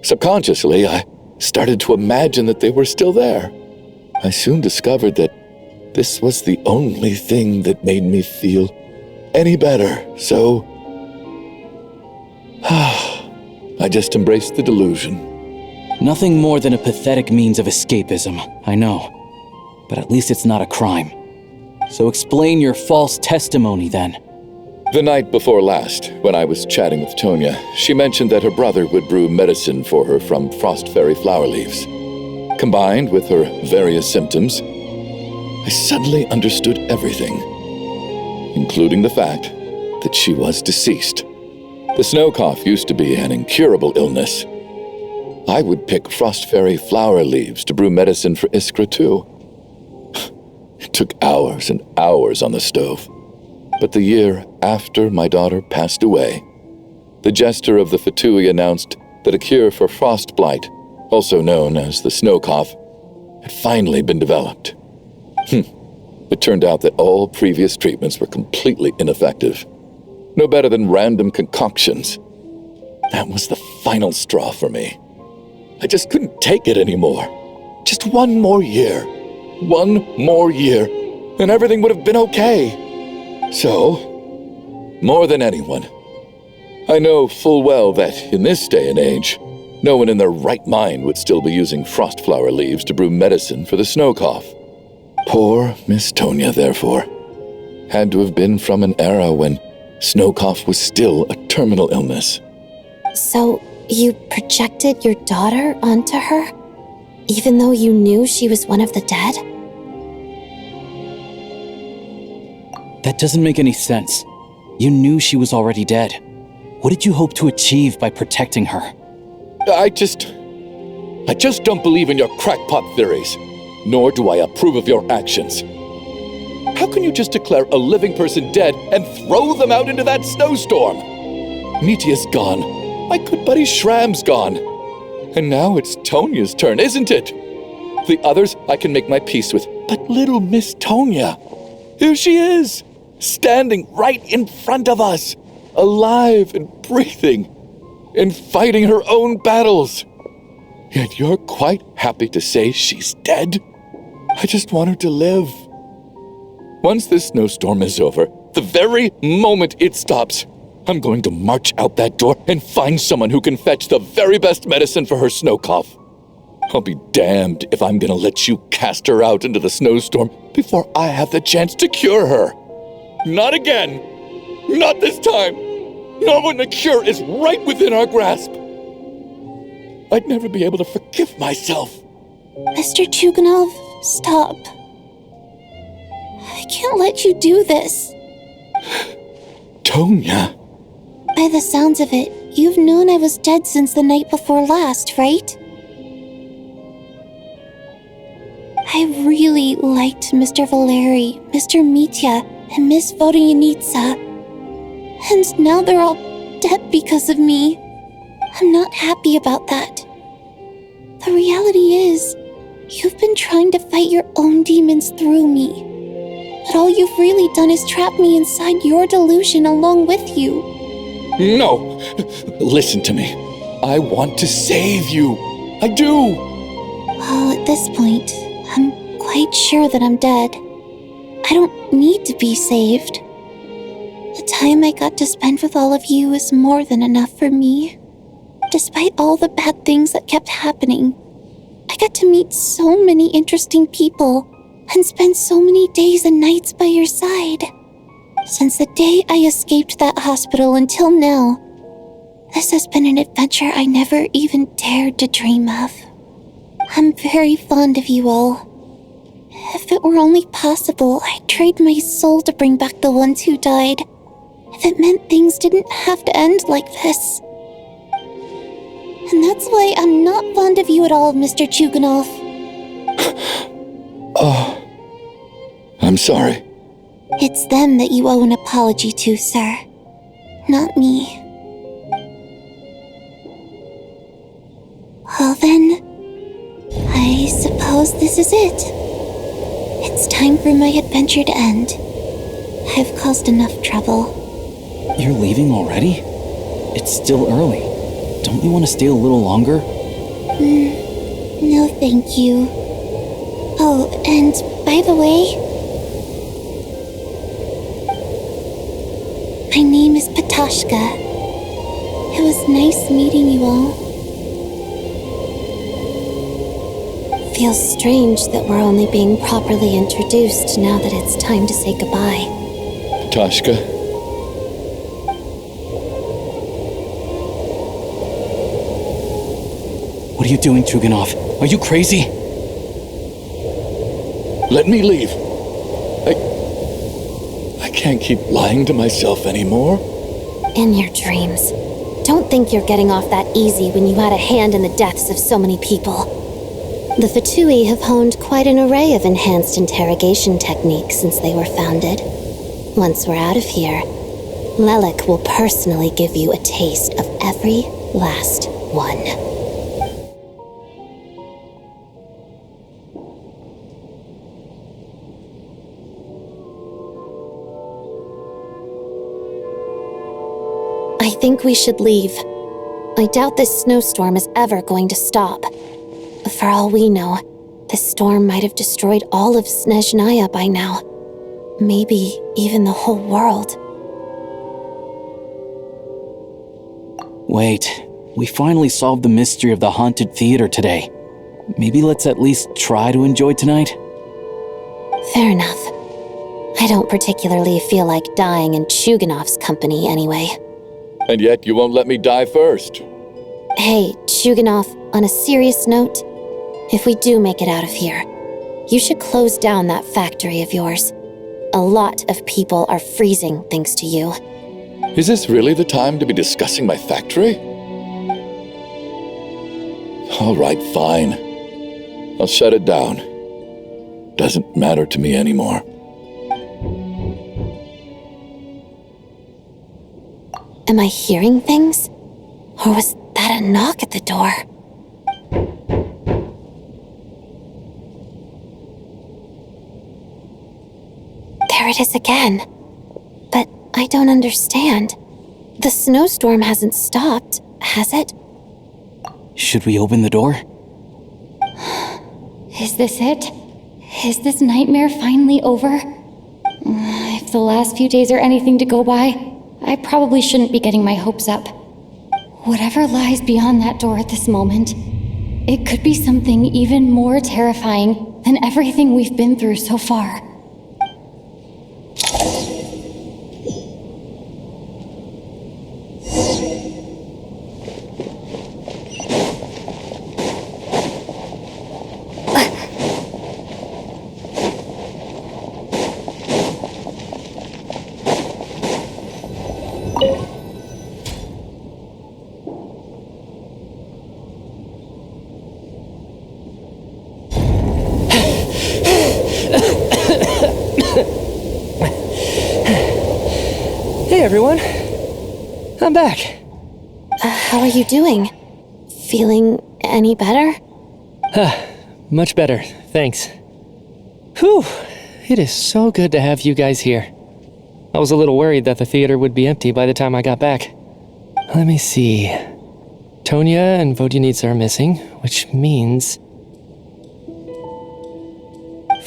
Subconsciously, I started to imagine that they were still there. I soon discovered that this was the only thing that made me feel any better, so I just embraced the delusion. Nothing more than a pathetic means of escapism, I know. But at least it's not a crime. So explain your false testimony then. The night before last, when I was chatting with Tonya, she mentioned that her brother would brew medicine for her from frost fairy flower leaves. Combined with her various symptoms, I suddenly understood everything, including the fact that she was deceased. The snow cough used to be an incurable illness. I would pick frost fairy flower leaves to brew medicine for Iskra too. It took hours and hours on the stove. But the year after my daughter passed away, the jester of the Fatui announced that a cure for frost blight, also known as the snow cough, had finally been developed. It turned out that all previous treatments were completely ineffective. No better than random concoctions. That was the final straw for me. I just couldn't take it anymore. Just one more year. One more year, and everything would have been okay. So, more than anyone, I know full well that in this day and age, no one in their right mind would still be using frost flower leaves to brew medicine for the snow cough. Poor Miss Tonya, therefore, had to have been from an era when snow cough was still a terminal illness. So, you projected your daughter onto her? Even though you knew she was one of the dead? That doesn't make any sense. You knew she was already dead. What did you hope to achieve by protecting her? I just don't believe in your crackpot theories, nor do I approve of your actions. How can you just declare a living person dead and throw them out into that snowstorm? Mitia's gone. My good buddy Shram's gone. And now it's Tonya's turn, isn't it? The others I can make my peace with, but little Miss Tonya, here she is, standing right in front of us, alive and breathing, and fighting her own battles. Yet you're quite happy to say she's dead? I just want her to live. Once this snowstorm is over, the very moment it stops, I'm going to march out that door and find someone who can fetch the very best medicine for her snow cough. I'll be damned if I'm gonna let you cast her out into the snowstorm before I have the chance to cure her. Not again! Not this time! Not when the cure is right within our grasp! I'd never be able to forgive myself. Mr. Chuganov, stop. I can't let you do this. Tonya. By the sounds of it, you've known I was dead since the night before last, right? I really liked Mr. Valeri, Mr. Mitya, and Miss Vodyanitsa. And now they're all dead because of me. I'm not happy about that. The reality is, you've been trying to fight your own demons through me. But all you've really done is trap me inside your delusion along with you. No! Listen to me. I want to save you. I do! Well, at this point, I'm quite sure that I'm dead. I don't need to be saved. The time I got to spend with all of you is more than enough for me. Despite all the bad things that kept happening, I got to meet so many interesting people and spend so many days and nights by your side. Since the day I escaped that hospital until now, this has been an adventure I never even dared to dream of. I'm very fond of you all. If it were only possible, I'd trade my soul to bring back the ones who died. If it meant things didn't have to end like this. And that's why I'm not fond of you at all, Mr. Chuganov. Oh, I'm sorry. It's them that you owe an apology to, sir. Not me. Well then, I suppose this is it. It's time for my adventure to end. I've caused enough trouble. You're leaving already? It's still early. Don't you want to stay a little longer? No, thank you. Oh, and by the way, my name is Patoshka. It was nice meeting you all. Feels strange that we're only being properly introduced now that it's time to say goodbye. Patoshka. What are you doing, Chuganov? Are you crazy? Let me leave. I can't keep lying to myself anymore. In your dreams. Don't think you're getting off that easy when you had a hand in the deaths of so many people. The Fatui have honed quite an array of enhanced interrogation techniques since they were founded. Once we're out of here, Lelik will personally give you a taste of every last one. I think we should leave. I doubt this snowstorm is ever going to stop. For all we know, this storm might have destroyed all of Snezhnaya by now. Maybe even the whole world. Wait, we finally solved the mystery of the haunted theater today. Maybe let's at least try to enjoy tonight? Fair enough. I don't particularly feel like dying in Chuganov's company anyway. And yet you won't let me die first. Hey, Chuganov, on a serious note, if we do make it out of here, you should close down that factory of yours. A lot of people are freezing thanks to you. Is this really the time to be discussing my factory? All right, fine. I'll shut it down. Doesn't matter to me anymore. Am I hearing things? Or was that a knock at the door? There it is again. But I don't understand. The snowstorm hasn't stopped, has it? Should we open the door? Is this it? Is this nightmare finally over? If the last few days are anything to go by, I probably shouldn't be getting my hopes up. Whatever lies beyond that door at this moment, it could be something even more terrifying than everything we've been through so far. Hey everyone, I'm back. How are you doing? Feeling any better? Much better, thanks. Whew, it is so good to have you guys here. I was a little worried that the theater would be empty by the time I got back. Let me see. Tonya and Vodyanitsa are missing, which means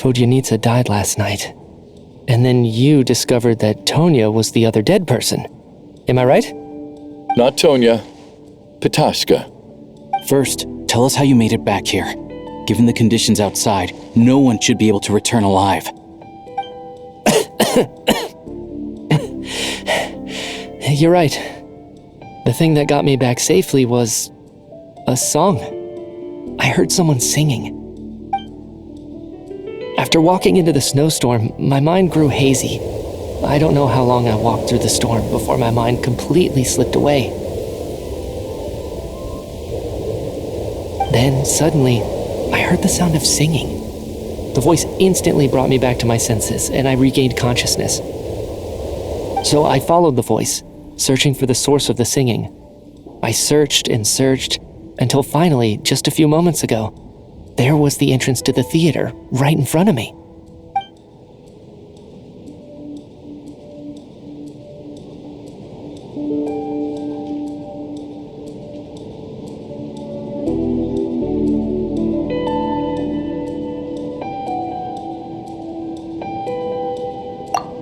Vodyanitsa died last night. And then you discovered that Tonya was the other dead person. Am I right? Not Tonya. Pitashka. First, tell us how you made it back here. Given the conditions outside, no one should be able to return alive. You're right. The thing that got me back safely was a song. I heard someone singing. After walking into the snowstorm, my mind grew hazy. I don't know how long I walked through the storm before my mind completely slipped away. Then, suddenly, I heard the sound of singing. The voice instantly brought me back to my senses, and I regained consciousness. So I followed the voice, searching for the source of the singing. I searched and searched, until finally, just a few moments ago, there was the entrance to the theater, right in front of me.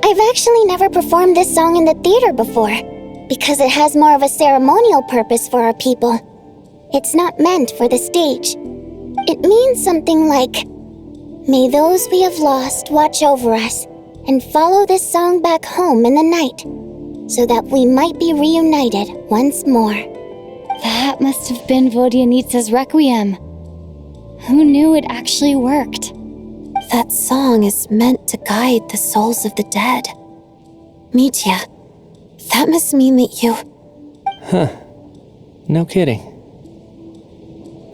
I've actually never performed this song in the theater before, because it has more of a ceremonial purpose for our people. It's not meant for the stage. It means something like, "May those we have lost watch over us, and follow this song back home in the night, so that we might be reunited once more." That must have been Vodyanitsa's Requiem. Who knew it actually worked? That song is meant to guide the souls of the dead. Mitya, that must mean that you... Huh. No kidding.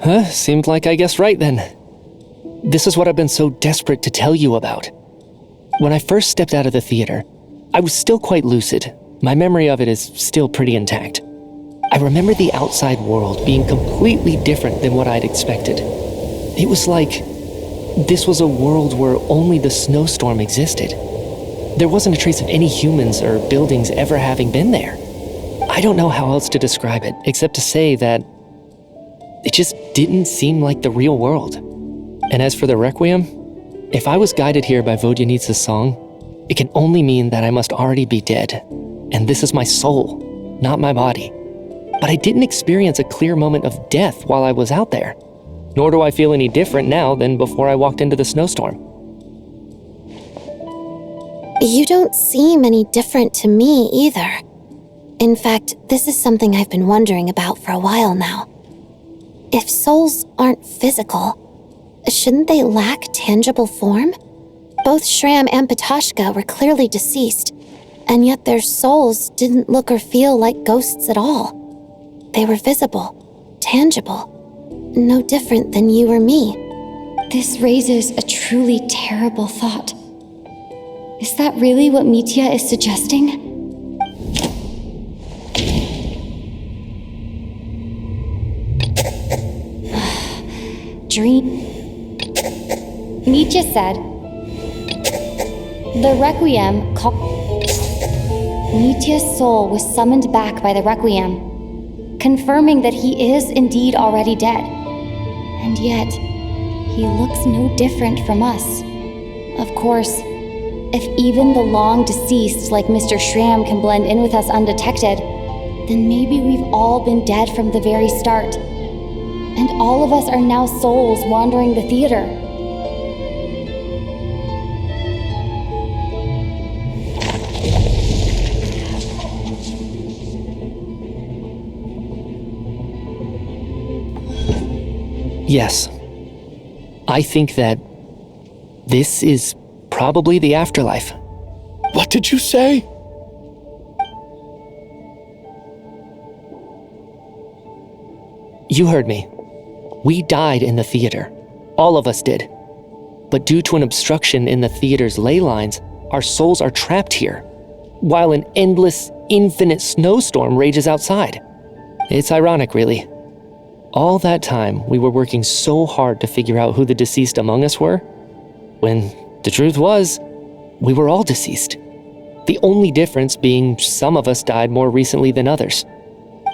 Huh, seemed like I guessed right then. This is what I've been so desperate to tell you about. When I first stepped out of the theater, I was still quite lucid. My memory of it is still pretty intact. I remember the outside world being completely different than what I'd expected. It was like this was a world where only the snowstorm existed. There wasn't a trace of any humans or buildings ever having been there. I don't know how else to describe it, except to say that it just didn't seem like the real world. And as for the Requiem, if I was guided here by Vodyanitsa's song, it can only mean that I must already be dead. And this is my soul, not my body. But I didn't experience a clear moment of death while I was out there. Nor do I feel any different now than before I walked into the snowstorm. You don't seem any different to me either. In fact, this is something I've been wondering about for a while now. If souls aren't physical, shouldn't they lack tangible form? Both Shram and Pitashka were clearly deceased, and yet their souls didn't look or feel like ghosts at all. They were visible, tangible, no different than you or me. This raises a truly terrible thought. Is that really what Mitya is suggesting? Dream. Mitya said, the Requiem Mitya's soul was summoned back by the Requiem, confirming that he is indeed already dead. And yet, he looks no different from us. Of course, if even the long deceased like Mr. Shram can blend in with us undetected, then maybe we've all been dead from the very start. And all of us are now souls wandering the theater. Yes. I think that this is probably the afterlife. What did you say? You heard me. We died in the theater. All of us did. But due to an obstruction in the theater's ley lines, our souls are trapped here, while an endless, infinite snowstorm rages outside. It's ironic, really. All that time, we were working so hard to figure out who the deceased among us were, when the truth was, we were all deceased. The only difference being some of us died more recently than others.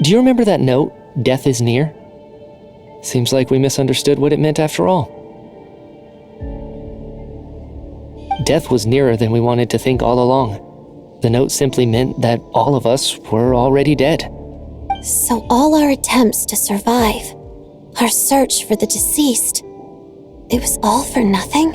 Do you remember that note, "Death is near"? Seems like we misunderstood what it meant after all. Death was nearer than we wanted to think all along. The note simply meant that all of us were already dead. So all our attempts to survive, our search for the deceased, it was all for nothing?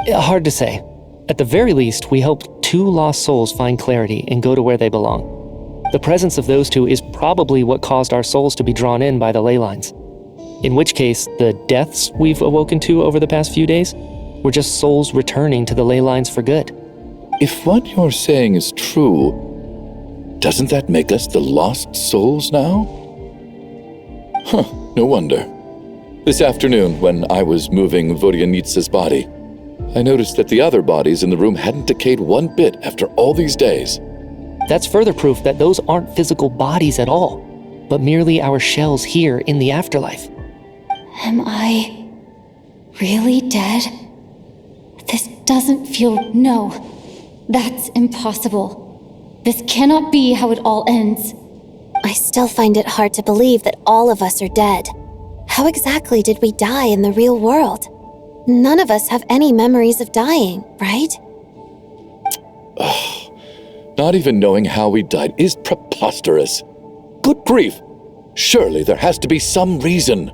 Hard to say. At the very least, we helped 2 lost souls find clarity and go to where they belong. The presence of those 2 is probably what caused our souls to be drawn in by the ley lines. In which case, the deaths we've awoken to over the past few days were just souls returning to the ley lines for good. If what you're saying is true, doesn't that make us the lost souls now? Huh, no wonder. This afternoon, when I was moving Vodyanitsa's body, I noticed that the other bodies in the room hadn't decayed one bit after all these days. That's further proof that those aren't physical bodies at all, but merely our shells here in the afterlife. Am I really dead? This doesn't feel... No, that's impossible. This cannot be how it all ends. I still find it hard to believe that all of us are dead. How exactly did we die in the real world? None of us have any memories of dying, right? Not even knowing how we died is preposterous. Good grief! Surely there has to be some reason.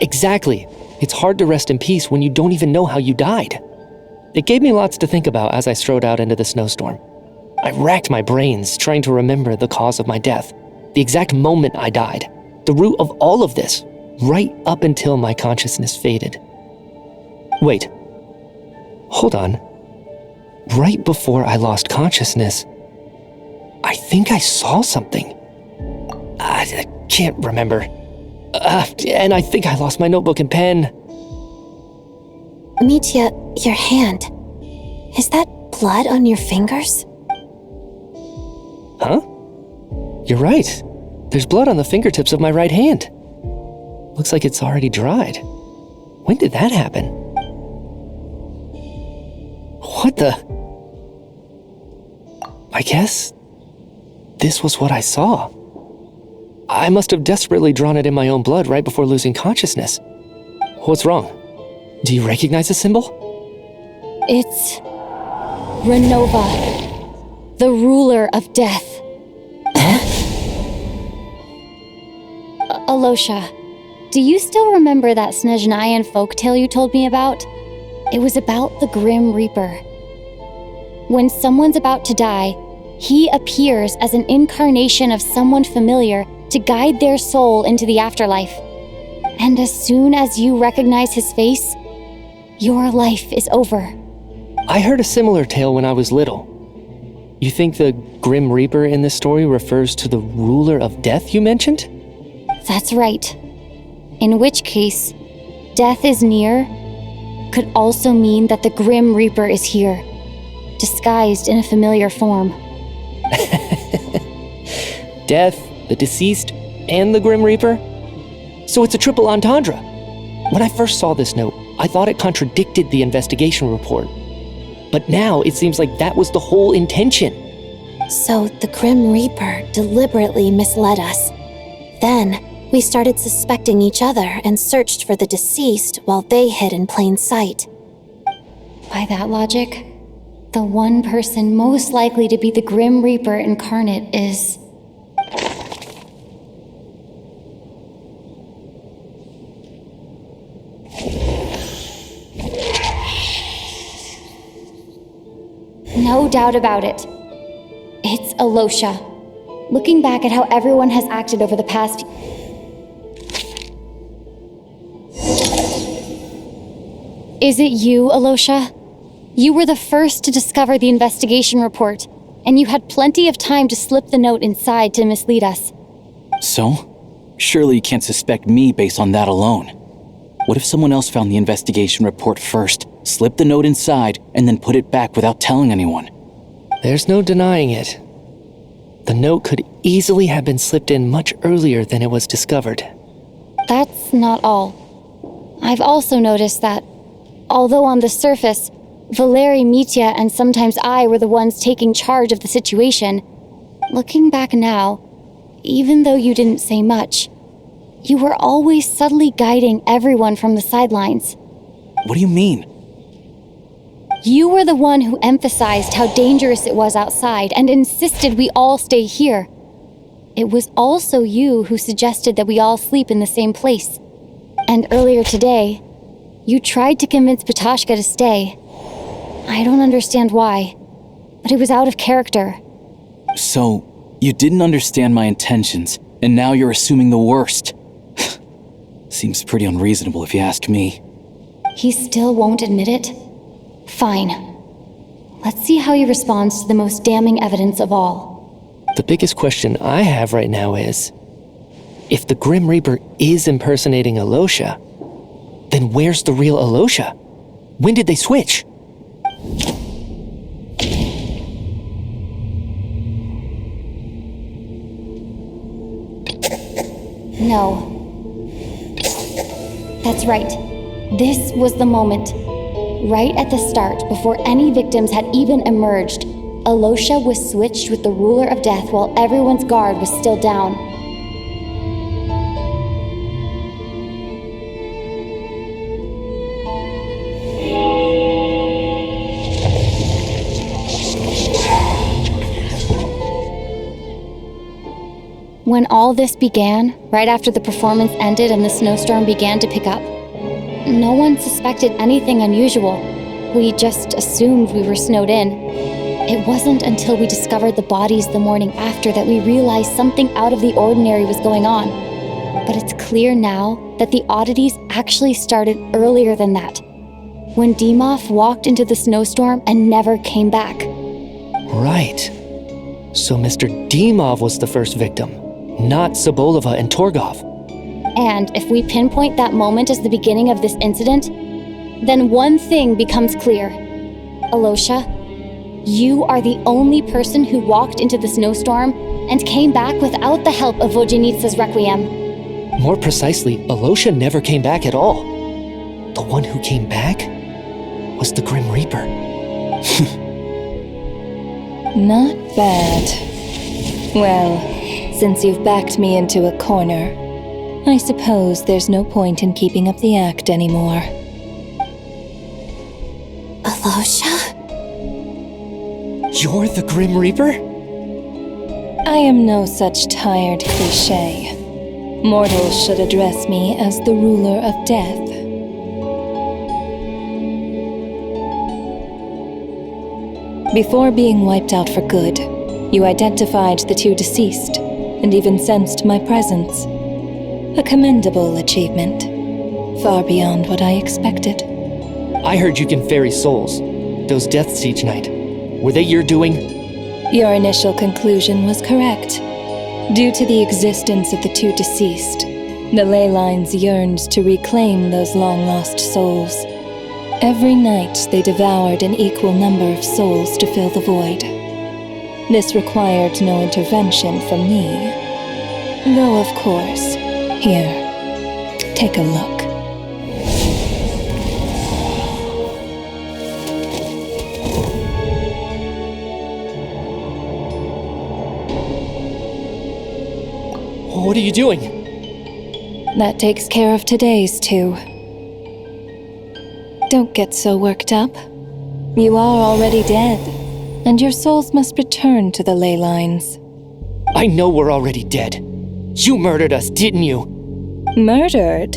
Exactly. It's hard to rest in peace when you don't even know how you died. It gave me lots to think about as I strode out into the snowstorm. I racked my brains trying to remember the cause of my death, the exact moment I died, the root of all of this, right up until my consciousness faded. Wait. Hold on. Right before I lost consciousness, I think I saw something. I can't remember. And I think I lost my notebook and pen. Mitya, your hand. Is that blood on your fingers? Huh? You're right. There's blood on the fingertips of my right hand. Looks like it's already dried. When did that happen? What the? I guess this was what I saw. I must have desperately drawn it in my own blood right before losing consciousness. What's wrong? Do you recognize the symbol? It's... Renova, the ruler of death. Alosha, do you still remember that Snezhnayan folktale you told me about? It was about the Grim Reaper. When someone's about to die, he appears as an incarnation of someone familiar to guide their soul into the afterlife. And as soon as you recognize his face, your life is over. I heard a similar tale when I was little. You think the Grim Reaper in this story refers to the ruler of death you mentioned? That's right. In which case, death is near could also mean that the Grim Reaper is here, disguised in a familiar form. Death, the deceased, and the Grim Reaper? So it's a triple entendre. When I first saw this note, I thought it contradicted the investigation report. But now it seems like that was the whole intention. So the Grim Reaper deliberately misled us. Then we started suspecting each other and searched for the deceased while they hid in plain sight. By that logic, the one person most likely to be the Grim Reaper incarnate is... No doubt about it. It's Alosha. Looking back at how everyone has acted over the past... Is it you, Alosha? You were the first to discover the investigation report, and you had plenty of time to slip the note inside to mislead us. So? Surely you can't suspect me based on that alone. What if someone else found the investigation report first, slipped the note inside, and then put it back without telling anyone? There's no denying it. The note could easily have been slipped in much earlier than it was discovered. That's not all. I've also noticed that, although on the surface, Valeri, Mitya, and sometimes I were the ones taking charge of the situation, looking back now, even though you didn't say much, you were always subtly guiding everyone from the sidelines. What do you mean? You were the one who emphasized how dangerous it was outside and insisted we all stay here. it was also you who suggested that we all sleep in the same place. And earlier today, you tried to convince Patoshka to stay. I don't understand why, but it was out of character. So, you didn't understand my intentions, and now you're assuming the worst. Seems pretty unreasonable if you ask me. He still won't admit it? Fine. Let's see how he responds to the most damning evidence of all. The biggest question I have right now is, if the Grim Reaper is impersonating Alosha, then where's the real Alosha? When did they switch? No. That's right. This was the moment. Right at the start, before any victims had even emerged, Alosha was switched with the Ruler of Death while everyone's guard was still down. When all this began, right after the performance ended and the snowstorm began to pick up, no one suspected anything unusual. We just assumed we were snowed in. It wasn't until we discovered the bodies the morning after that we realized something out of the ordinary was going on. But it's clear now that the oddities actually started earlier than that, when Dimov walked into the snowstorm and never came back. Right. So Mr. Dimov was the first victim, not Sobolova and Torgov. And if we pinpoint that moment as the beginning of this incident, then one thing becomes clear. Alosha, you are the only person who walked into the snowstorm and came back without the help of Vojanitsa's Requiem. More precisely, Alosha never came back at all. The one who came back was the Grim Reaper. Not bad. Well, since you've backed me into a corner, I suppose there's no point in keeping up the act anymore. Alosha? You're the Grim Reaper? I am no such tired cliché. Mortals should address me as the ruler of death. Before being wiped out for good, you identified the two deceased, and even sensed my presence. A commendable achievement, far beyond what I expected. I heard you can ferry souls. Those deaths each night. Were they your doing? Your initial conclusion was correct. Due to the existence of the two deceased, the ley lines yearned to reclaim those long-lost souls. Every night they devoured an equal number of souls to fill the void. This required no intervention from me. Though, of course, here, take a look. What are you doing? That takes care of today's two. Don't get so worked up. You are already dead, and your souls must return to the ley lines. I know we're already dead. You murdered us, didn't you? Murdered?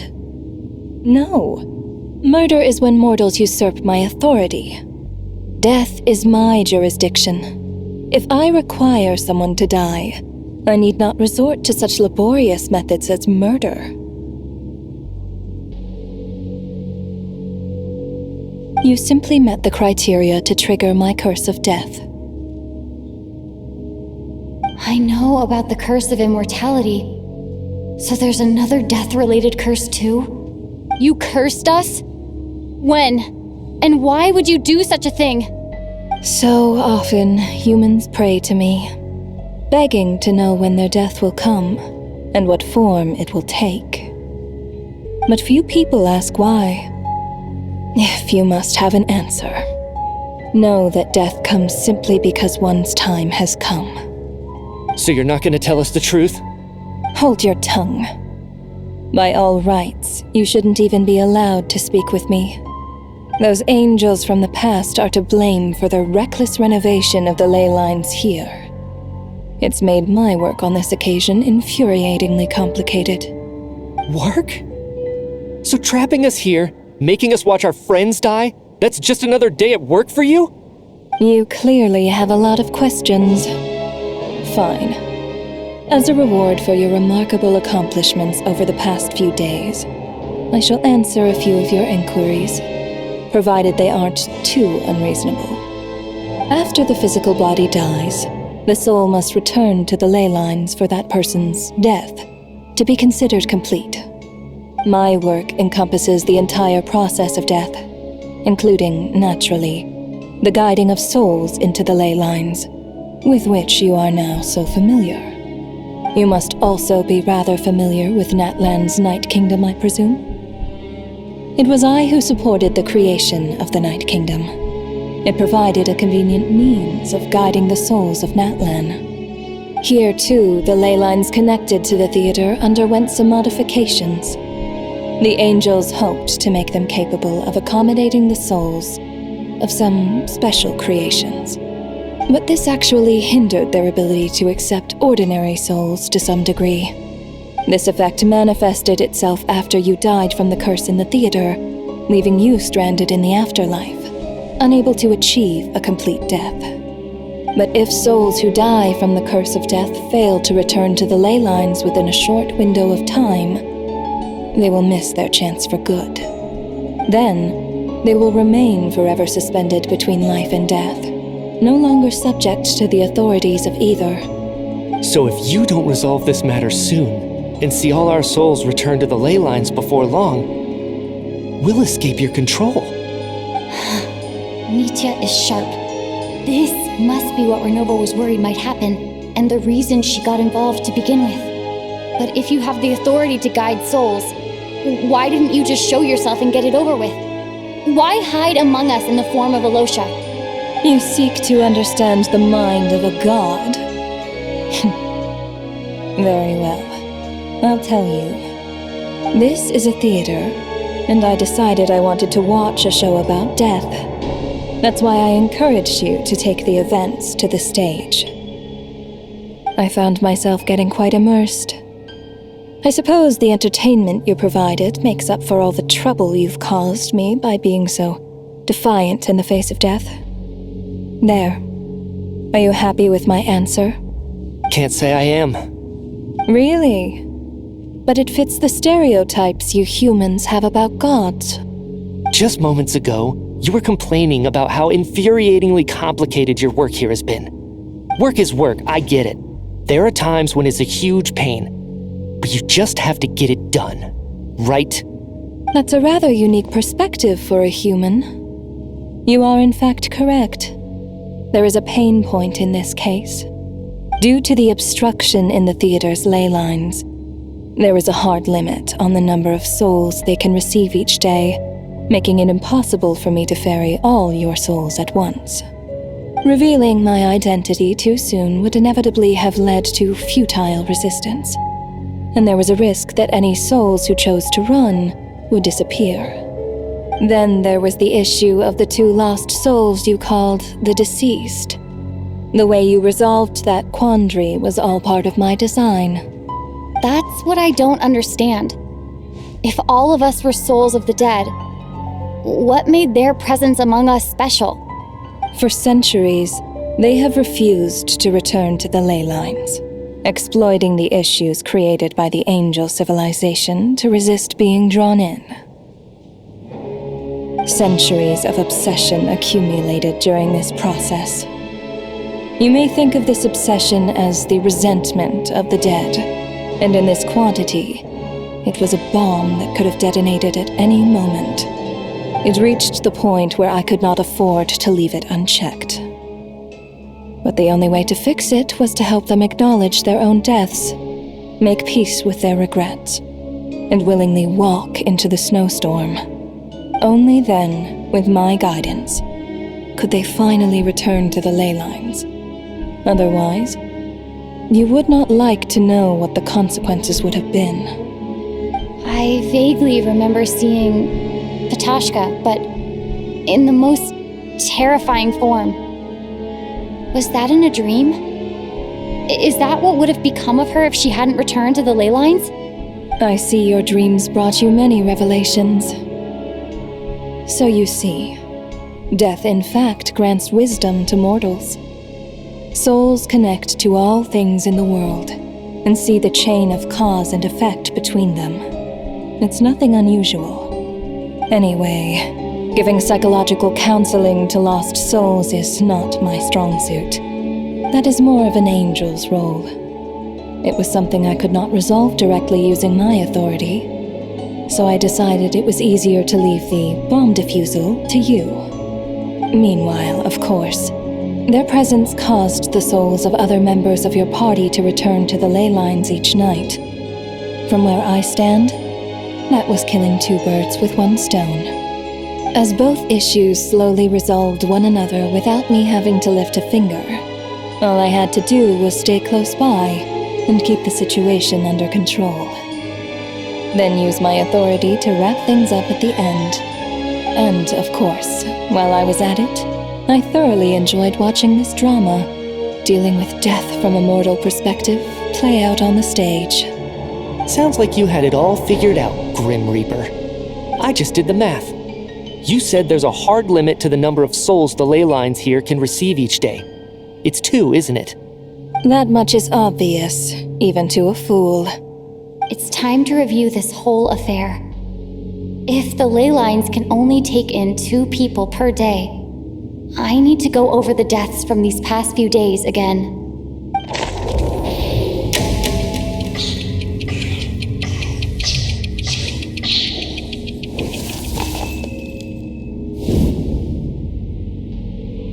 No. Murder is when mortals usurp my authority. Death is my jurisdiction. If I require someone to die, I need not resort to such laborious methods as murder. You simply met the criteria to trigger my curse of death. I know about the curse of immortality. So there's another death-related curse too? You cursed us? When? And why would you do such a thing? So often, humans pray to me, begging to know when their death will come, and what form it will take. But few people ask why. If you must have an answer, know that death comes simply because one's time has come. So you're not gonna tell us the truth? Hold your tongue. By all rights, you shouldn't even be allowed to speak with me. Those angels from the past are to blame for the reckless renovation of the ley lines here. It's made my work on this occasion infuriatingly complicated. Work? So trapping us here, making us watch our friends die, that's just another day at work for you? You clearly have a lot of questions. Fine. As a reward for your remarkable accomplishments over the past few days, I shall answer a few of your inquiries, provided they aren't too unreasonable. After the physical body dies, the soul must return to the ley lines for that person's death to be considered complete. My work encompasses the entire process of death, including, naturally, the guiding of souls into the ley lines, with which you are now so familiar. You must also be rather familiar with Natlan's Night Kingdom, I presume? It was I who supported the creation of the Night Kingdom. It provided a convenient means of guiding the souls of Natlan. Here, too, the ley lines connected to the theater underwent some modifications. The angels hoped to make them capable of accommodating the souls of some special creations. But this actually hindered their ability to accept ordinary souls to some degree. This effect manifested itself after you died from the curse in the theater, leaving you stranded in the afterlife, unable to achieve a complete death. But if souls who die from the curse of death fail to return to the ley lines within a short window of time, they will miss their chance for good. Then, they will remain forever suspended between life and death, no longer subject to the authorities of either. So if you don't resolve this matter soon, and see all our souls return to the ley lines before long, we'll escape your control. Nitya is sharp. This must be what Renova was worried might happen, and the reason she got involved to begin with. But if you have the authority to guide souls, why didn't you just show yourself and get it over with? Why hide among us in the form of Alosha? You seek to understand the mind of a god. Very well. I'll tell you. This is a theater, and I decided I wanted to watch a show about death. That's why I encouraged you to take the events to the stage. I found myself getting quite immersed. I suppose the entertainment you provided makes up for all the trouble you've caused me by being so defiant in the face of death. There. Are you happy with my answer? Can't say I am. Really? But it fits the stereotypes you humans have about gods. Just moments ago, you were complaining about how infuriatingly complicated your work here has been. Work is work, I get it. There are times when it's a huge pain, but you just have to get it done, right? That's a rather unique perspective for a human. You are in fact correct. There is a pain point in this case. Due to the obstruction in the theater's ley lines, there is a hard limit on the number of souls they can receive each day, making it impossible for me to ferry all your souls at once. Revealing my identity too soon would inevitably have led to futile resistance, and there was a risk that any souls who chose to run would disappear. Then there was the issue of the 2 lost souls you called the deceased. The way you resolved that quandary was all part of my design. That's what I don't understand. If all of us were souls of the dead, what made their presence among us special? For centuries, they have refused to return to the ley lines, exploiting the issues created by the angel civilization to resist being drawn in. Centuries of obsession accumulated during this process. You may think of this obsession as the resentment of the dead, and in this quantity, it was a bomb that could have detonated at any moment. It reached the point where I could not afford to leave it unchecked. But the only way to fix it was to help them acknowledge their own deaths, make peace with their regrets, and willingly walk into the snowstorm. Only then, with my guidance, could they finally return to the ley lines. Otherwise, you would not like to know what the consequences would have been. I vaguely remember seeing Patashka, but in the most terrifying form. Was that in a dream? Is that what would have become of her if she hadn't returned to the ley lines? I see your dreams brought you many revelations. So you see, death in fact grants wisdom to mortals. Souls connect to all things in the world and see the chain of cause and effect between them. It's nothing unusual. Anyway, giving psychological counseling to lost souls is not my strong suit. That is more of an angel's role. It was something I could not resolve directly using my authority, so I decided it was easier to leave the bomb defusal to you. Meanwhile, of course, their presence caused the souls of other members of your party to return to the ley lines each night. From where I stand, that was killing two birds with one stone. As both issues slowly resolved one another without me having to lift a finger, all I had to do was stay close by and keep the situation under control. Then use my authority to wrap things up at the end. And, of course, while I was at it, I thoroughly enjoyed watching this drama, dealing with death from a mortal perspective, play out on the stage. Sounds like you had it all figured out, Grim Reaper. I just did the math. You said there's a hard limit to the number of souls the ley lines here can receive each day. It's 2, isn't it? That much is obvious, even to a fool. It's time to review this whole affair. If the ley lines can only take in 2 people per day, I need to go over the deaths from these past few days again.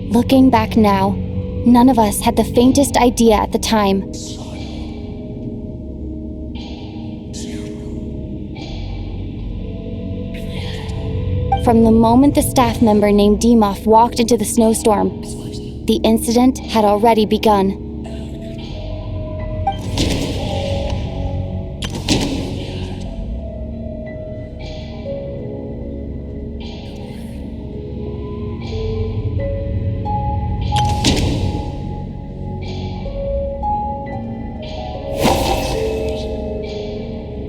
Looking back now, none of us had the faintest idea at the time. From the moment the staff member named Demoff walked into the snowstorm, the incident had already begun.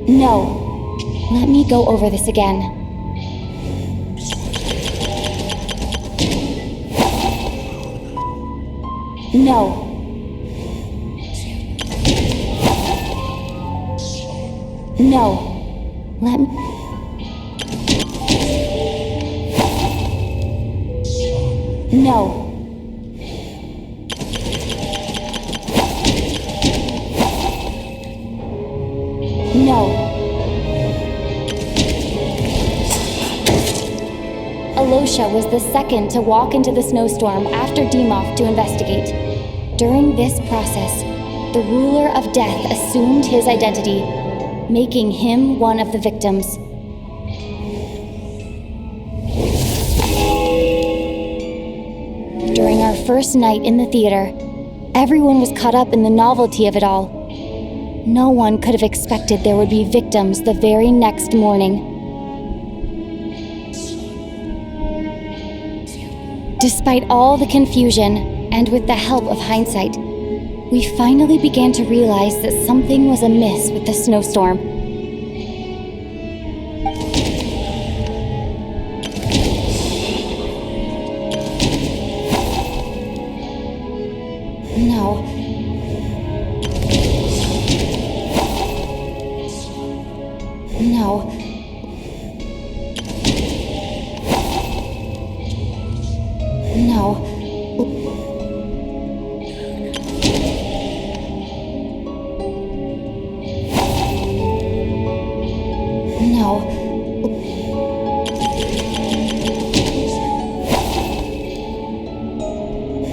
No. Let me go over this again. No. No. Let me... No. No. Alosha was the second to walk into the snowstorm after Demoff to investigate. During this process, the ruler of death assumed his identity, making him one of the victims. During our first night in the theater, everyone was caught up in the novelty of it all. No one could have expected there would be victims the very next morning. Despite all the confusion, and with the help of hindsight, we finally began to realize that something was amiss with the snowstorm. No. No. No.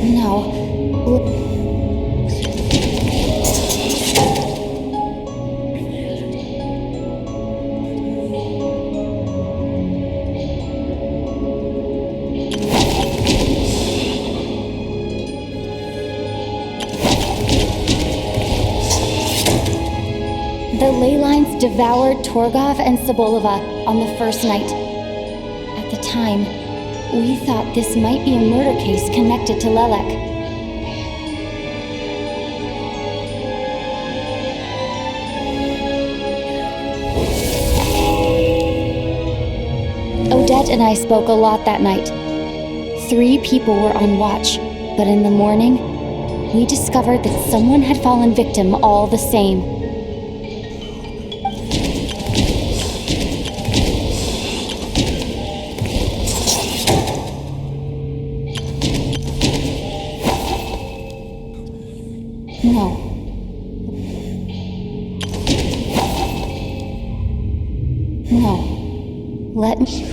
No. The ley lines devoured Torgov and Sobolova on the first night. At the time, we thought this might be a murder case connected to Lelek. Odette and I spoke a lot that night. 3 people were on watch, but in the morning, we discovered that someone had fallen victim all the same. No. No. Let me...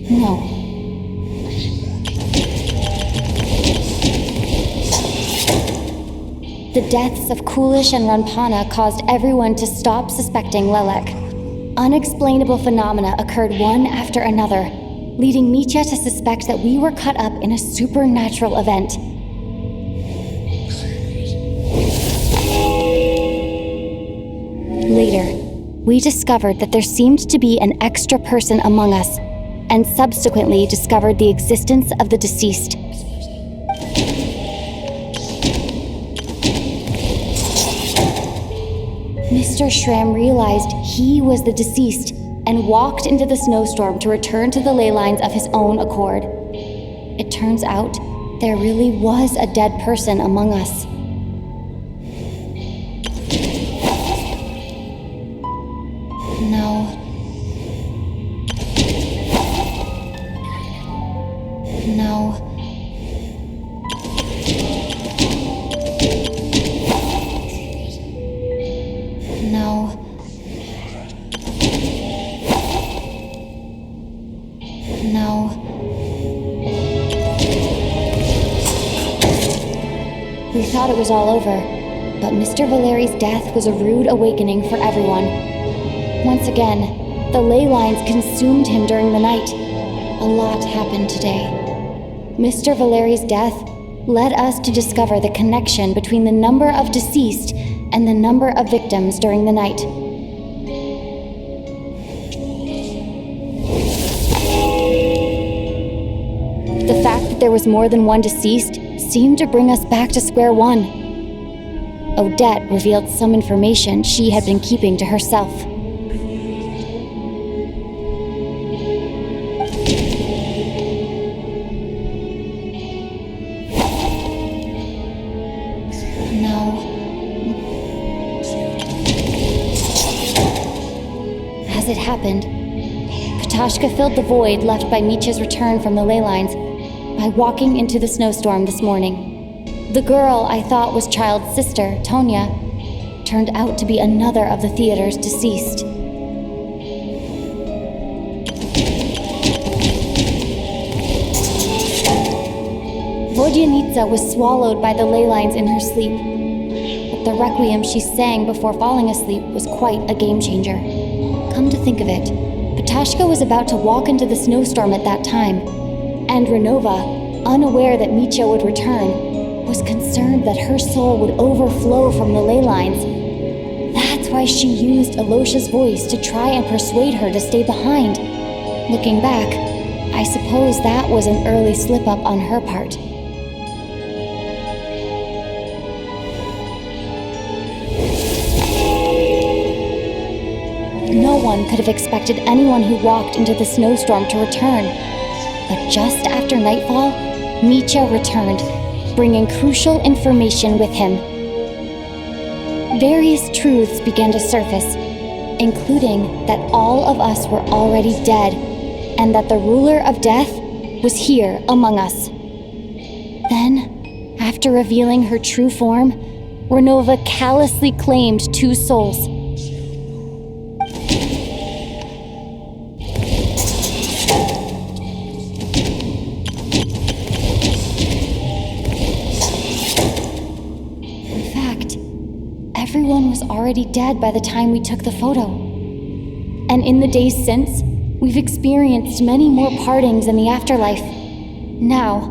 No. The deaths of Coolish and Ranpana caused everyone to stop suspecting Lelek. Unexplainable phenomena occurred one after another, leading Mitya to suspect that we were caught up in a supernatural event. Later, we discovered that there seemed to be an extra person among us, and subsequently discovered the existence of the deceased. Mr. Schramm realized he was the deceased and walked into the snowstorm to return to the ley lines of his own accord. It turns out there really was a dead person among us. No. No. No. No. We thought it was all over, but Mr. Valeri's death was a rude awakening for everyone. Once again, the ley lines consumed him during the night. A lot happened today. Mr. Valeri's death led us to discover the connection between the number of deceased and the number of victims during the night. The fact that there was more than one deceased seemed to bring us back to square one. Odette revealed some information she had been keeping to herself. As it happened, Katashka filled the void left by Mitya's return from the ley lines by walking into the snowstorm this morning. The girl I thought was Child's sister, Tonya, turned out to be another of the theater's deceased. Vodyanitsa was swallowed by the ley lines in her sleep, but the requiem she sang before falling asleep was quite a game changer. Come to think of it, Petashka was about to walk into the snowstorm at that time, and Renova, unaware that Mitya would return, was concerned that her soul would overflow from the ley lines. That's why she used Alosha's voice to try and persuade her to stay behind. Looking back, I suppose that was an early slip-up on her part. No one could have expected anyone who walked into the snowstorm to return. But just after nightfall, Mitya returned, bringing crucial information with him. Various truths began to surface, including that all of us were already dead, and that the ruler of death was here among us. Then, after revealing her true form, Renova callously claimed 2 souls. Everyone was already dead by the time we took the photo. And in the days since, we've experienced many more partings in the afterlife. Now,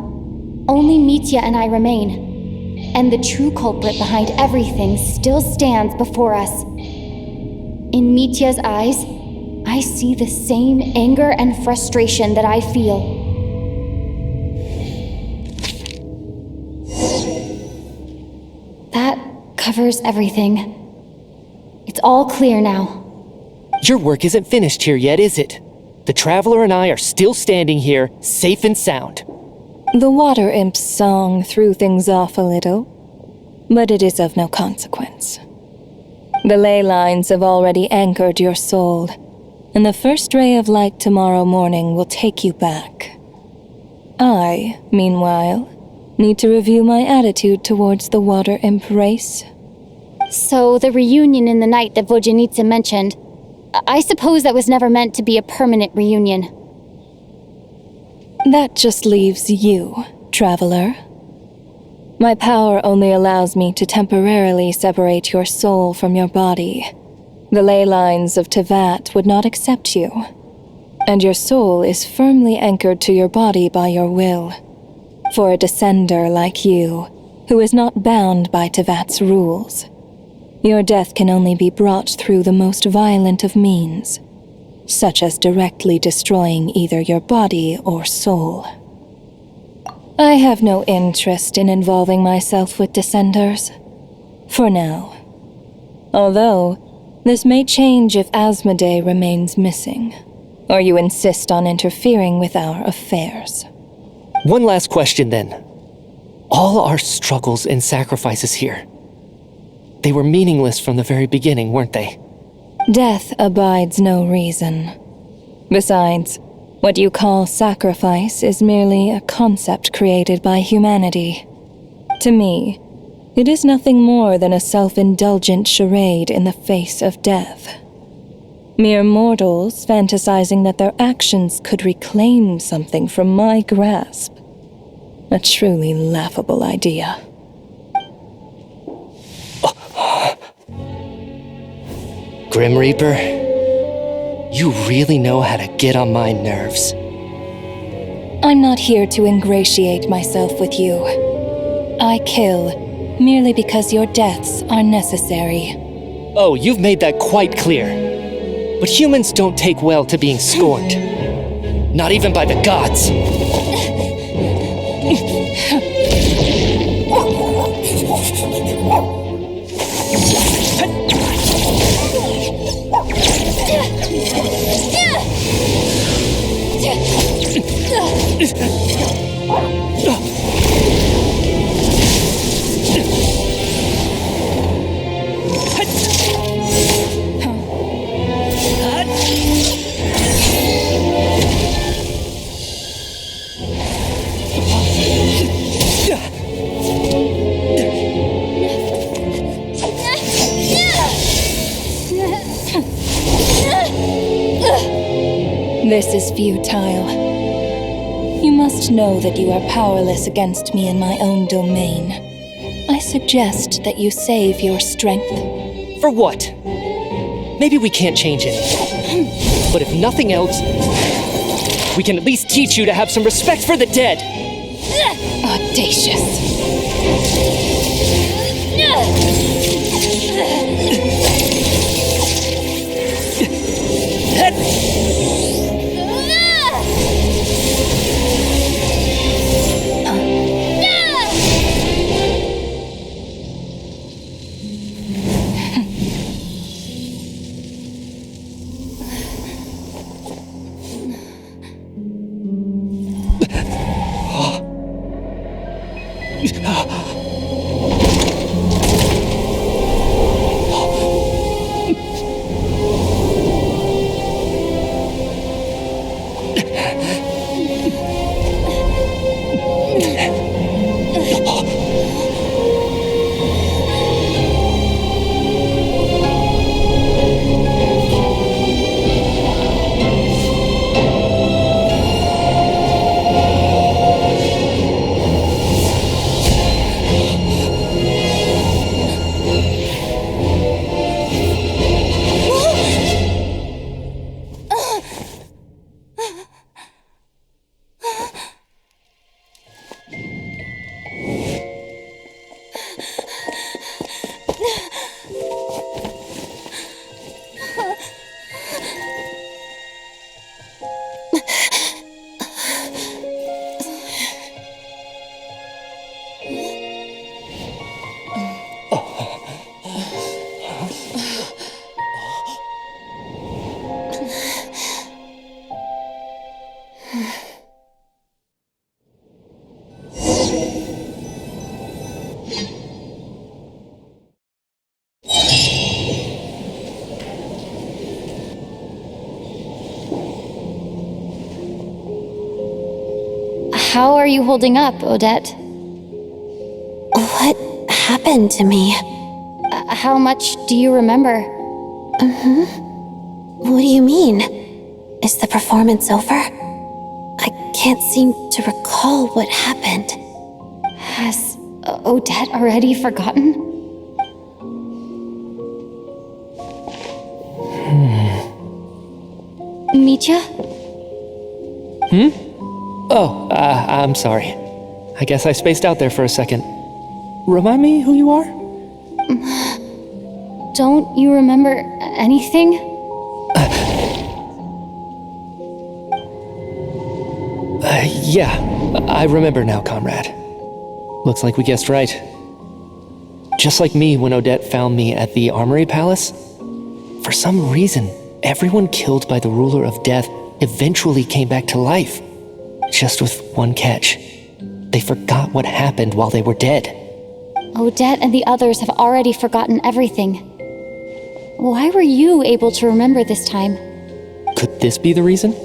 only Mitya and I remain, and the true culprit behind everything still stands before us. In Mitya's eyes, I see the same anger and frustration that I feel. That covers everything. It's all clear now. Your work isn't finished here yet, is it? The Traveler and I are still standing here, safe and sound. The water imp's song threw things off a little, but it is of no consequence. The ley lines have already anchored your soul, and the first ray of light tomorrow morning will take you back. I, meanwhile, need to review my attitude towards the water imp race. So the reunion in the night that Vojanitsa mentioned, I suppose that was never meant to be a permanent reunion. That just leaves you, Traveler. My power only allows me to temporarily separate your soul from your body. The ley lines of Tevat would not accept you, and your soul is firmly anchored to your body by your will. For a descender like you, who is not bound by Tevat's rules, your death can only be brought through the most violent of means, such as directly destroying either your body or soul. I have no interest in involving myself with Descenders, for now. Although, this may change if Asmodee remains missing, or you insist on interfering with our affairs. One last question then. All our struggles and sacrifices here, they were meaningless from the very beginning, weren't they? Death abides no reason. Besides, what you call sacrifice is merely a concept created by humanity. To me, it is nothing more than a self-indulgent charade in the face of death. Mere mortals fantasizing that their actions could reclaim something from my grasp. A truly laughable idea. Grim Reaper, you really know how to get on my nerves. I'm not here to ingratiate myself with you. I kill merely because your deaths are necessary. Oh, you've made that quite clear. But humans don't take well to being scorned. Not even by the gods. This is futile. You must know that you are powerless against me in my own domain. I suggest that you save your strength. For what? Maybe we can't change it. But if nothing else, we can at least teach you to have some respect for the dead. Audacious. How are you holding up, Odette? What happened to me? How much do you remember? What do you mean? Is the performance over? I can't seem to recall what happened. Has Odette already forgotten? Mitya? Oh, I'm sorry. I guess I spaced out there for a second. Remind me who you are? Don't you remember anything? Yeah, I remember now, comrade. Looks like we guessed right. Just like me when Odette found me at the Armory Palace, for some reason, everyone killed by the ruler of death eventually came back to life. Just with one catch. They forgot what happened while they were dead. Odette and the others have already forgotten everything. Why were you able to remember this time? Could this be the reason?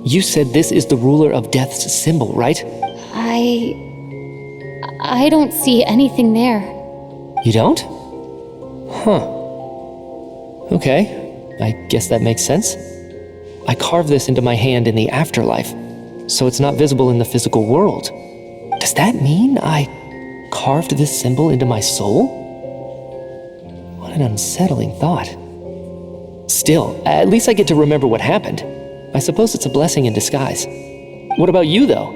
You said this is the ruler of death's symbol, right? I don't see anything there. You don't? Huh. Okay, I guess that makes sense. I carved this into my hand in the afterlife, so it's not visible in the physical world. Does that mean I carved this symbol into my soul? What an unsettling thought. Still, at least I get to remember what happened. I suppose it's a blessing in disguise. What about you, though?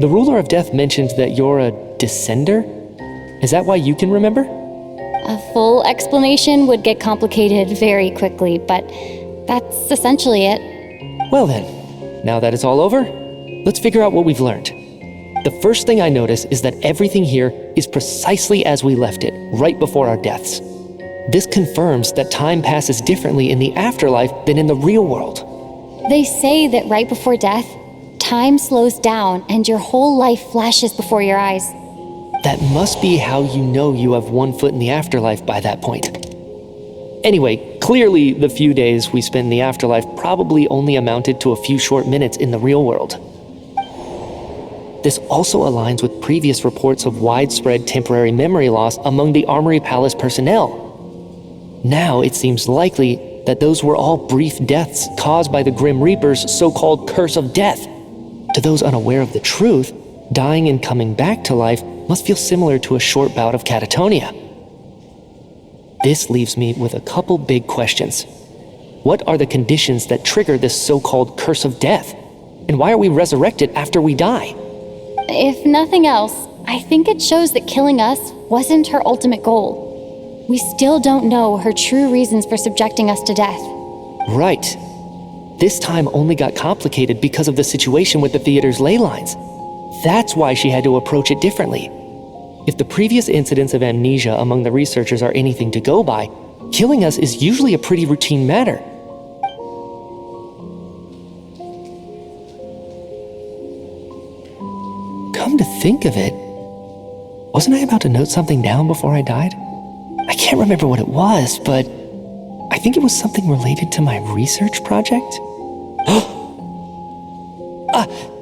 The ruler of death mentioned that you're a descender? Is that why you can remember? A full explanation would get complicated very quickly, but that's essentially it. Well then, now that it's all over, let's figure out what we've learned. The first thing I notice is that everything here is precisely as we left it, right before our deaths. This confirms that time passes differently in the afterlife than in the real world. They say that right before death, time slows down and your whole life flashes before your eyes. That must be how you know you have one foot in the afterlife by that point. Anyway, clearly the few days we spend in the afterlife probably only amounted to a few short minutes in the real world. This also aligns with previous reports of widespread temporary memory loss among the Armory Palace personnel. Now it seems likely that those were all brief deaths caused by the Grim Reaper's so-called curse of death. To those unaware of the truth, dying and coming back to life must feel similar to a short bout of catatonia. This leaves me with a couple big questions. What are the conditions that trigger this so-called curse of death? And why are we resurrected after we die? If nothing else, I think it shows that killing us wasn't her ultimate goal. We still don't know her true reasons for subjecting us to death. Right. This time only got complicated because of the situation with the theater's ley lines. That's why she had to approach it differently. If the previous incidents of amnesia among the researchers are anything to go by, killing us is usually a pretty routine matter. Come to think of it, wasn't I about to note something down before I died? I can't remember what it was, but I think it was something related to my research project.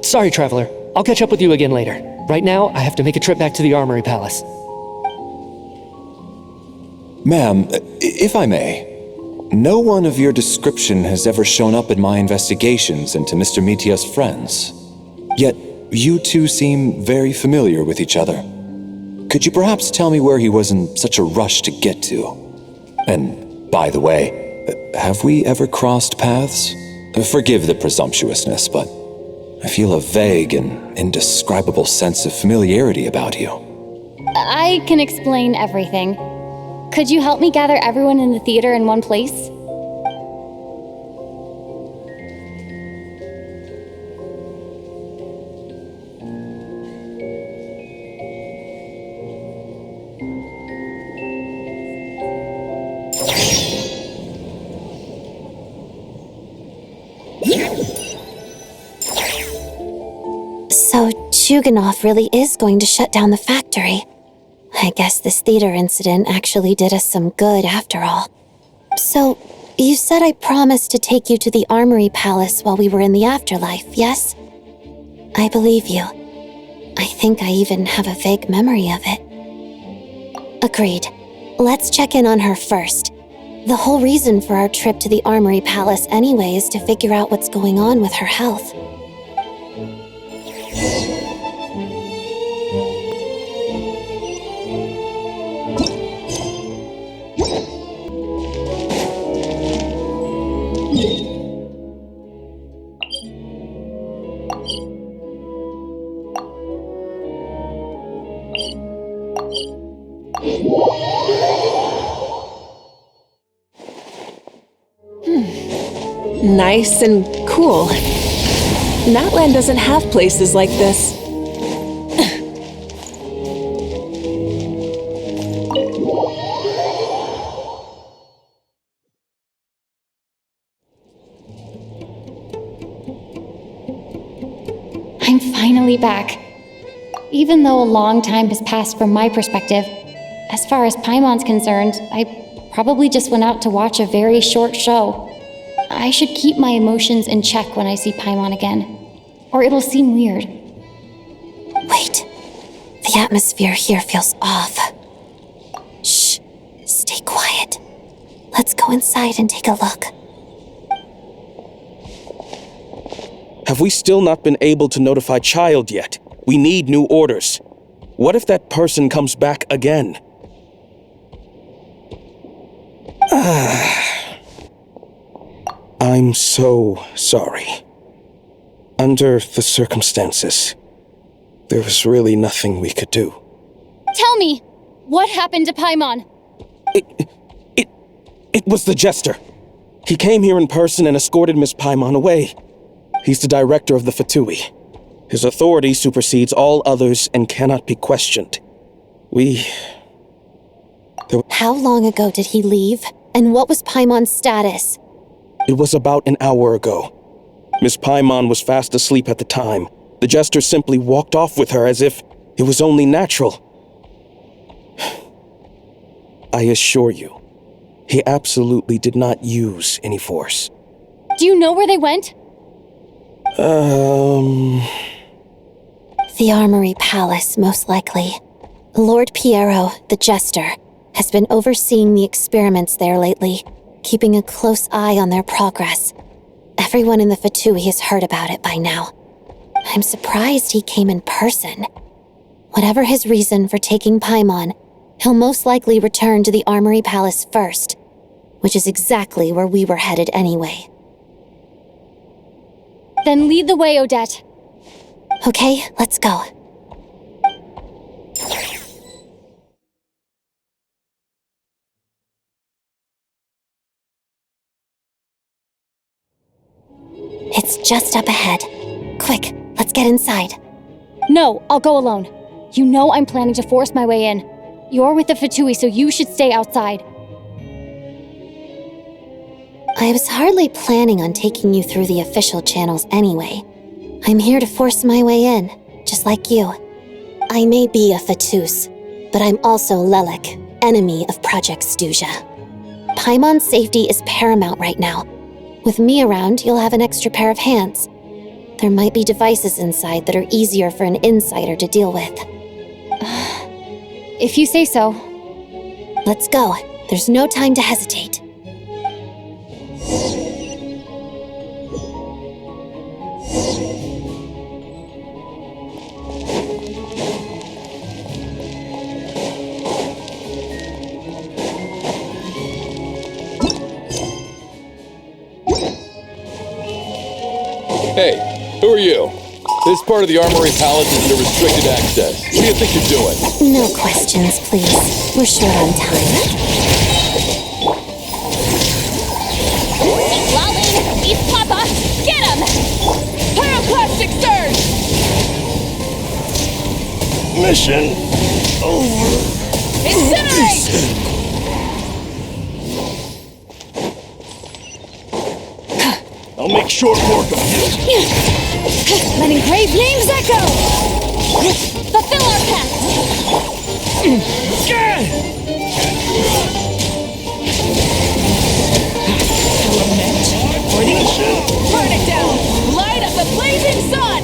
Sorry, Traveler. I'll catch up with you again later. Right now, I have to make a trip back to the Armory Palace. Ma'am, if I may, no one of your description has ever shown up in my investigations into Mr. Mitya's friends. Yet, you two seem very familiar with each other. Could you perhaps tell me where he was in such a rush to get to? And, by the way, have we ever crossed paths? Forgive the presumptuousness, but I feel a vague and indescribable sense of familiarity about you. I can explain everything. Could you help me gather everyone in the theater in one place? So Chuganov really is going to shut down the factory. I guess this theater incident actually did us some good after all. So, you said I promised to take you to the Armory Palace while we were in the afterlife, yes? I believe you. I think I even have a vague memory of it. Agreed. Let's check in on her first. The whole reason for our trip to the Armory Palace anyway is to figure out what's going on with her health. Nice and cool. Natland doesn't have places like this. I'm finally back. Even though a long time has passed from my perspective, as far as Paimon's concerned, I probably just went out to watch a very short show. I should keep my emotions in check when I see Paimon again, or it'll seem weird. Wait. The atmosphere here feels off. Shh. Stay quiet. Let's go inside and take a look. Have we still not been able to notify Child yet? We need new orders. What if that person comes back again? I'm so sorry. Under the circumstances, there was really nothing we could do. Tell me, what happened to Paimon? It was the Jester. He came here in person and escorted Miss Paimon away. He's the director of the Fatui. His authority supersedes all others and cannot be questioned. How long ago did he leave? And what was Paimon's status? It was about an hour ago. Miss Paimon was fast asleep at the time. The Jester simply walked off with her as if it was only natural. I assure you, he absolutely did not use any force. Do you know where they went? The Armory Palace, most likely. Lord Piero, the Jester, has been overseeing the experiments there lately, keeping a close eye on their progress. Everyone in the Fatui has heard about it by now. I'm surprised he came in person. Whatever his reason for taking Paimon, he'll most likely return to the Armory Palace first, which is exactly where we were headed anyway. Then lead the way, Odette. Okay, let's go. It's just up ahead. Quick, let's get inside. No, I'll go alone. You know I'm planning to force my way in. You're with the Fatui, so you should stay outside. I was hardly planning on taking you through the official channels anyway. I'm here to force my way in, just like you. I may be a Fatus, but I'm also Lelik, enemy of Project Stuja. Paimon's safety is paramount right now. With me around, you'll have an extra pair of hands. There might be devices inside that are easier for an insider to deal with. If you say so. Let's go. There's no time to hesitate. Hey, who are you? This part of the Armory Palace is under restricted access. What do you think you're doing? No questions, please. We're short on time. Lolly, East Papa, get him! Pyroclastic surge! Mission over. Incinerate! I'll make short work of you. Letting grave names echo! Fulfill our pact! Burn it down! Light up the blazing sun!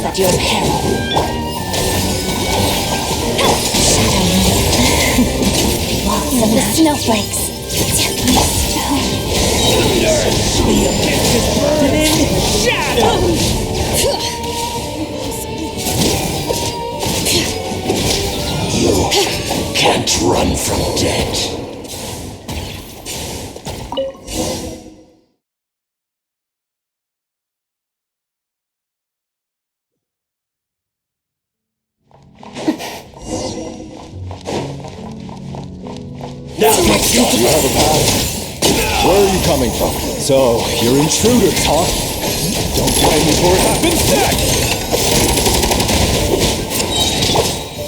at your peril. Walls of the snowflakes. Deadly snow. The abyss is burning. Shadow! You can't run from death. Now, let's go. You have a path. Where are you coming from? So, you're intruders, huh? Don't blame me for what happens next!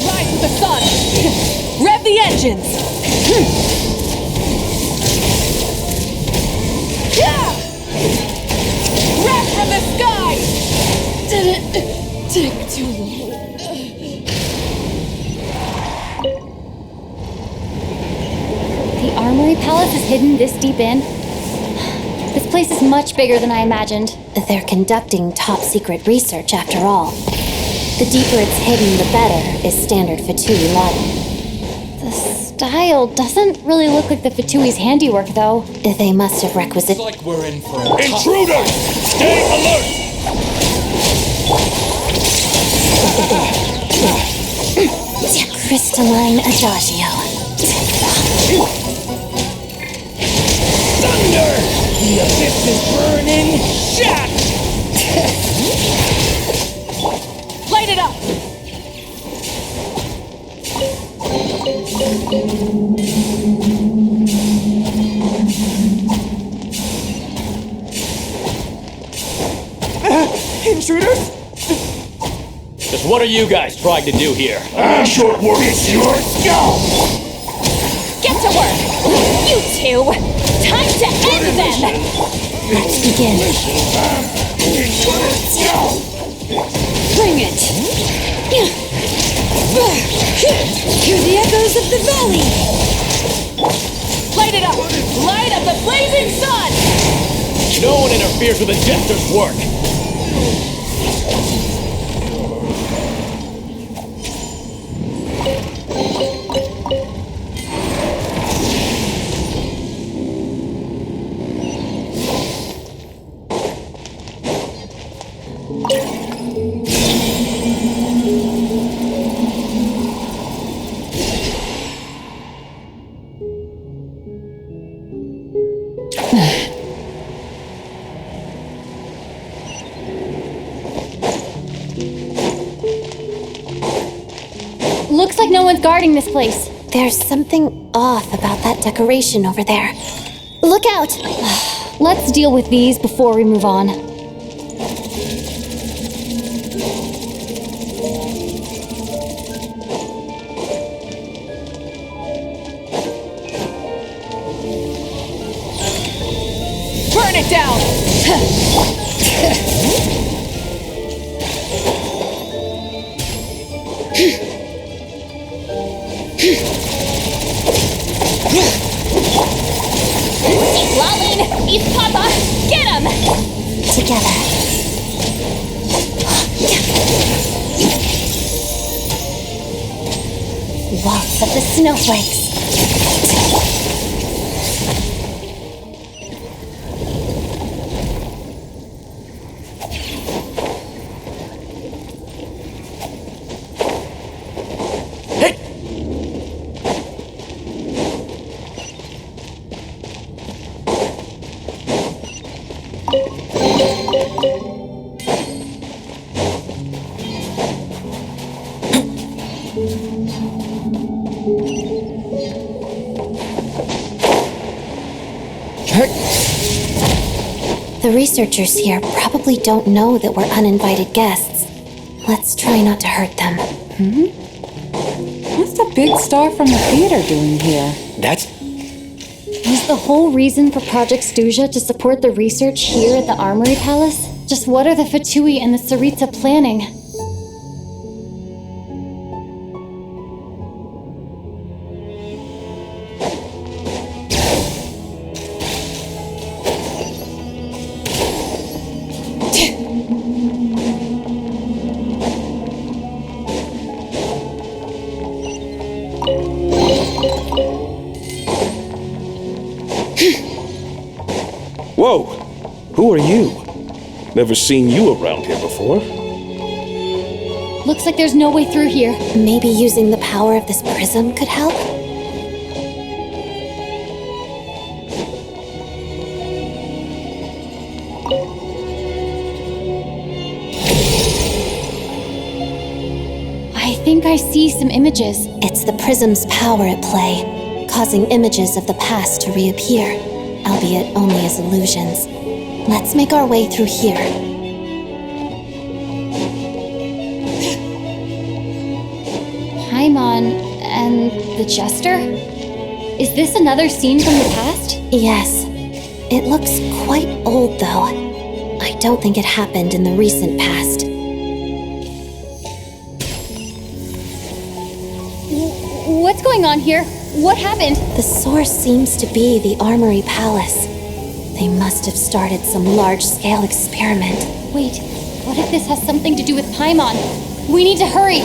Rise with the sun! Rev the engines! Wrath from the sky! Did it take too long? The Armory Palace is hidden this deep in? This place is much bigger than I imagined. They're conducting top-secret research, after all. The deeper it's hidden, the better, is standard Fatui logic. The style doesn't really look like the Fatui's handiwork, though. They must have requisite... Like we're in for a intruders! Stay alert! Crystalline adagio. Thunder! The abyss is burning. Shot! Light it up! Intruders? Just what are you guys trying to do here? Short work is your scalp! Get to work! You two! Time to end them! Let's begin. Bring it! Hear the echoes of the valley! Light it up! Light up the blazing sun! No one interferes with a jester's work! Looks like no one's guarding this place. There's something off about that decoration over there. Look out! Let's deal with these before we move on. Burn it down! Lolene! East Papa! Get him! Together. Walls of the snowflakes. The researchers here probably don't know that we're uninvited guests. Let's try not to hurt them. What's the big star from the theater doing here? Was the whole reason for Project Stuja to support the research here at the Armory Palace? Just what are the Fatui and the Tsaritsa planning? Whoa! Who are you? Never seen you around here before. Looks like there's no way through here. Maybe using the power of this prism could help? I think I see some images. It's the prism's power at play, causing images of the past to reappear, albeit only as illusions. Let's make our way through here. Paimon and the Jester? Is this another scene from the past? Yes. It looks quite old, though. I don't think it happened in the recent past. What's going on here? What happened? The source seems to be the Armory Palace. They must have started some large-scale experiment. Wait, what if this has something to do with Paimon? We need to hurry!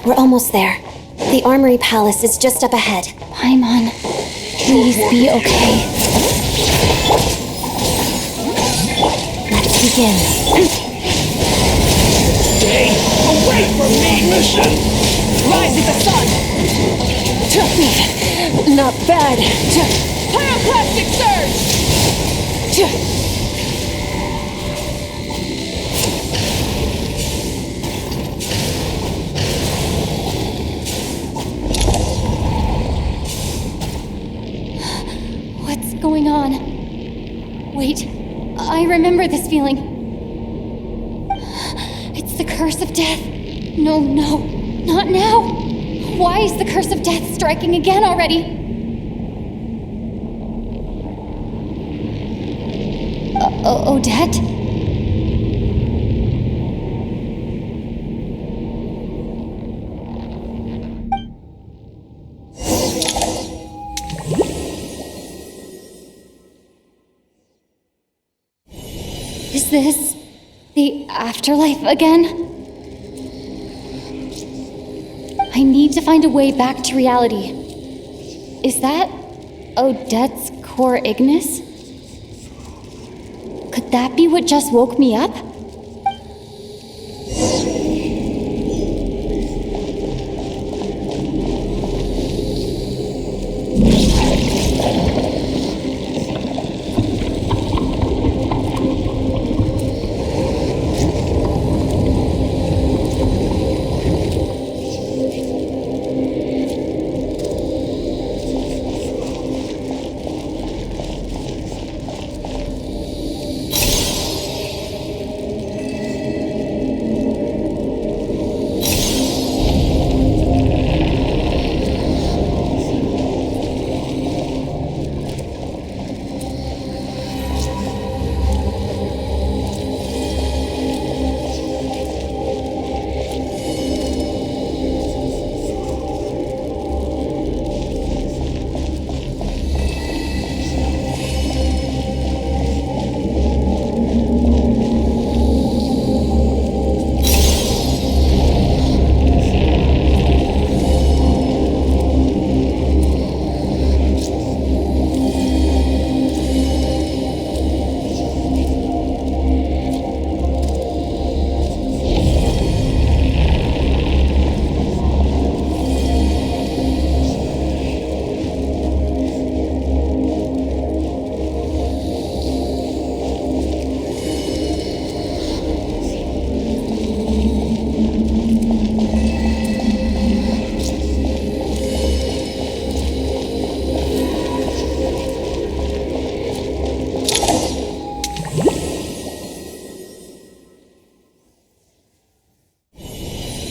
We're almost there. The Armory Palace is just up ahead. Paimon, please be okay. Let's begin. Stay away from me, mission! Rise of the sun! Not bad. Pyroclastic surge! What's going on? Wait, I remember this feeling. It's the curse of death. No, not now. Why is the curse of death striking again already? Odette? Is this the afterlife again? I need to find a way back to reality. Is that Odette's core ignis? Could that be what just woke me up?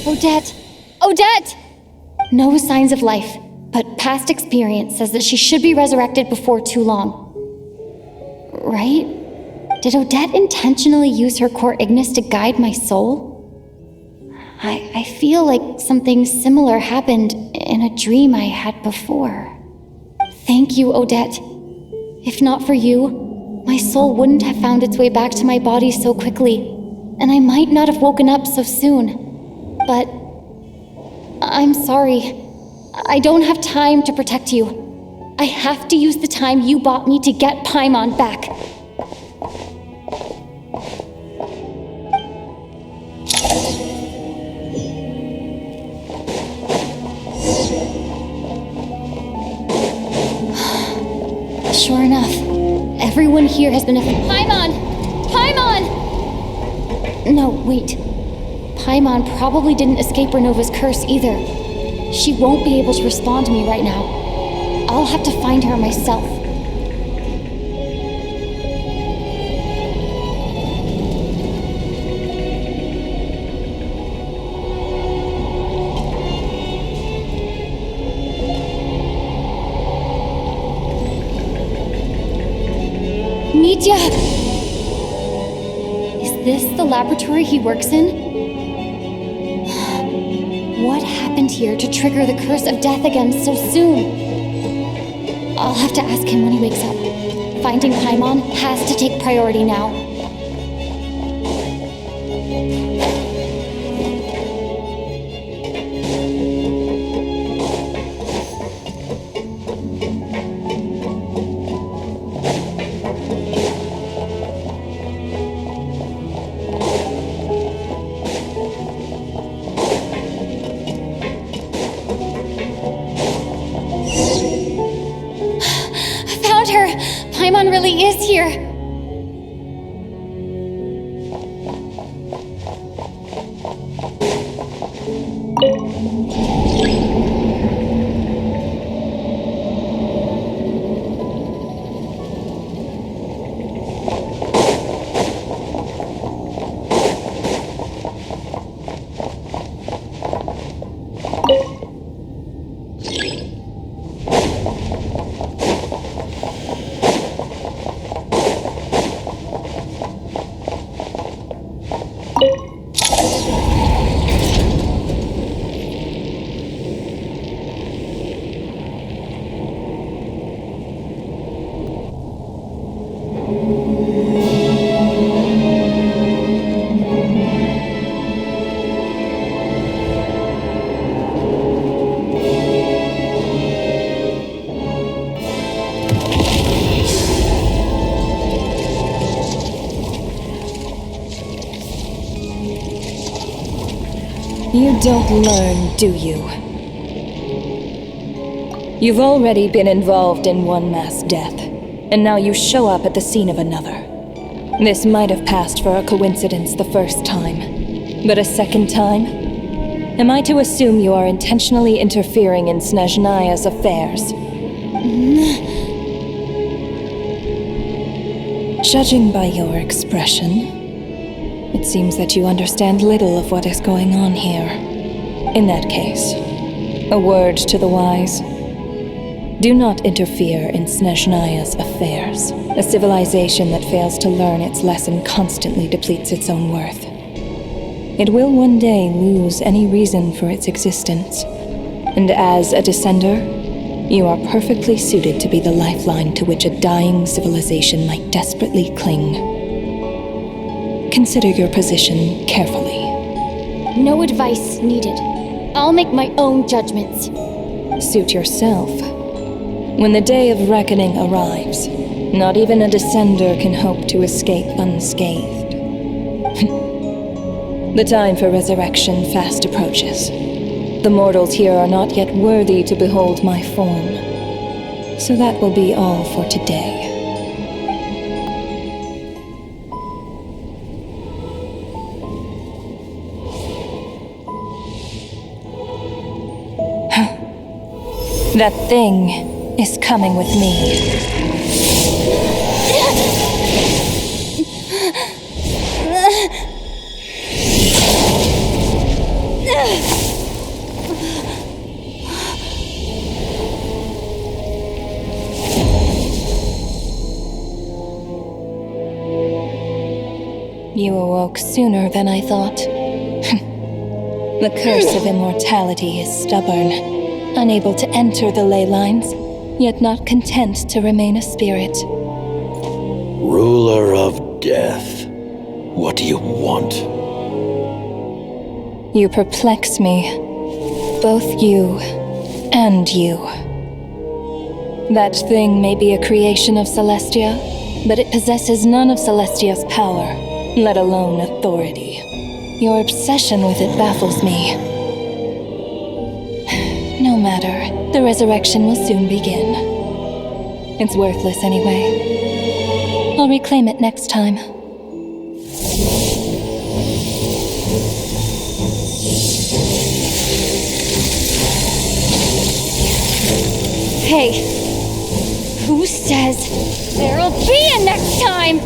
Odette! Odette! No signs of life, but past experience says that she should be resurrected before too long. Right? Did Odette intentionally use her core ignis to guide my soul? I feel like something similar happened in a dream I had before. Thank you, Odette. If not for you, my soul wouldn't have found its way back to my body so quickly, and I might not have woken up so soon. But I'm sorry. I don't have time to protect you. I have to use the time you bought me to get Paimon back. Sure enough, everyone here has been Paimon! Paimon! No, wait. Paimon probably didn't escape Renova's curse either. She won't be able to respond to me right now. I'll have to find her myself. Nitya! Is this the laboratory he works in? What happened here to trigger the curse of death again so soon? I'll have to ask him when he wakes up. Finding Paimon has to take priority now. Paimon really is here! You don't learn, do you? You've already been involved in one mass death, and now you show up at the scene of another. This might have passed for a coincidence the first time, but a second time? Am I to assume you are intentionally interfering in Snezhnaya's affairs? Judging by your expression, it seems that you understand little of what is going on here. In that case, a word to the wise. Do not interfere in Snezhnaya's affairs. A civilization that fails to learn its lesson constantly depletes its own worth. It will one day lose any reason for its existence. And as a descender, you are perfectly suited to be the lifeline to which a dying civilization might desperately cling. Consider your position carefully. No advice needed. I'll make my own judgments. Suit yourself. When the day of reckoning arrives, not even a descender can hope to escape unscathed. The time for resurrection fast approaches. The mortals here are not yet worthy to behold my form. So that will be all for today. That thing is coming with me. You awoke sooner than I thought. The curse of immortality is stubborn, unable to enter the ley lines, yet not content to remain a spirit. Ruler of Death, what do you want? You perplex me. Both you and you. That thing may be a creation of Celestia, but it possesses none of Celestia's power, let alone authority. Your obsession with it baffles me. No matter, the resurrection will soon begin. It's worthless anyway. I'll reclaim it next time. Hey, who says there'll be a next time?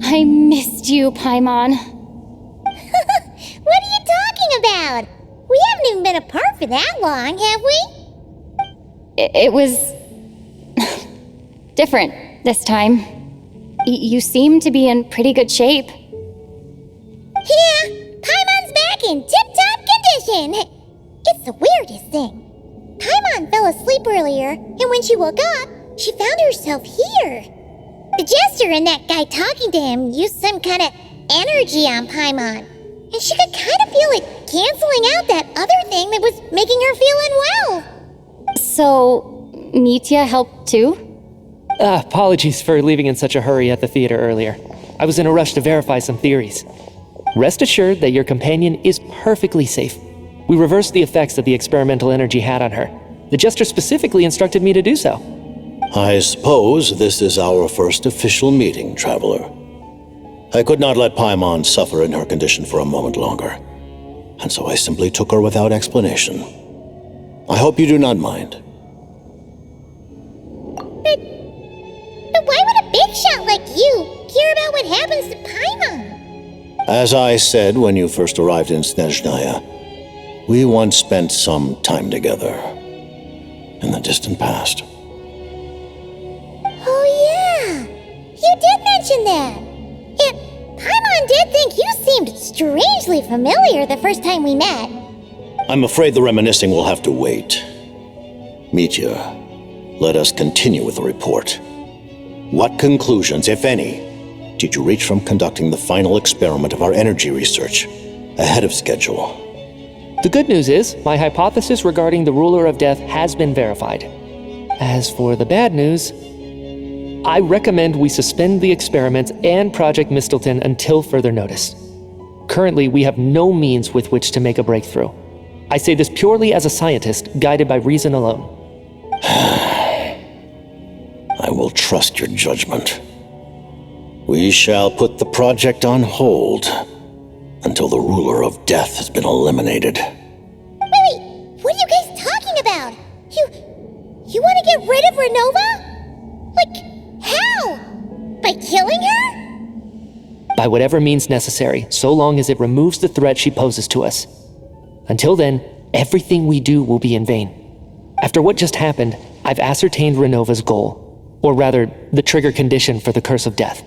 I missed you, Paimon. What are you talking about? We haven't even been apart for that long, have we? It was different this time. You seem to be in pretty good shape. Yeah, Paimon's back in tip-top condition. It's the weirdest thing. Paimon fell asleep earlier, and when she woke up, she found herself here. The jester and that guy talking to him used some kind of energy on Paimon, and she could kind of feel it canceling out that other thing that was making her feel unwell. So, Mitya helped too? Apologies for leaving in such a hurry at the theater earlier. I was in a rush to verify some theories. Rest assured that your companion is perfectly safe. We reversed the effects that the experimental energy had on her. The jester specifically instructed me to do so. I suppose this is our first official meeting, Traveler. I could not let Paimon suffer in her condition for a moment longer, and so I simply took her without explanation. I hope you do not mind. But why would a big shot like you care about what happens to Paimon? As I said when you first arrived in Snezhnaya, we once spent some time together in the distant past. Oh yeah, you did mention that. And Paimon did think you seemed strangely familiar the first time we met. I'm afraid the reminiscing will have to wait. Mitya, let us continue with the report. What conclusions, if any, did you reach from conducting the final experiment of our energy research ahead of schedule? The good news is, my hypothesis regarding the Ruler of Death has been verified. As for the bad news, I recommend we suspend the experiments and Project Mistelton until further notice. Currently, we have no means with which to make a breakthrough. I say this purely as a scientist, guided by reason alone. I will trust your judgment. We shall put the project on hold until the ruler of death has been eliminated. Wait, what are you guys talking about? You want to get rid of Renova? Like, how? By killing her? By whatever means necessary, so long as it removes the threat she poses to us. Until then, everything we do will be in vain. After what just happened, I've ascertained Renova's goal, or rather, the trigger condition for the Curse of Death.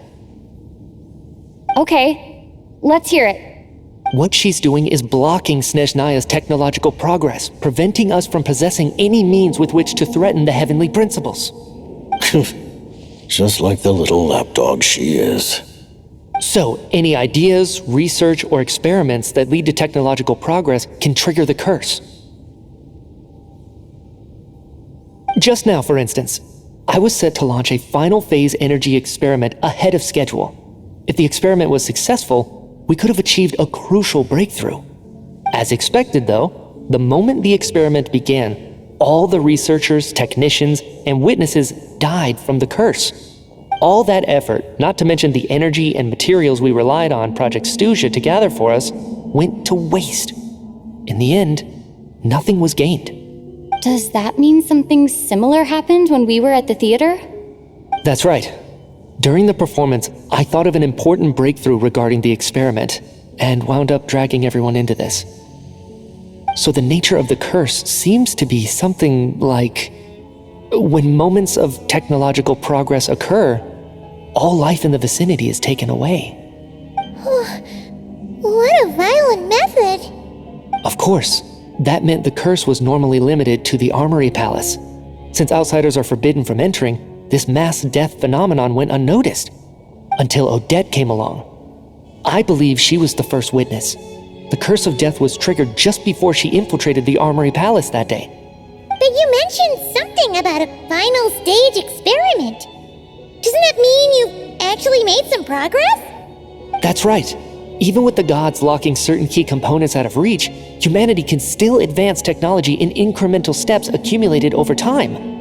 Okay, let's hear it. What she's doing is blocking Snezhnaya's technological progress, preventing us from possessing any means with which to threaten the heavenly principles. Just like the little lapdog she is. So, any ideas, research, or experiments that lead to technological progress can trigger the curse. Just now, for instance, I was set to launch a final phase energy experiment ahead of schedule. If the experiment was successful, we could have achieved a crucial breakthrough. As expected, though, the moment the experiment began, all the researchers, technicians, and witnesses died from the curse. All that effort, not to mention the energy and materials we relied on Project Stuja to gather for us, went to waste. In the end, nothing was gained. Does that mean something similar happened when we were at the theater? That's right. During the performance, I thought of an important breakthrough regarding the experiment, and wound up dragging everyone into this. So the nature of the curse seems to be something like, when moments of technological progress occur, all life in the vicinity is taken away. What a violent method! Of course, that meant the curse was normally limited to the Armory Palace. Since outsiders are forbidden from entering, this mass death phenomenon went unnoticed, until Odette came along. I believe she was the first witness. The Curse of Death was triggered just before she infiltrated the Armory Palace that day. But you mentioned something about a final stage experiment. Doesn't that mean you actually made some progress? That's right. Even with the gods locking certain key components out of reach, humanity can still advance technology in incremental steps accumulated over time.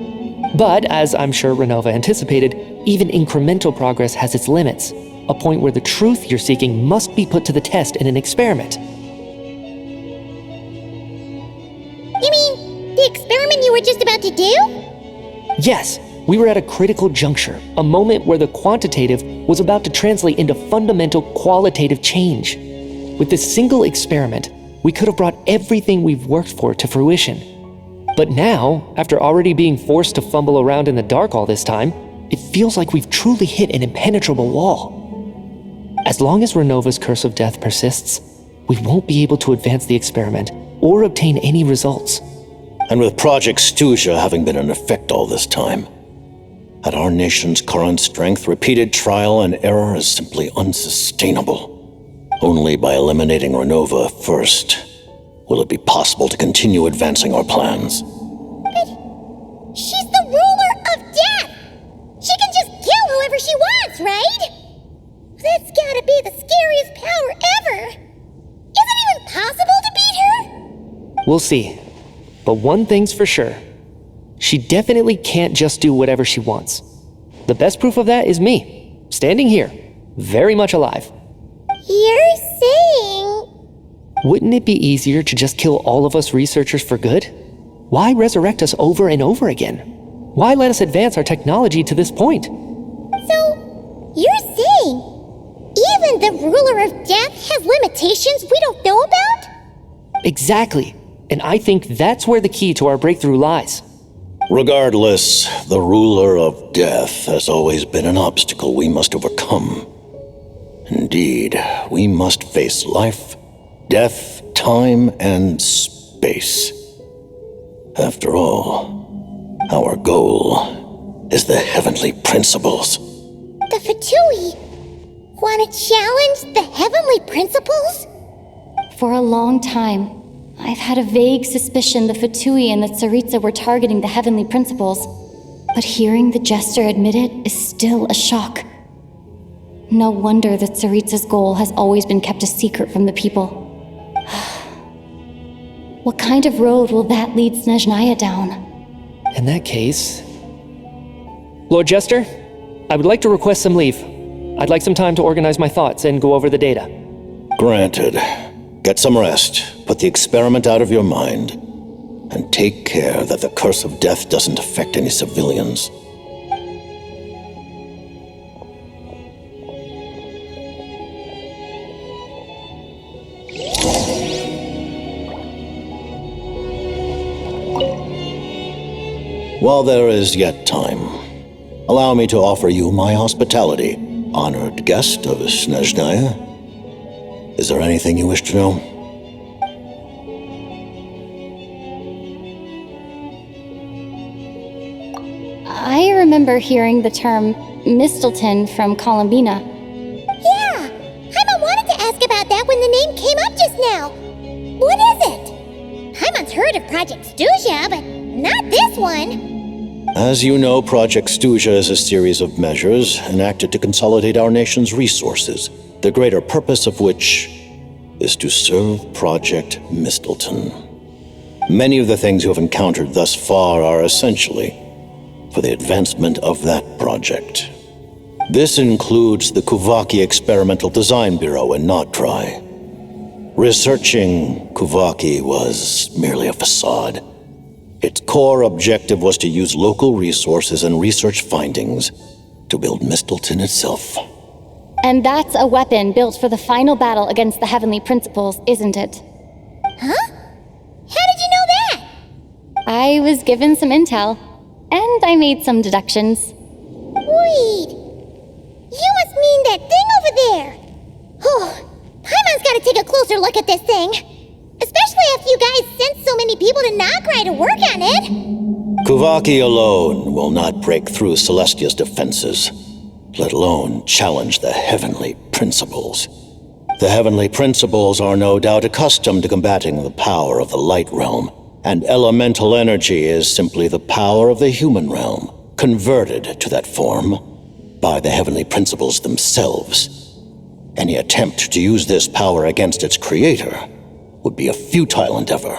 But, as I'm sure Renova anticipated, even incremental progress has its limits, a point where the truth you're seeking must be put to the test in an experiment. You mean the experiment you were just about to do? Yes, we were at a critical juncture, a moment where the quantitative was about to translate into fundamental qualitative change. With this single experiment, we could have brought everything we've worked for to fruition. But now, after already being forced to fumble around in the dark all this time, it feels like we've truly hit an impenetrable wall. As long as Renova's Curse of Death persists, we won't be able to advance the experiment or obtain any results. And with Project Stuja having been in effect all this time, at our nation's current strength, repeated trial and error is simply unsustainable. Only by eliminating Renova first will it be possible to continue advancing our plans. But she's the ruler of death! She can just kill whoever she wants, right? That's gotta be the scariest power ever! Is it even possible to beat her? We'll see. But one thing's for sure. She definitely can't just do whatever she wants. The best proof of that is me, standing here, very much alive. You're saying... Wouldn't it be easier to just kill all of us researchers for good? Why resurrect us over and over again? Why let us advance our technology to this point? So, you're saying even the ruler of death has limitations we don't know about? Exactly. And I think that's where the key to our breakthrough lies. Regardless, the ruler of death has always been an obstacle we must overcome. Indeed, we must face life, death, time, and space. After all, our goal is the heavenly principles. The Fatui want to challenge the heavenly principles? For a long time, I've had a vague suspicion the Fatui and the Tsaritsa were targeting the heavenly principles, but hearing the Jester admit it is still a shock. No wonder that Tsaritsa's goal has always been kept a secret from the people. What kind of road will that lead Snezhnaya down? In that case... Lord Jester, I would like to request some leave. I'd like some time to organize my thoughts and go over the data. Granted. Get some rest, put the experiment out of your mind, and take care that the curse of death doesn't affect any civilians. While there is yet time, allow me to offer you my hospitality, honored guest of Snezhnaya. Is there anything you wish to know? I remember hearing the term Mistelton from Columbina. Yeah! Paimon wanted to ask about that when the name came up just now. What is it? Paimon's heard of Project Stuja, but not this one. As you know, Project Stuja is a series of measures enacted to consolidate our nation's resources, the greater purpose of which is to serve Project Mistelton. Many of the things you have encountered thus far are essentially for the advancement of that project. This includes the Kuvaki Experimental Design Bureau in Nocturne. Researching Kuvaki was merely a facade. Its core objective was to use local resources and research findings to build Mistelton itself. And that's a weapon built for the final battle against the Heavenly Principles, isn't it? Huh? How did you know that? I was given some intel, and I made some deductions. Wait. You must mean that thing over there. Oh, Paimon's gotta take a closer look at this thing. Especially after you guys sent so many people to Nocturne to work on it. Kuvaki alone will not break through Celestia's defenses, let alone challenge the Heavenly Principles. The Heavenly Principles are no doubt accustomed to combating the power of the Light Realm, and elemental energy is simply the power of the human realm, converted to that form by the Heavenly Principles themselves. Any attempt to use this power against its creator would be a futile endeavor.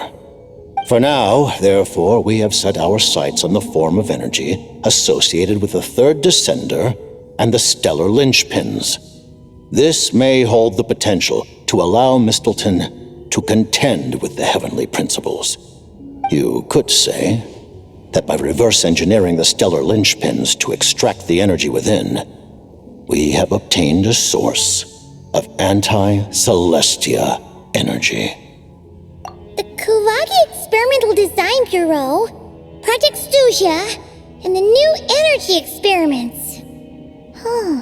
For now, therefore, we have set our sights on the form of energy associated with the Third Descender and the stellar linchpins. This may hold the potential to allow Mistelton to contend with the Heavenly Principles. You could say that by reverse engineering the stellar linchpins to extract the energy within, we have obtained a source of anti-Celestia energy. The Kuvaki Experimental Design Bureau, Project Stuja, and the new energy experiments. Huh.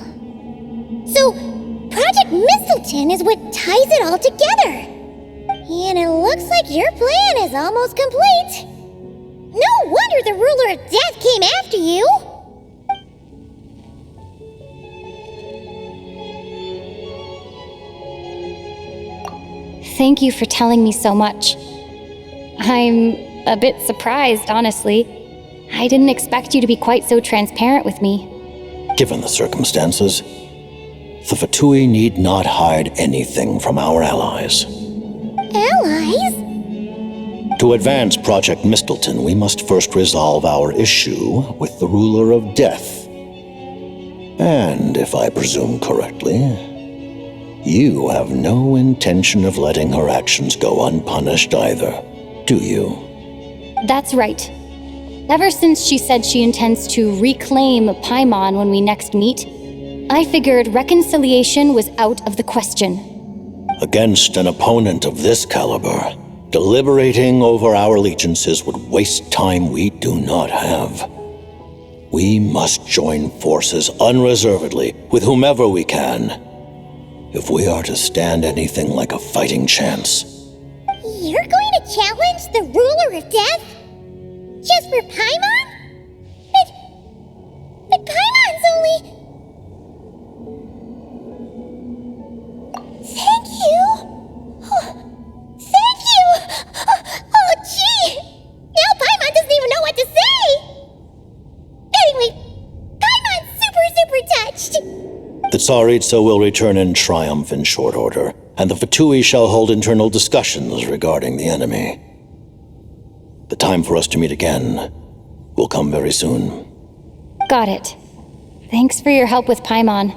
So, Project Mistelton is what ties it all together. And it looks like your plan is almost complete. No wonder the Ruler of Death came after you. Thank you for telling me so much. I'm a bit surprised, honestly. I didn't expect you to be quite so transparent with me. Given the circumstances, the Fatui need not hide anything from our allies. Allies? To advance Project Mistelton, we must first resolve our issue with the Ruler of Death. And if I presume correctly, you have no intention of letting her actions go unpunished either, do you? That's right. Ever since she said she intends to reclaim Paimon when we next meet, I figured reconciliation was out of the question. Against an opponent of this caliber, deliberating over our allegiances would waste time we do not have. We must join forces unreservedly with whomever we can, if we are to stand anything like a fighting chance. You're going to challenge the Ruler of Death? Just for Paimon? But Paimon's only... Thank you! Thank you! Oh, gee! Now Paimon doesn't even know what to say! Anyway, Paimon's super touched! The Tsaritsa will return in triumph in short order, and the Fatui shall hold internal discussions regarding the enemy. The time for us to meet again will come very soon. Got it. Thanks for your help with Paimon.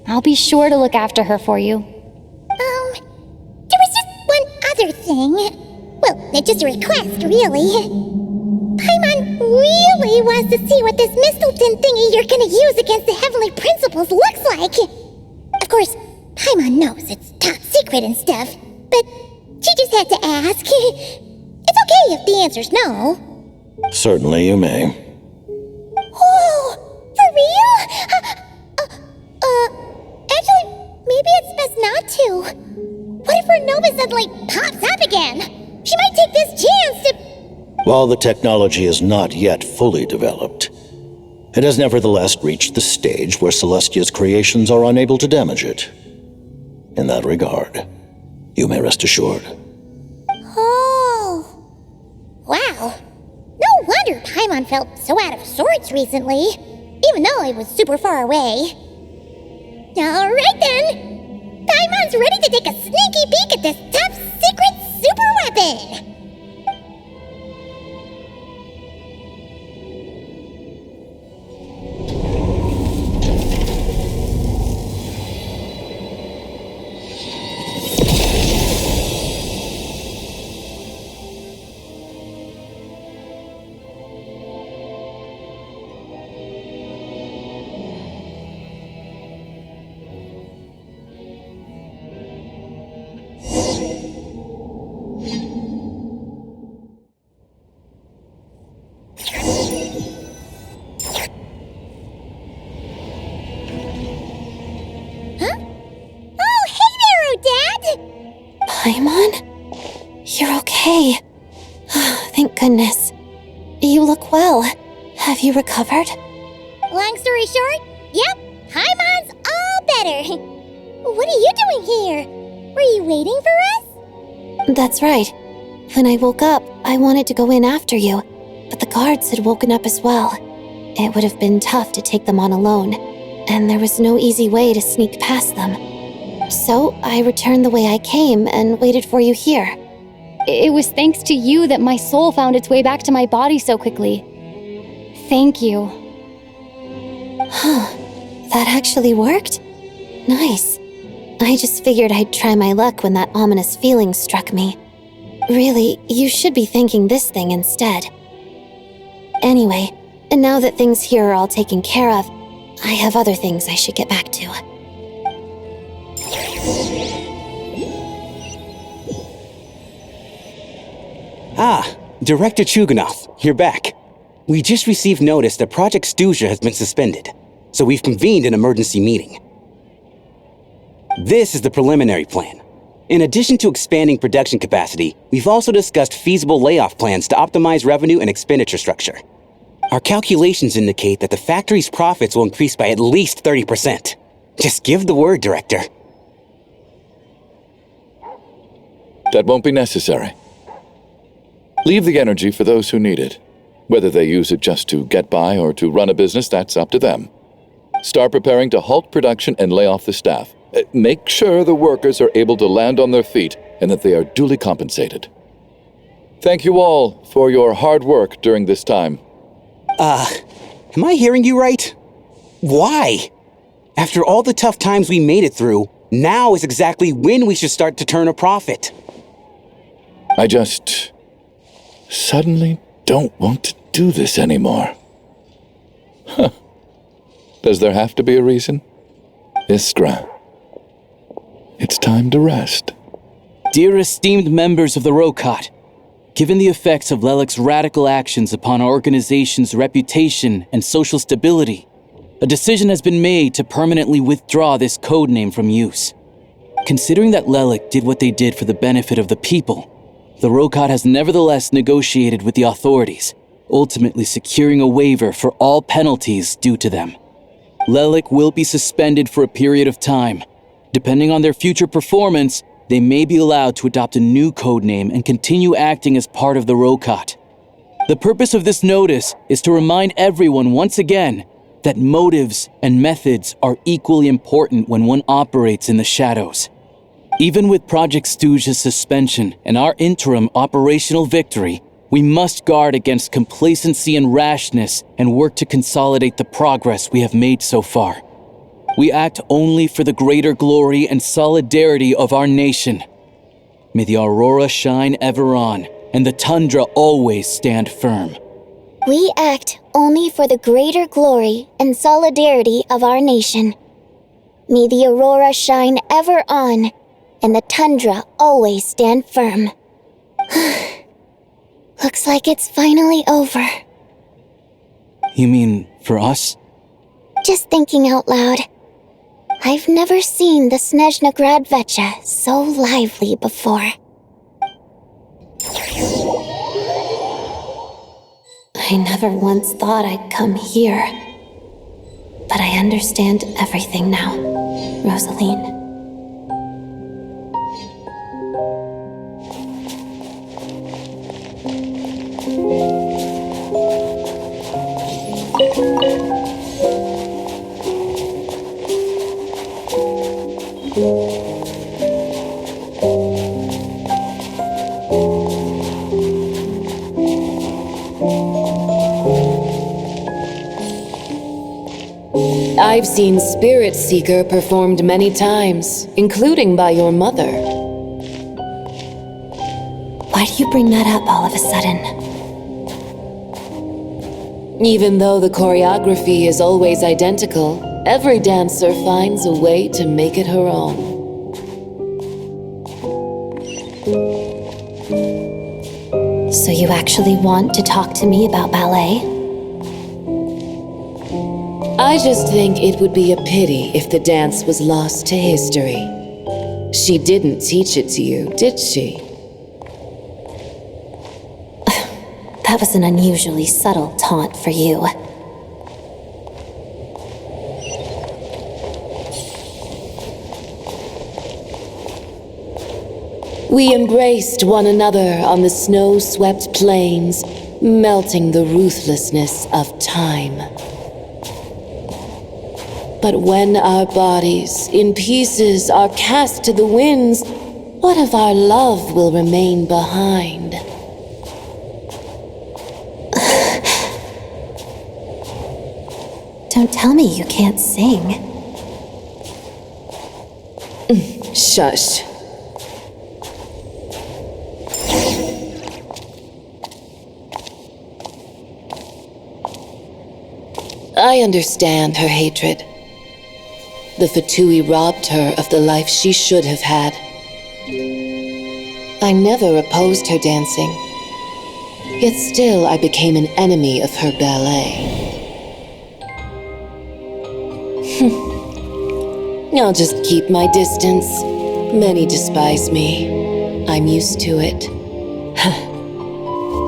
I'll be sure to look after her for you. anything. Well, it's just a request, really. Paimon really wants to see what this Mistelton thingy you're gonna use against the Heavenly Principles looks like. Of course, Paimon knows it's top secret and stuff, but she just had to ask. It's okay if the answer's no. Certainly you may. Oh, for real? Actually, maybe it's best not to. What if her nova suddenly pops up again? She might take this chance to... While the technology is not yet fully developed, it has nevertheless reached the stage where Celestia's creations are unable to damage it. In that regard, you may rest assured. Oh. Wow. No wonder Paimon felt so out of sorts recently, even though I was super far away. Alright then! Paimon's ready to take a sneaky peek at this top secret super weapon! Paimon? You're okay. Thank goodness. You look well. Have you recovered? Long story short, yep, Paimon's all better. What are you doing here? Were you waiting for us? That's right. When I woke up, I wanted to go in after you, but the guards had woken up as well. It would have been tough to take them on alone, and there was no easy way to sneak past them. So I returned the way I came and waited for you here. It was thanks to you that my soul found its way back to my body so quickly. Thank you. Huh. That actually worked? Nice. I just figured I'd try my luck when that ominous feeling struck me. Really, you should be thanking this thing instead. Anyway, and now that things here are all taken care of, I have other things I should get back to. Ah, Director Chuganoth, you're back. We just received notice that Project Stuja has been suspended, so we've convened an emergency meeting. This is the preliminary plan. In addition to expanding production capacity, we've also discussed feasible layoff plans to optimize revenue and expenditure structure. Our calculations indicate that the factory's profits will increase by at least 30%. Just give the word, Director. That won't be necessary. Leave the energy for those who need it. Whether they use it just to get by or to run a business, that's up to them. Start preparing to halt production and lay off the staff. Make sure the workers are able to land on their feet and that they are duly compensated. Thank you all for your hard work during this time. Am I hearing you right? Why? After all the tough times we made it through, now is exactly when we should start to turn a profit. I just suddenly don't want to do this anymore. Huh. Does there have to be a reason? Iskra, it's time to rest. Dear esteemed members of the Rokot, given the effects of Lelik's radical actions upon our organization's reputation and social stability, a decision has been made to permanently withdraw this codename from use. Considering that Lelik did what they did for the benefit of the people, the Rokot has nevertheless negotiated with the authorities, ultimately securing a waiver for all penalties due to them. Lelik will be suspended for a period of time. Depending on their future performance, they may be allowed to adopt a new codename and continue acting as part of the Rokot. The purpose of this notice is to remind everyone once again that motives and methods are equally important when one operates in the shadows. Even with Project Stuja's suspension and our interim operational victory, we must guard against complacency and rashness and work to consolidate the progress we have made so far. We act only for the greater glory and solidarity of our nation. May the aurora shine ever on, and the tundra always stand firm. We act only for the greater glory and solidarity of our nation. May the aurora shine ever on, and the tundra always stand firm. Looks like it's finally over. You mean for us? Just thinking out loud. I've never seen the Snezhna Gradvecha so lively before. I never once thought I'd come here. But I understand everything now, Rosaline. I've seen Spirit Seeker performed many times, including by your mother. Why do you bring that up all of a sudden? Even though the choreography is always identical, every dancer finds a way to make it her own. So you actually want to talk to me about ballet? I just think it would be a pity if the dance was lost to history. She didn't teach it to you, did she? That was an unusually subtle taunt for you. We embraced one another on the snow-swept plains, melting the ruthlessness of time. But when our bodies, in pieces, are cast to the winds, what of our love will remain behind? Don't tell me you can't sing. Shush. I understand her hatred. The Fatui robbed her of the life she should have had. I never opposed her dancing. Yet still I became an enemy of her ballet. I'll just keep my distance. Many despise me. I'm used to it.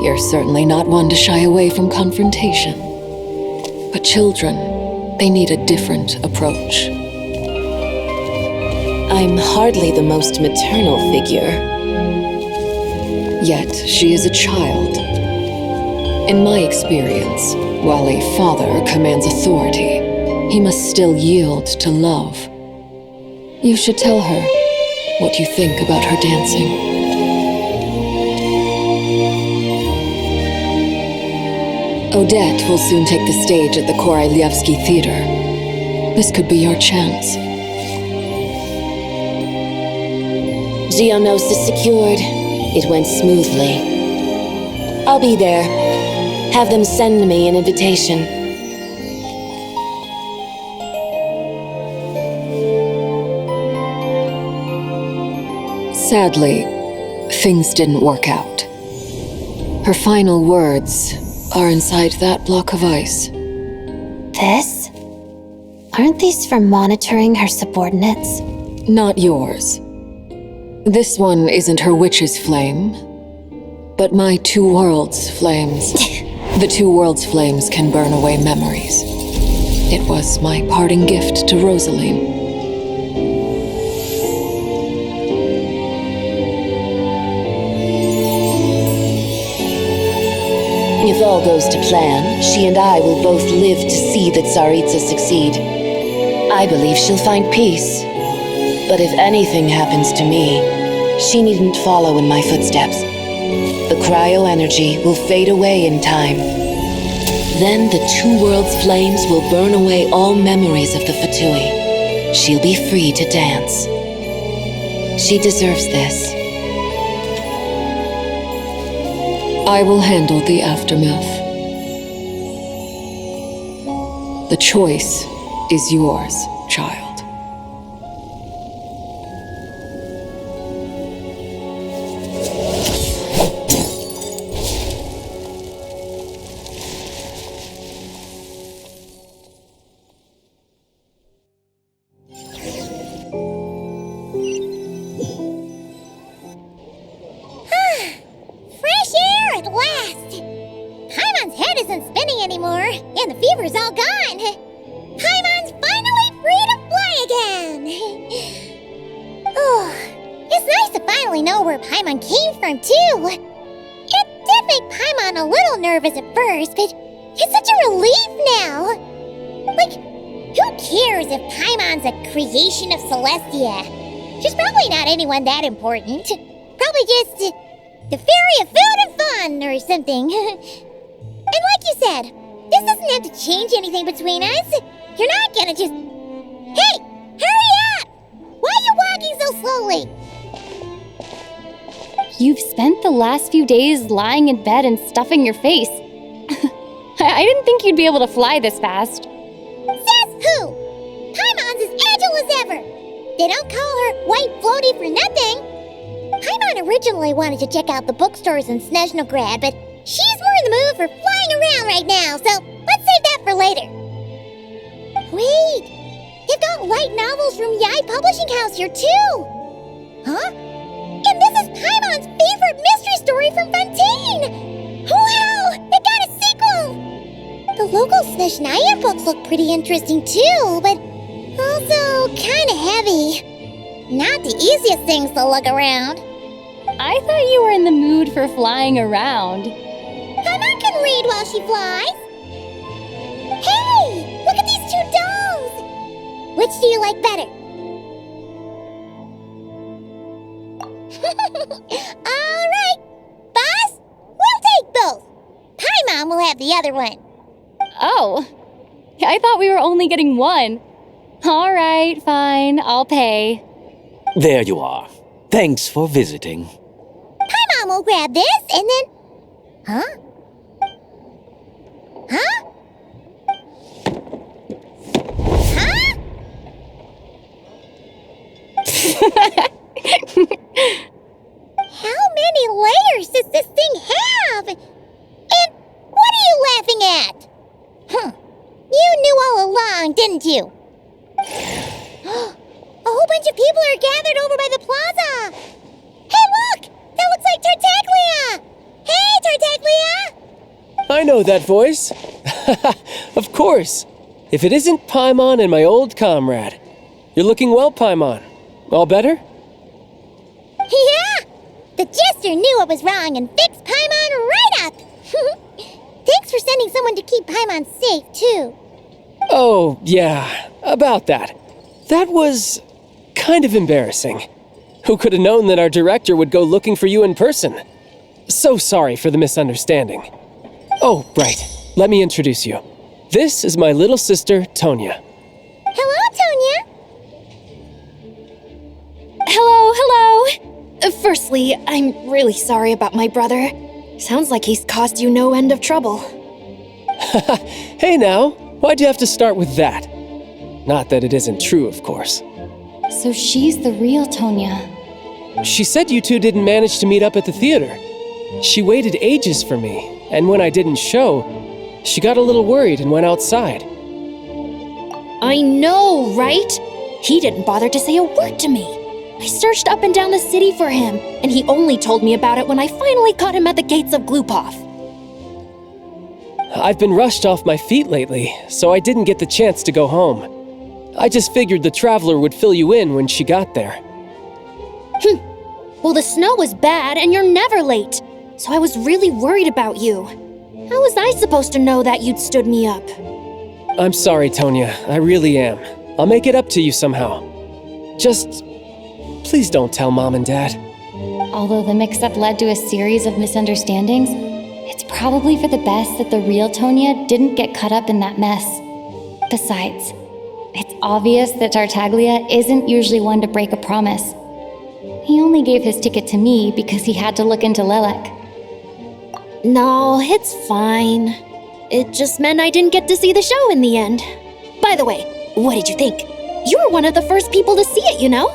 You're certainly not one to shy away from confrontation. But children, they need a different approach. I'm hardly the most maternal figure. Yet she is a child. In my experience, while a father commands authority, he must still yield to love. You should tell her what you think about her dancing. Odette will soon take the stage at the Korolyevsky Theater. This could be your chance. Geonosis secured. It went smoothly. I'll be there. Have them send me an invitation. Sadly, things didn't work out. Her final words are inside that block of ice. This? Aren't these for monitoring her subordinates? Not yours. This one isn't her witch's flame, but my two worlds' flames. The two worlds' flames can burn away memories. It was my parting gift to Rosaline. If all goes to plan, she and I will both live to see the Tsaritsa succeed. I believe she'll find peace. But if anything happens to me, she needn't follow in my footsteps. The cryo-energy will fade away in time. Then the two worlds' flames will burn away all memories of the Fatui. She'll be free to dance. She deserves this. I will handle the aftermath. The choice is yours, child. Fresh air at last! Paimon's head isn't spinning anymore, and the fever's all gone. Paimon's finally free to fly again! Oh, it's nice to finally know where Paimon came from, too. It did make Paimon a little nervous at first, but it's such a relief now. Like, who cares if Paimon's a creation of Celestia? She's probably not anyone that important. Probably just the fairy of food and fun or something. And like you said, this doesn't have to change anything between us. You're not gonna just... Hey, hurry up! Why are you walking so slowly? You've spent the last few days lying in bed and stuffing your face. I didn't think you'd be able to fly this fast. Says who? Paimon's as agile as ever. They don't call her White Floaty for nothing. Paimon originally wanted to check out the bookstores in Snezhnograd, but she's more in the mood for flying around right now, so let's save that for later. Wait, they've got light novels from Yai Publishing House here too. Huh? And this is Paimon's favorite mystery story from Fontaine! Wow! They got a sequel! The local Snezhnaya books look pretty interesting too, but also kinda heavy. Not the easiest things to look around. I thought you were in the mood for flying around. Paimon can read while she flies. Hey! Look at these two dolls! Which do you like better? Alright! Boss, we'll take both. Paimon will have the other one. Oh, I thought we were only getting one. All right, fine, I'll pay. There you are. Thanks for visiting. Paimon will grab this and then... Huh? Huh? Huh? How many layers does this thing have? And what are you laughing at? You knew all along, didn't you? A whole bunch of people are gathered over by the plaza. Hey, look! That looks like Tartaglia! Hey, Tartaglia! I know that voice. Of course. If it isn't Paimon and my old comrade. You're looking well, Paimon. All better? Yeah! The Jester knew what was wrong and fixed Paimon right up! Thanks for sending someone to keep Paimon safe, too. Oh, yeah. About that. That was kind of embarrassing. Who could have known that our director would go looking for you in person? So sorry for the misunderstanding. Oh, right. Let me introduce you. This is my little sister, Tonya. Hello, Tonya. Hello. Firstly, I'm really sorry about my brother. Sounds like he's caused you no end of trouble. Hey now, why'd you have to start with that? Not that it isn't true, of course. So she's the real Tonya. She said you two didn't manage to meet up at the theater. She waited ages for me, and when I didn't show, she got a little worried and went outside. I know, right? He didn't bother to say a word to me. I searched up and down the city for him, and he only told me about it when I finally caught him at the gates of Glupov. I've been rushed off my feet lately, so I didn't get the chance to go home. I just figured the Traveler would fill you in when she got there. Well, the snow was bad, and you're never late, so I was really worried about you. How was I supposed to know that you'd stood me up? I'm sorry, Tonya. I really am. I'll make it up to you somehow. Just... please don't tell Mom and Dad. Although the mix-up led to a series of misunderstandings, it's probably for the best that the real Tonya didn't get caught up in that mess. Besides, it's obvious that Tartaglia isn't usually one to break a promise. He only gave his ticket to me because he had to look into Lilac. No, it's fine. It just meant I didn't get to see the show in the end. By the way, what did you think? You were one of the first people to see it, you know?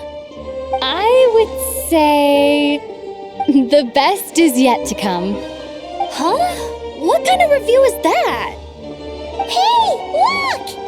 I would say the best is yet to come. Huh? What kind of review is that? Hey, look!